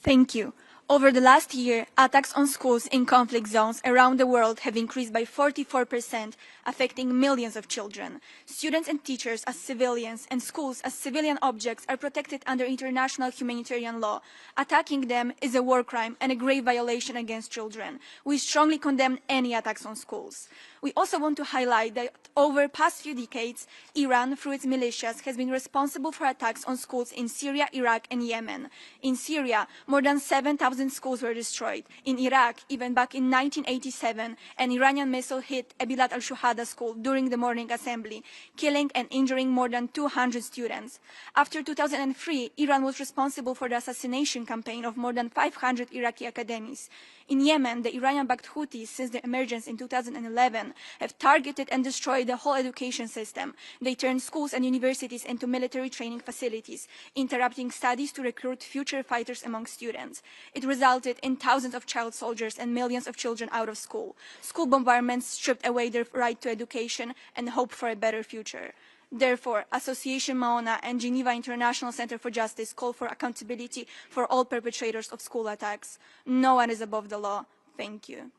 Thank you. Over the last year, attacks on schools in conflict zones around the world have increased by 44%, affecting millions of children. Students and teachers as civilians and schools as civilian objects are protected under international humanitarian law. Attacking them is a war crime and a grave violation against children. We strongly condemn any attacks on schools. We also want to highlight that over the past few decades, Iran, through its militias, has been responsible for attacks on schools in Syria, Iraq, and Yemen. In Syria, more than 7,000 schools were destroyed. In Iraq, even back in 1987, an Iranian missile hit a Bilad al-Shuhada school during the morning assembly, killing and injuring more than 200 students. After 2003, Iran was responsible for the assassination campaign of more than 500 Iraqi academies. In Yemen, the Iranian-backed Houthis, since their emergence in 2011, have targeted and destroyed the whole education system. They turned schools and universities into military training facilities, interrupting studies to recruit future fighters among students. It resulted in thousands of child soldiers and millions of children out of school. School bombardments stripped away their right to education and hope for a better future. Therefore, Association Maona and Geneva International Center for Justice call for accountability for all perpetrators of school attacks. No one is above the law. Thank you.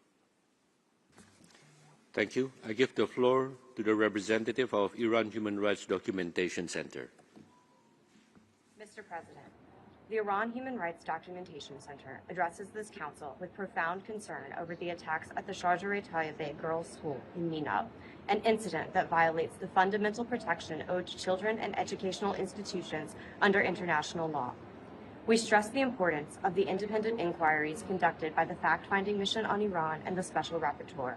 Thank you. I give the floor to the representative of Iran Human Rights Documentation Center. Mr. President, the Iran Human Rights Documentation Center addresses this council with profound concern over the attacks at the Shajareh Tayyebeh Girls School in Minab, an incident that violates the fundamental protection owed to children and educational institutions under international law. We stress the importance of the independent inquiries conducted by the fact-finding mission on Iran and the Special Rapporteur,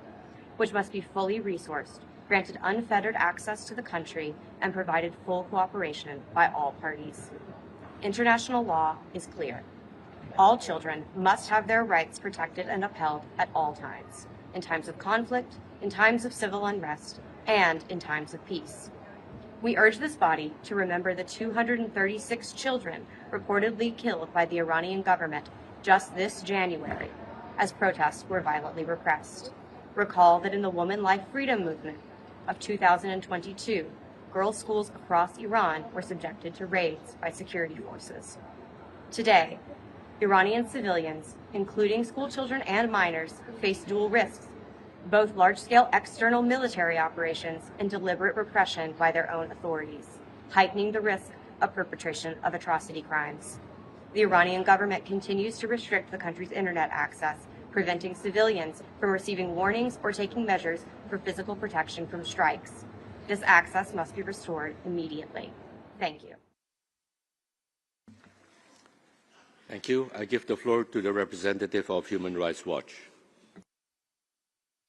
which must be fully resourced, granted unfettered access to the country, and provided full cooperation by all parties. International law is clear. All children must have their rights protected and upheld at all times, in times of conflict, in times of civil unrest, and in times of peace. We urge this body to remember the 236 children reportedly killed by the Iranian government just this January, as protests were violently repressed. Recall that in the Woman Life Freedom Movement of 2022, girls' schools across Iran were subjected to raids by security forces. Today, Iranian civilians, including school children and minors, face dual risks, both large-scale external military operations and deliberate repression by their own authorities, heightening the risk of perpetration of atrocity crimes. The Iranian government continues to restrict the country's internet access, preventing civilians from receiving warnings or taking measures for physical protection from strikes. This access must be restored immediately. Thank you. Thank you. I give the floor to the representative of Human Rights Watch.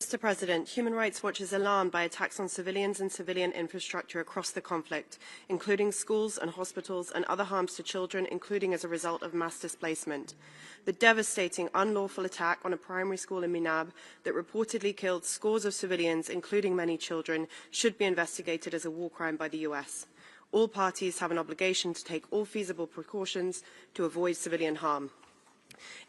Mr. President, Human Rights Watch is alarmed by attacks on civilians and civilian infrastructure across the conflict, including schools and hospitals and other harms to children, including as a result of mass displacement. The devastating unlawful attack on a primary school in Minab that reportedly killed scores of civilians, including many children, should be investigated as a war crime by the US. All parties have an obligation to take all feasible precautions to avoid civilian harm.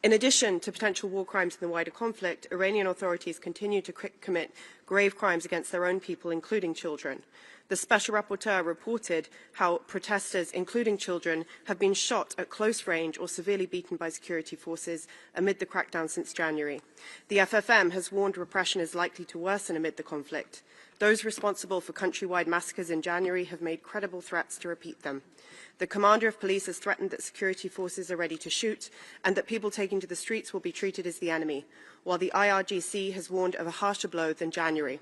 In addition to potential war crimes in the wider conflict, Iranian authorities continue to commit grave crimes against their own people, including children. The Special Rapporteur reported how protesters, including children, have been shot at close range or severely beaten by security forces amid the crackdown since January. The FFM has warned repression is likely to worsen amid the conflict. Those responsible for countrywide massacres in January have made credible threats to repeat them. The commander of police has threatened that security forces are ready to shoot and that people taking to the streets will be treated as the enemy, while the IRGC has warned of a harsher blow than January.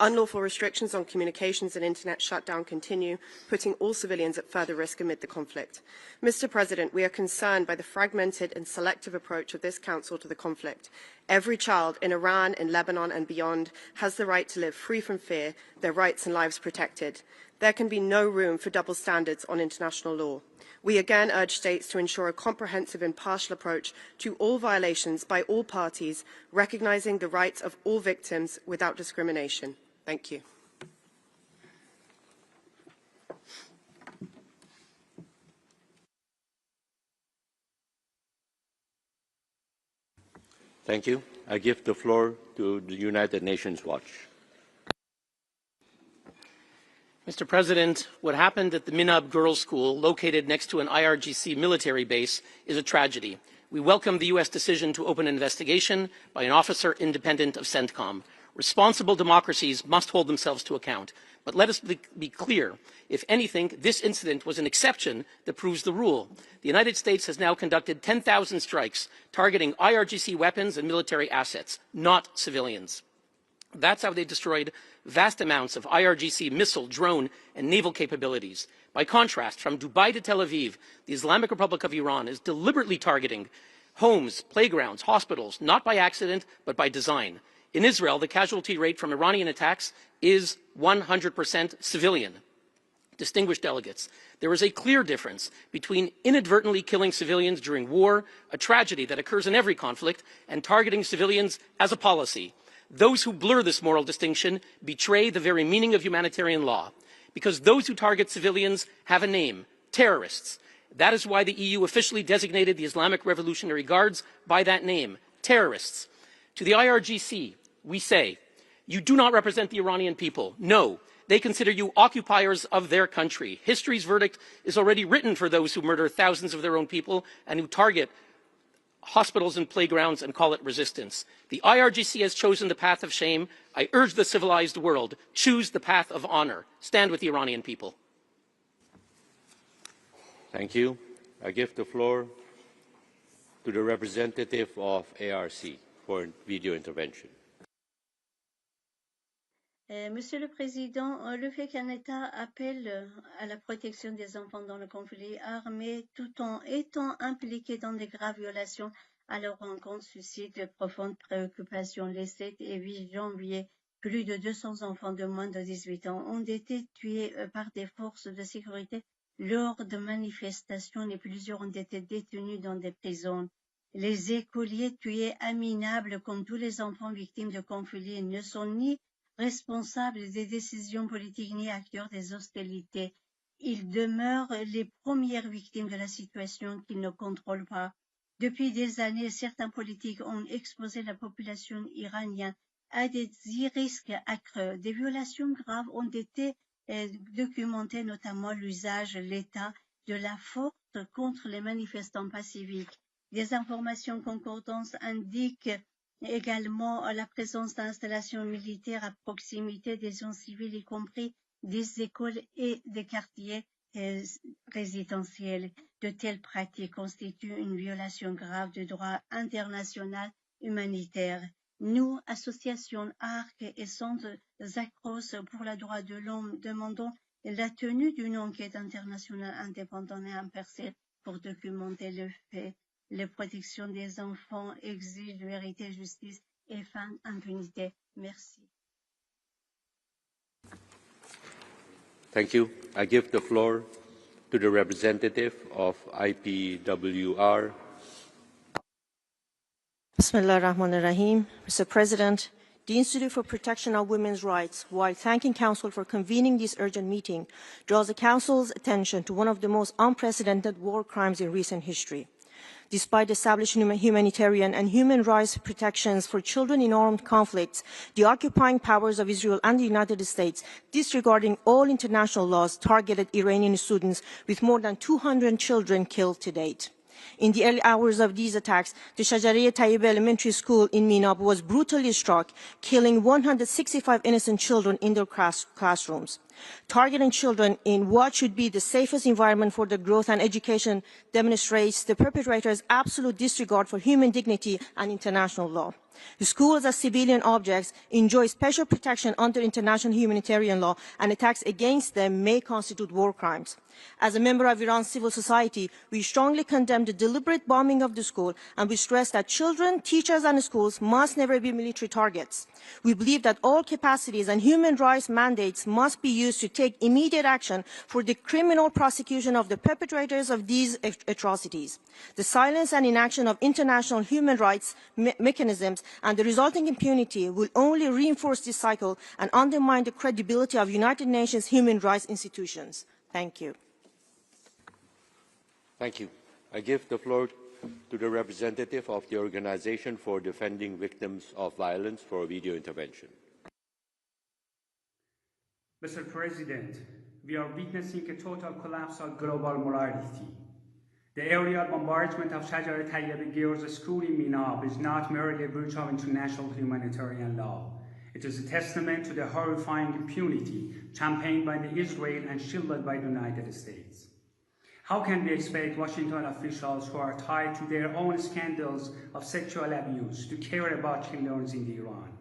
Unlawful restrictions on communications and internet shutdown continue, putting all civilians at further risk amid the conflict. Mr. President, we are concerned by the fragmented and selective approach of this Council to the conflict. Every child in Iran, in Lebanon and beyond has the right to live free from fear, their rights and lives protected. There can be no room for double standards on international law. We again urge states to ensure a comprehensive and impartial approach to all violations by all parties, recognising the rights of all victims without discrimination. Thank you. Thank you. I give the floor to the United Nations Watch. Mr. President, what happened at the Minab Girls' School, located next to an IRGC military base, is a tragedy. We welcome the U.S. decision to open an investigation by an officer independent of CENTCOM. Responsible democracies must hold themselves to account. But let us be clear. If anything, this incident was an exception that proves the rule. The United States has now conducted 10,000 strikes targeting IRGC weapons and military assets, not civilians. That's how they destroyed vast amounts of IRGC missile, drone, and naval capabilities. By contrast, from Dubai to Tel Aviv, the Islamic Republic of Iran is deliberately targeting homes, playgrounds, hospitals, not by accident, but by design. In Israel, the casualty rate from Iranian attacks is 100% civilian. Distinguished delegates, there is a clear difference between inadvertently killing civilians during war, a tragedy that occurs in every conflict, and targeting civilians as a policy. Those who blur this moral distinction betray the very meaning of humanitarian law, because those who target civilians have a name: terrorists. That is why the EU officially designated the Islamic Revolutionary Guards by that name: terrorists. To the IRGC, we say, you do not represent the Iranian people. No, they consider you occupiers of their country. History's verdict is already written for those who murder thousands of their own people and who target hospitals and playgrounds and call it resistance. The IRGC has chosen the path of shame. I urge the civilized world, choose the path of honor. Stand with the Iranian people. Thank you. I give the floor to the representative of ARC for video intervention. Monsieur le Président, le fait qu'un État appelle à la protection des enfants dans le conflit armé tout en étant impliqué dans de graves violations à leur encontre suscite de profondes préoccupations. Les 7 et 8 janvier, plus de 200 enfants de moins de 18 ans ont été tués par des forces de sécurité lors de manifestations et plusieurs ont été détenus dans des prisons. Les écoliers tués à Minable, comme tous les enfants victimes de conflits, ne sont ni responsables des décisions politiques ni acteurs des hostilités. Ils demeurent les premières victimes de la situation qu'ils ne contrôlent pas. Depuis des années, certains politiques ont exposé la population iranienne à des risques accrus. Des violations graves ont été documentées, notamment l'usage, l'état de la force contre les manifestants pacifiques. Des informations concordantes indiquent également la présence d'installations militaires à proximité des zones civiles, y compris des écoles et des quartiers résidentiels. De telles pratiques constituent une violation grave du droit international humanitaire. Nous, associations ARC et Centres Zacros pour les droits de l'homme, demandons la tenue d'une enquête internationale indépendante et impartiale pour documenter le fait. La protection des enfants exige vérité, justice et fin d'impunité. Merci. Thank you. I give the floor to the representative of IPWR. Bismillah ar-Rahman ar-Rahim. Mr. President, the Institute for Protection of Women's Rights, while thanking Council for convening this urgent meeting, draws the Council's attention to one of the most unprecedented war crimes in recent history. Despite establishing humanitarian and human rights protections for children in armed conflicts, the occupying powers of Israel and the United States, disregarding all international laws, targeted Iranian students with more than 200 children killed to date. In the early hours of these attacks, the Shajareh Tayyebeh Elementary School in Minab was brutally struck, killing 165 innocent children in their classrooms. Targeting children in what should be the safest environment for their growth and education demonstrates the perpetrator's absolute disregard for human dignity and international law. The schools as civilian objects enjoy special protection under international humanitarian law, and attacks against them may constitute war crimes. As a member of Iran's civil society, we strongly condemn the deliberate bombing of the school, and we stress that children, teachers, and schools must never be military targets. We believe that all capacities and human rights mandates must be used to take immediate action for the criminal prosecution of the perpetrators of these atrocities. The silence and inaction of international human rights mechanisms and the resulting impunity will only reinforce this cycle and undermine the credibility of United Nations human rights institutions. Thank you. Thank you. I give the floor to the representative of the Organization for Defending Victims of Violence for a video intervention. Mr. President, we are witnessing a total collapse of global morality. The aerial bombardment of Shajareh Tayyebeh Girls School in Minab is not merely a breach of international humanitarian law. It is a testament to the horrifying impunity championed by the Israel and shielded by the United States. How can we expect Washington officials who are tied to their own scandals of sexual abuse to care about children in Iran?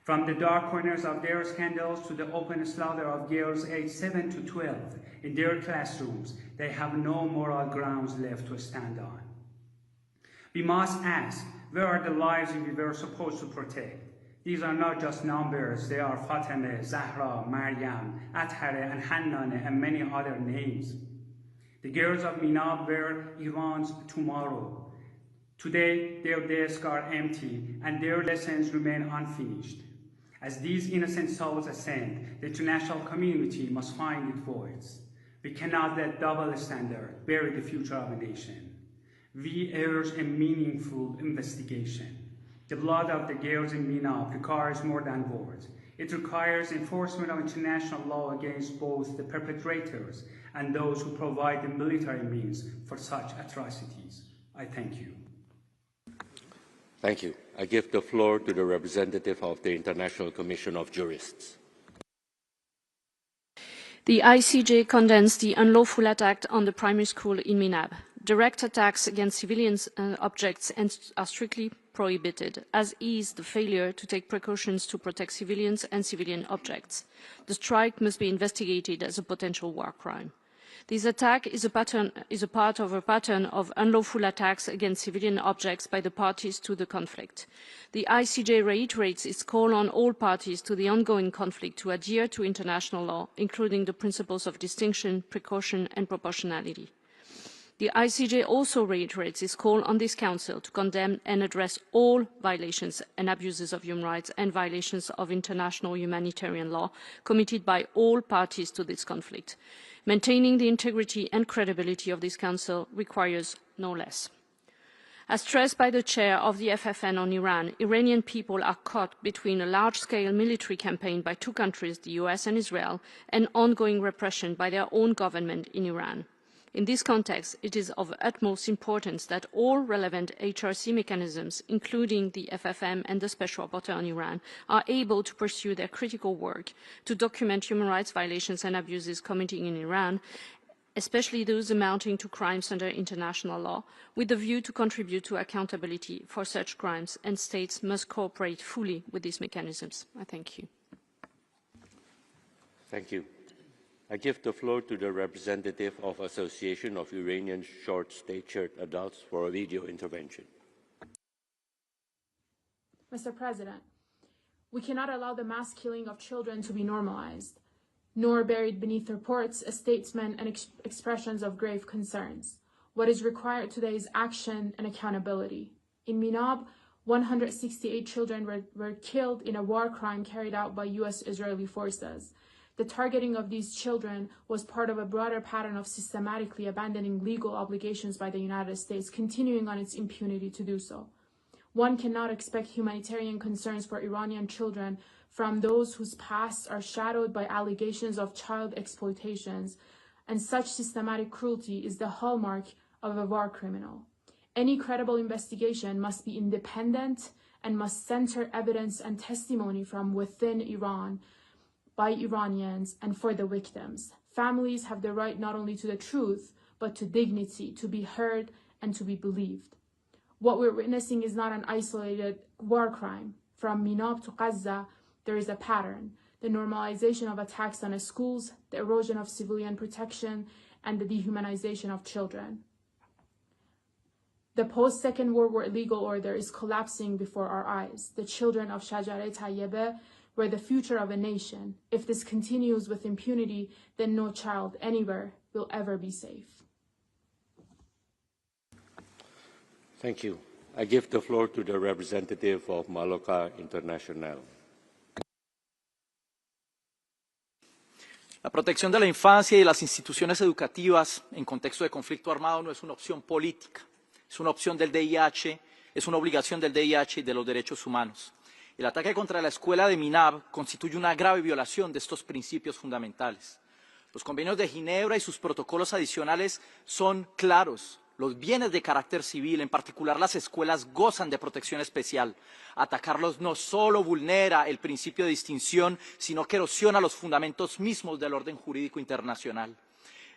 From the dark corners of their scandals to the open slaughter of girls aged 7 to 12 in their classrooms, they have no moral grounds left to stand on. We must ask, where are the lives we were supposed to protect? These are not just numbers, they are Fatemeh, Zahra, Maryam, Athare, and Hannaneh, and many other names. The girls of Minab were Iran's tomorrow. Today, their desks are empty, and their lessons remain unfinished. As these innocent souls ascend, the international community must find its voice. We cannot let double standard bury the future of a nation. We urge a meaningful investigation. The blood of the girls in Minab requires more than words. It requires enforcement of international law against both the perpetrators and those who provide the military means for such atrocities. I thank you. Thank you. I give the floor to the representative of the International Commission of Jurists. The ICJ condemns the unlawful attack on the primary school in Minab. Direct attacks against civilian objects are strictly prohibited, as is the failure to take precautions to protect civilians and civilian objects. The strike must be investigated as a potential war crime. This attack is a part of a pattern of unlawful attacks against civilian objects by the parties to the conflict. The ICJ reiterates its call on all parties to the ongoing conflict to adhere to international law, including the principles of distinction, precaution, and proportionality. The ICJ also reiterates its call on this Council to condemn and address all violations and abuses of human rights and violations of international humanitarian law committed by all parties to this conflict. Maintaining the integrity and credibility of this Council requires no less. As stressed by the chair of the FFN on Iran, Iranian people are caught between a large-scale military campaign by two countries, the US and Israel, and ongoing repression by their own government in Iran. In this context, it is of utmost importance that all relevant HRC mechanisms, including the FFM and the Special Rapporteur on Iran, are able to pursue their critical work to document human rights violations and abuses committed in Iran, especially those amounting to crimes under international law, with the view to contribute to accountability for such crimes, and states must cooperate fully with these mechanisms. I thank you. Thank you. I give the floor to the representative of Association of Iranian Short-Statured Adults for a video intervention. Mr. President, we cannot allow the mass killing of children to be normalized, nor buried beneath reports, statements, and expressions of grave concerns. What is required today is action and accountability. In Minab, 168 children were killed in a war crime carried out by U.S. Israeli forces. The targeting of these children was part of a broader pattern of systematically abandoning legal obligations by the United States, continuing on its impunity to do so. One cannot expect humanitarian concerns for Iranian children from those whose pasts are shadowed by allegations of child exploitations, and such systematic cruelty is the hallmark of a war criminal. Any credible investigation must be independent and must center evidence and testimony from within Iran, by Iranians, and for the victims. Families have the right not only to the truth, but to dignity, to be heard and to be believed. What we're witnessing is not an isolated war crime. From Minab to Gaza, there is a pattern: the normalization of attacks on schools, the erosion of civilian protection, and the dehumanization of children. The post-Second World War legal order is collapsing before our eyes. The children of Shajareh Tayyebeh were the future of a nation. If this continues with impunity, then no child anywhere will ever be safe. Thank you. I give the floor to the representative of Maloka International. La protección de la infancia y de las instituciones educativas en contexto de conflicto armado no es una opción política, es una opción del DIH, es una obligación del DIH y de los derechos humanos. El ataque contra la escuela de Minab constituye una grave violación de estos principios fundamentales. Los convenios de Ginebra y sus protocolos adicionales son claros. Los bienes de carácter civil, en particular las escuelas, gozan de protección especial. Atacarlos no solo vulnera el principio de distinción, sino que erosiona los fundamentos mismos del orden jurídico internacional.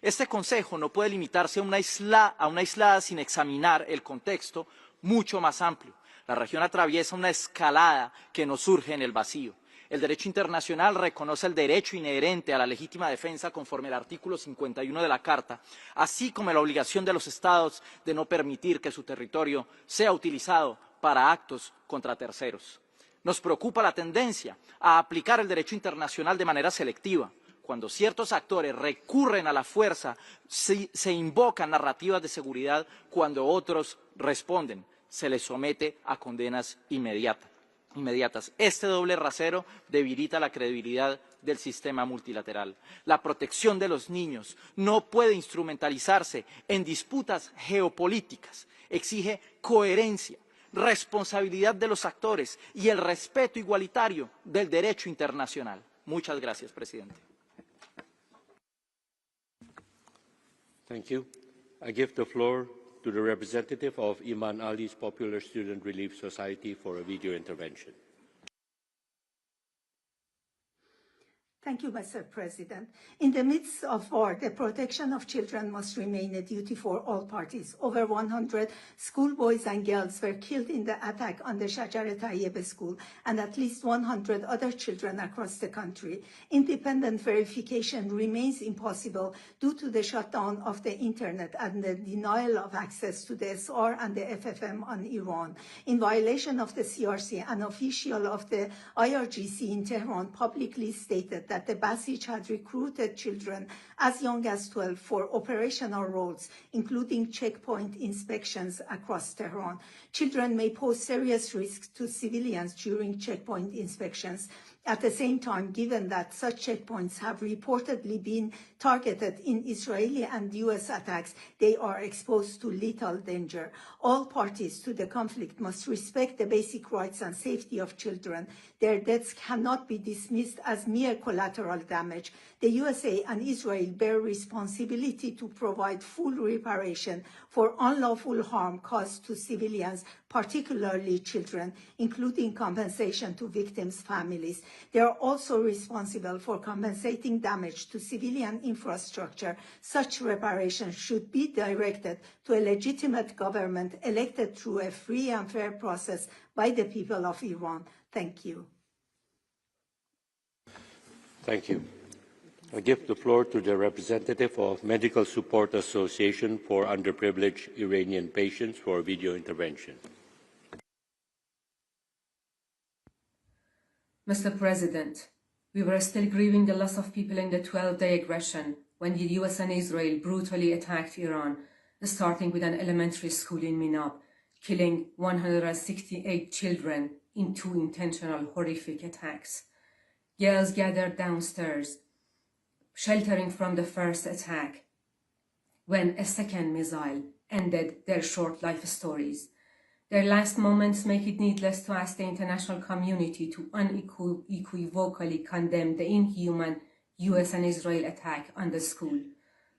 Este Consejo no puede limitarse a una aislada sin examinar el contexto mucho más amplio. La región atraviesa una escalada que no surge en el vacío. El derecho internacional reconoce el derecho inherente a la legítima defensa conforme al artículo 51 de la Carta, así como la obligación de los Estados de no permitir que su territorio sea utilizado para actos contra terceros. Nos preocupa la tendencia a aplicar el derecho internacional de manera selectiva. Cuando ciertos actores recurren a la fuerza, se invocan narrativas de seguridad, cuando otros responden, se les somete a condenas inmediatas. Este doble rasero debilita la credibilidad del sistema multilateral. La protección de los niños no puede instrumentalizarse en disputas geopolíticas. Exige coherencia, responsabilidad de los actores y el respeto igualitario del derecho internacional. Muchas gracias, presidente. Thank you. I give the floor to the representative of Iman Ali's Popular Student Relief Society for a video intervention. Thank you, Mr. President. In the midst of war, the protection of children must remain a duty for all parties. Over 100 schoolboys and girls were killed in the attack on the Shajareh Tayyebeh School, and at least 100 other children across the country. Independent verification remains impossible due to the shutdown of the internet and the denial of access to the SR and the FFM on Iran. In violation of the CRC, an official of the IRGC in Tehran publicly stated that the Basij had recruited children as young as 12 for operational roles, including checkpoint inspections across Tehran. Children may pose serious risks to civilians during checkpoint inspections. At the same time, given that such checkpoints have reportedly been targeted in Israeli and U.S. attacks, they are exposed to lethal danger. All parties to the conflict must respect the basic rights and safety of children. Their deaths cannot be dismissed as mere collateral damage. The USA and Israel bear responsibility to provide full reparation for unlawful harm caused to civilians, particularly children, including compensation to victims' families. They are also responsible for compensating damage to civilian infrastructure. Such reparations should be directed to a legitimate government elected through a free and fair process by the people of Iran. Thank you. Thank you. I give the floor to the representative of Medical Support Association for Underprivileged Iranian Patients for video intervention. Mr. President, we were still grieving the loss of people in the 12-day aggression when the U.S. and Israel brutally attacked Iran, starting with an elementary school in Minab, killing 168 children in 2 intentional, horrific attacks. Girls gathered downstairs, sheltering from the first attack, when a second missile ended their short life stories. Their last moments make it needless to ask the international community to unequivocally condemn the inhuman U.S. and Israel attack on the school.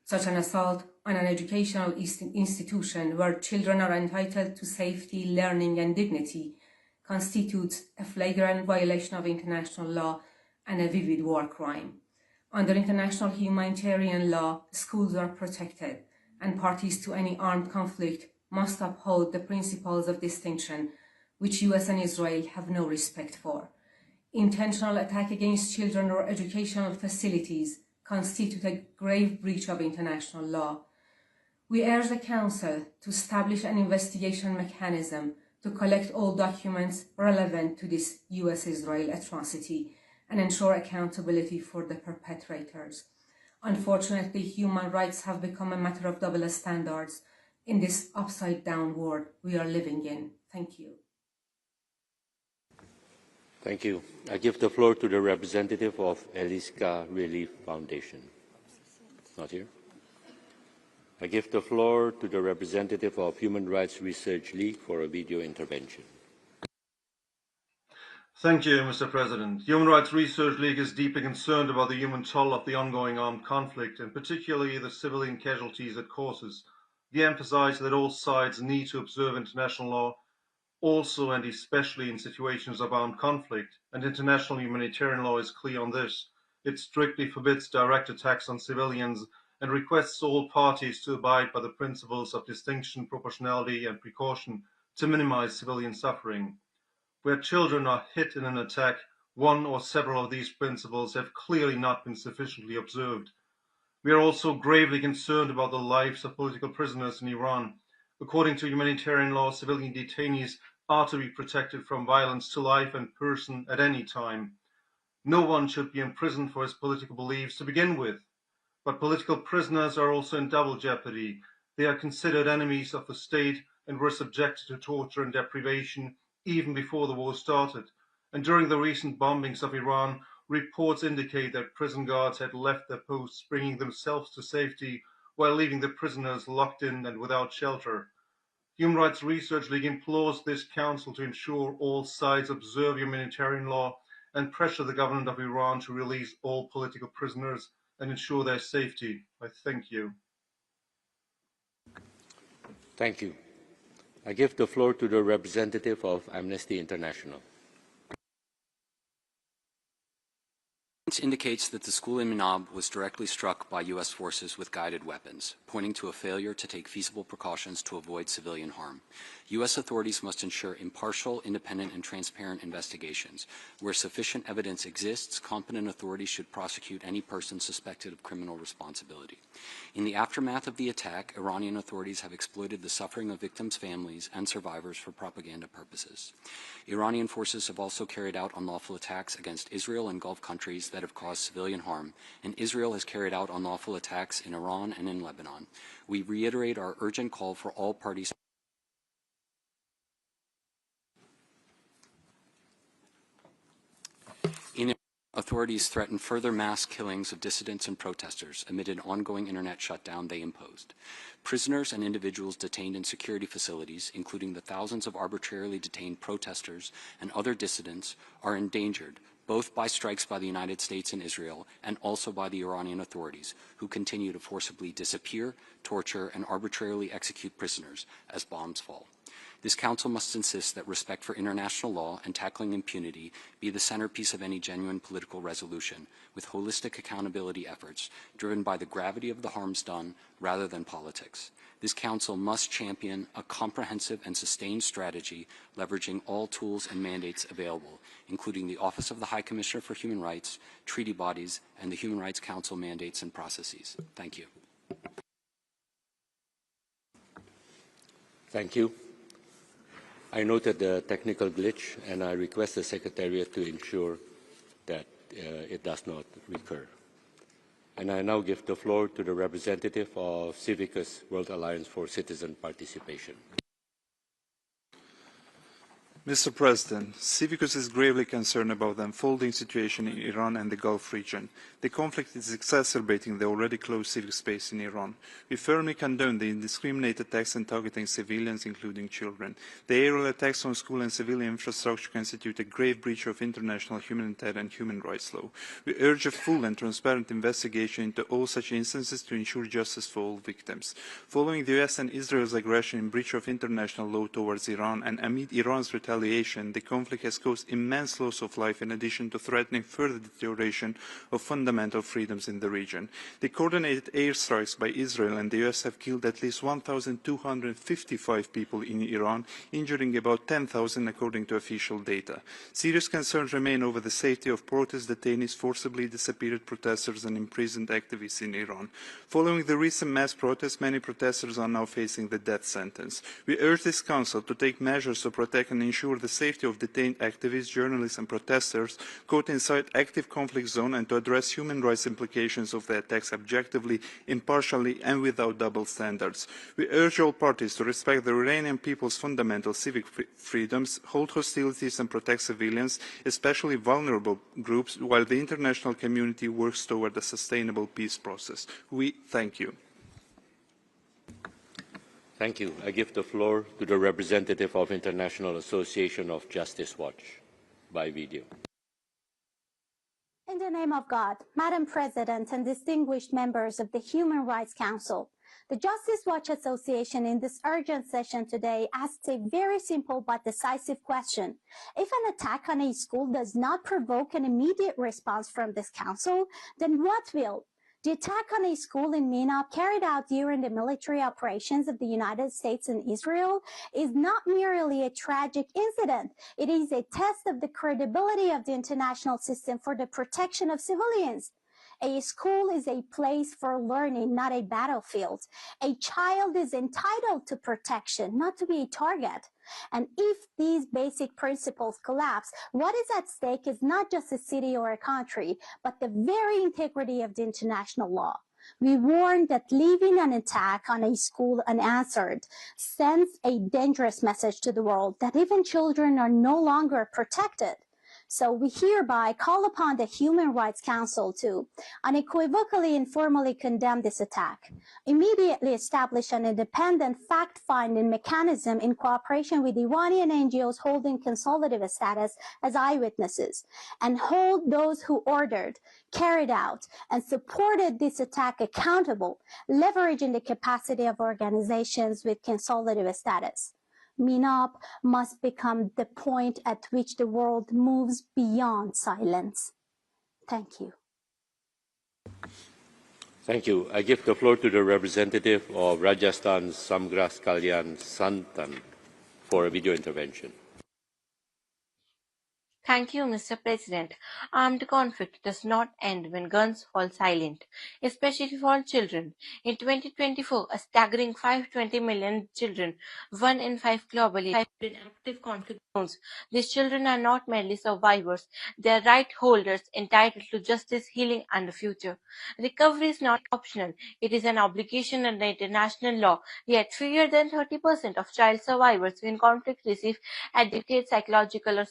Such an assault on an educational institution where children are entitled to safety, learning, and dignity constitutes a flagrant violation of international law and a vivid war crime. Under international humanitarian law, schools are protected, and parties to any armed conflict must uphold the principles of distinction, which U.S. and Israel have no respect for. Intentional attack against children or educational facilities constitute a grave breach of international law. We urge the Council to establish an investigation mechanism to collect all documents relevant to this U.S.-Israel atrocity and ensure accountability for the perpetrators. Unfortunately, human rights have become a matter of double standards in this upside-down world we are living in. Thank you. Thank you. I give the floor to the representative of Eliska Relief Foundation. Not here. I give the floor to the representative of Human Rights Research League for a video intervention. Thank you, Mr. President. Human Rights Research League is deeply concerned about the human toll of the ongoing armed conflict, and particularly the civilian casualties it causes. We emphasize that all sides need to observe international law, also and especially in situations of armed conflict, and international humanitarian law is clear on this. It strictly forbids direct attacks on civilians and requests all parties to abide by the principles of distinction, proportionality, and precaution to minimize civilian suffering. Where children are hit in an attack, one or several of these principles have clearly not been sufficiently observed. We are also gravely concerned about the lives of political prisoners in Iran. According to humanitarian law, civilian detainees are to be protected from violence to life and person at any time. No one should be imprisoned for his political beliefs to begin with. But political prisoners are also in double jeopardy. They are considered enemies of the state and were subjected to torture and deprivation even before the war started. And during the recent bombings of Iran, reports indicate that prison guards had left their posts, bringing themselves to safety while leaving the prisoners locked in and without shelter. Human Rights Research League implores this council to ensure all sides observe humanitarian law and pressure the government of Iran to release all political prisoners and ensure their safety. I thank you. Thank you. I give the floor to the representative of Amnesty International. Indicates that the school in Minab was directly struck by U.S. forces with guided weapons, pointing to a failure to take feasible precautions to avoid civilian harm. U.S. authorities must ensure impartial, independent, and transparent investigations. Where sufficient evidence exists, competent authorities should prosecute any person suspected of criminal responsibility. In the aftermath of the attack, Iranian authorities have exploited the suffering of victims' families and survivors for propaganda purposes. Iranian forces have also carried out unlawful attacks against Israel and Gulf countries that have caused civilian harm, and Israel has carried out unlawful attacks in Iran and in Lebanon. We reiterate our urgent call for all parties in authorities threaten further mass killings of dissidents and protesters amid an ongoing internet shutdown they imposed. Prisoners and individuals detained in security facilities, including the thousands of arbitrarily detained protesters and other dissidents, are endangered both by strikes by the United States and Israel and also by the Iranian authorities, who continue to forcibly disappear, torture, and arbitrarily execute prisoners as bombs fall. This Council must insist that respect for international law and tackling impunity be the centerpiece of any genuine political resolution, with holistic accountability efforts driven by the gravity of the harms done rather than politics. This Council must champion a comprehensive and sustained strategy leveraging all tools and mandates available, including the Office of the High Commissioner for Human Rights, treaty bodies, and the Human Rights Council mandates and processes. Thank you. Thank you. I noted the technical glitch, and I request the Secretariat to ensure that it does not recur. And I now give the floor to the representative of Civicus World Alliance for Citizen Participation. Mr. President, Civicus is gravely concerned about the unfolding situation in Iran and the Gulf region. The conflict is exacerbating the already closed civic space in Iran. We firmly condone the indiscriminate attacks and targeting civilians, including children. The aerial attacks on school and civilian infrastructure constitute a grave breach of international humanitarian and human rights law. We urge a full and transparent investigation into all such instances to ensure justice for all victims. Following the U.S. and Israel's aggression in breach of international law towards Iran and amid Iran's retaliation, the conflict has caused immense loss of life in addition to threatening further deterioration of fundamental freedoms in the region. The coordinated airstrikes by Israel and the US have killed at least 1,255 people in Iran, injuring about 10,000 according to official data. Serious concerns remain over the safety of protest detainees, forcibly disappeared protesters and imprisoned activists in Iran. Following the recent mass protests, many protesters are now facing the death sentence. We urge this Council to take measures to protect and ensure the safety of detained activists, journalists and protesters caught inside active conflict zone, and to address human rights implications of the attacks objectively, impartially and without double standards. We urge all parties to respect the Iranian people's fundamental civic freedoms, hold hostilities and protect civilians, especially vulnerable groups, while the international community works toward a sustainable peace process. We thank you. Thank you. I give the floor to the representative of International Association of Justice Watch by video. In the name of God, Madam President and distinguished members of the Human Rights Council, the Justice Watch Association in this urgent session today asks a very simple but decisive question. If an attack on a school does not provoke an immediate response from this council, then what will? The attack on a school in Minab carried out during the military operations of the United States and Israel is not merely a tragic incident. It is a test of the credibility of the international system for the protection of civilians. A school is a place for learning, not a battlefield. A child is entitled to protection, not to be a target. And if these basic principles collapse, what is at stake is not just a city or a country, but the very integrity of the international law. We warn that leaving an attack on a school unanswered sends a dangerous message to the world that even children are no longer protected. So we hereby call upon the Human Rights Council to unequivocally and formally condemn this attack, immediately establish an independent fact-finding mechanism in cooperation with Iranian NGOs holding consultative status as eyewitnesses, and hold those who ordered, carried out, and supported this attack accountable, leveraging the capacity of organizations with consultative status. Minab must become the point at which the world moves beyond silence. Thank you. Thank you. I give the floor to the representative of Rajasthan, Samgras Kalyan Santan, for a video intervention. Thank you, Mr. President. Armed conflict does not end when guns fall silent, especially for children. In 2024, a staggering 520 million children, 1 in 5 globally, have been in active conflict zones. These children are not merely survivors. They are right holders entitled to justice, healing, and a future. Recovery is not optional. It is an obligation under international law. Yet, fewer than 30% of child survivors in conflict receive adequate psychological or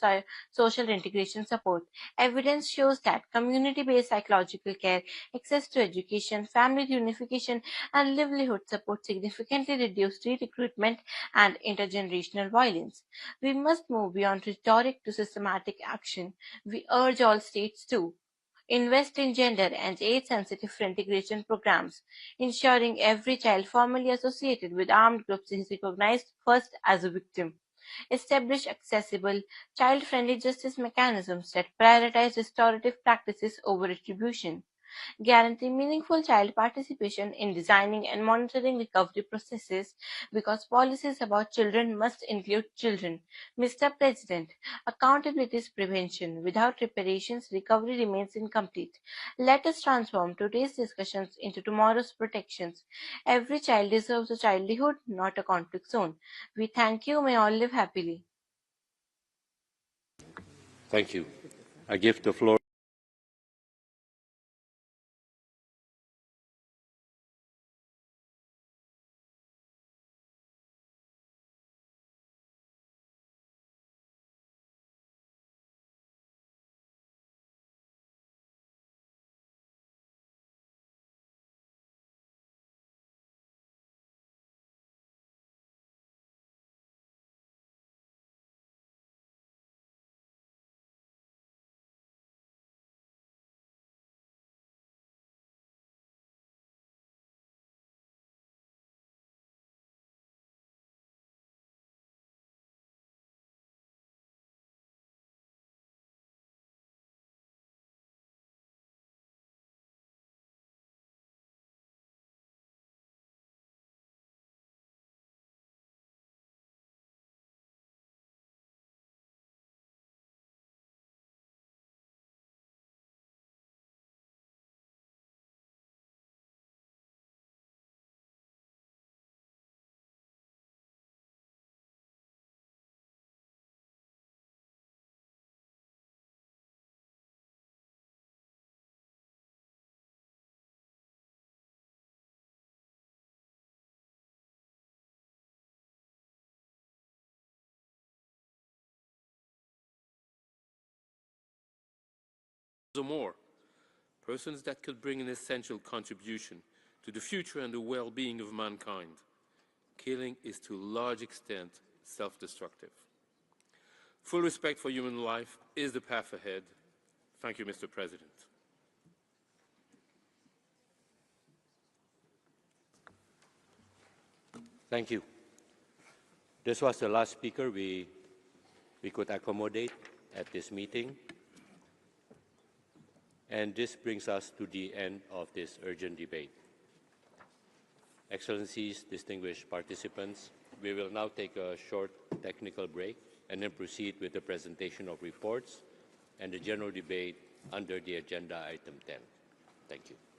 social integration support. Evidence shows that community-based psychological care, access to education, family reunification, and livelihood support significantly reduce re-recruitment and intergenerational violence. We must move beyond rhetoric to systematic action. We urge all states to invest in gender and age-sensitive integration programs, ensuring every child formerly associated with armed groups is recognized first as a victim. establish accessible, child-friendly justice mechanisms that prioritize restorative practices over retribution, guarantee meaningful child participation in designing and monitoring recovery processes because policies about children must include children. Mr. President, accountability is prevention. Without reparations, recovery remains incomplete. Let us transform today's discussions into tomorrow's protections. Every child deserves a childhood, not a conflict zone. We thank you. May all live happily. Thank you. I give the floor. Or more, persons that could bring an essential contribution to the future and the well-being of mankind. Killing is to a large extent self-destructive. Full respect for human life is the path ahead. Thank you, Mr. President. Thank you. This was the last speaker we could accommodate at this meeting. And this brings us to the end of this urgent debate. Excellencies, distinguished participants, we will now take a short technical break and then proceed with the presentation of reports and the general debate under the agenda item 10. Thank you.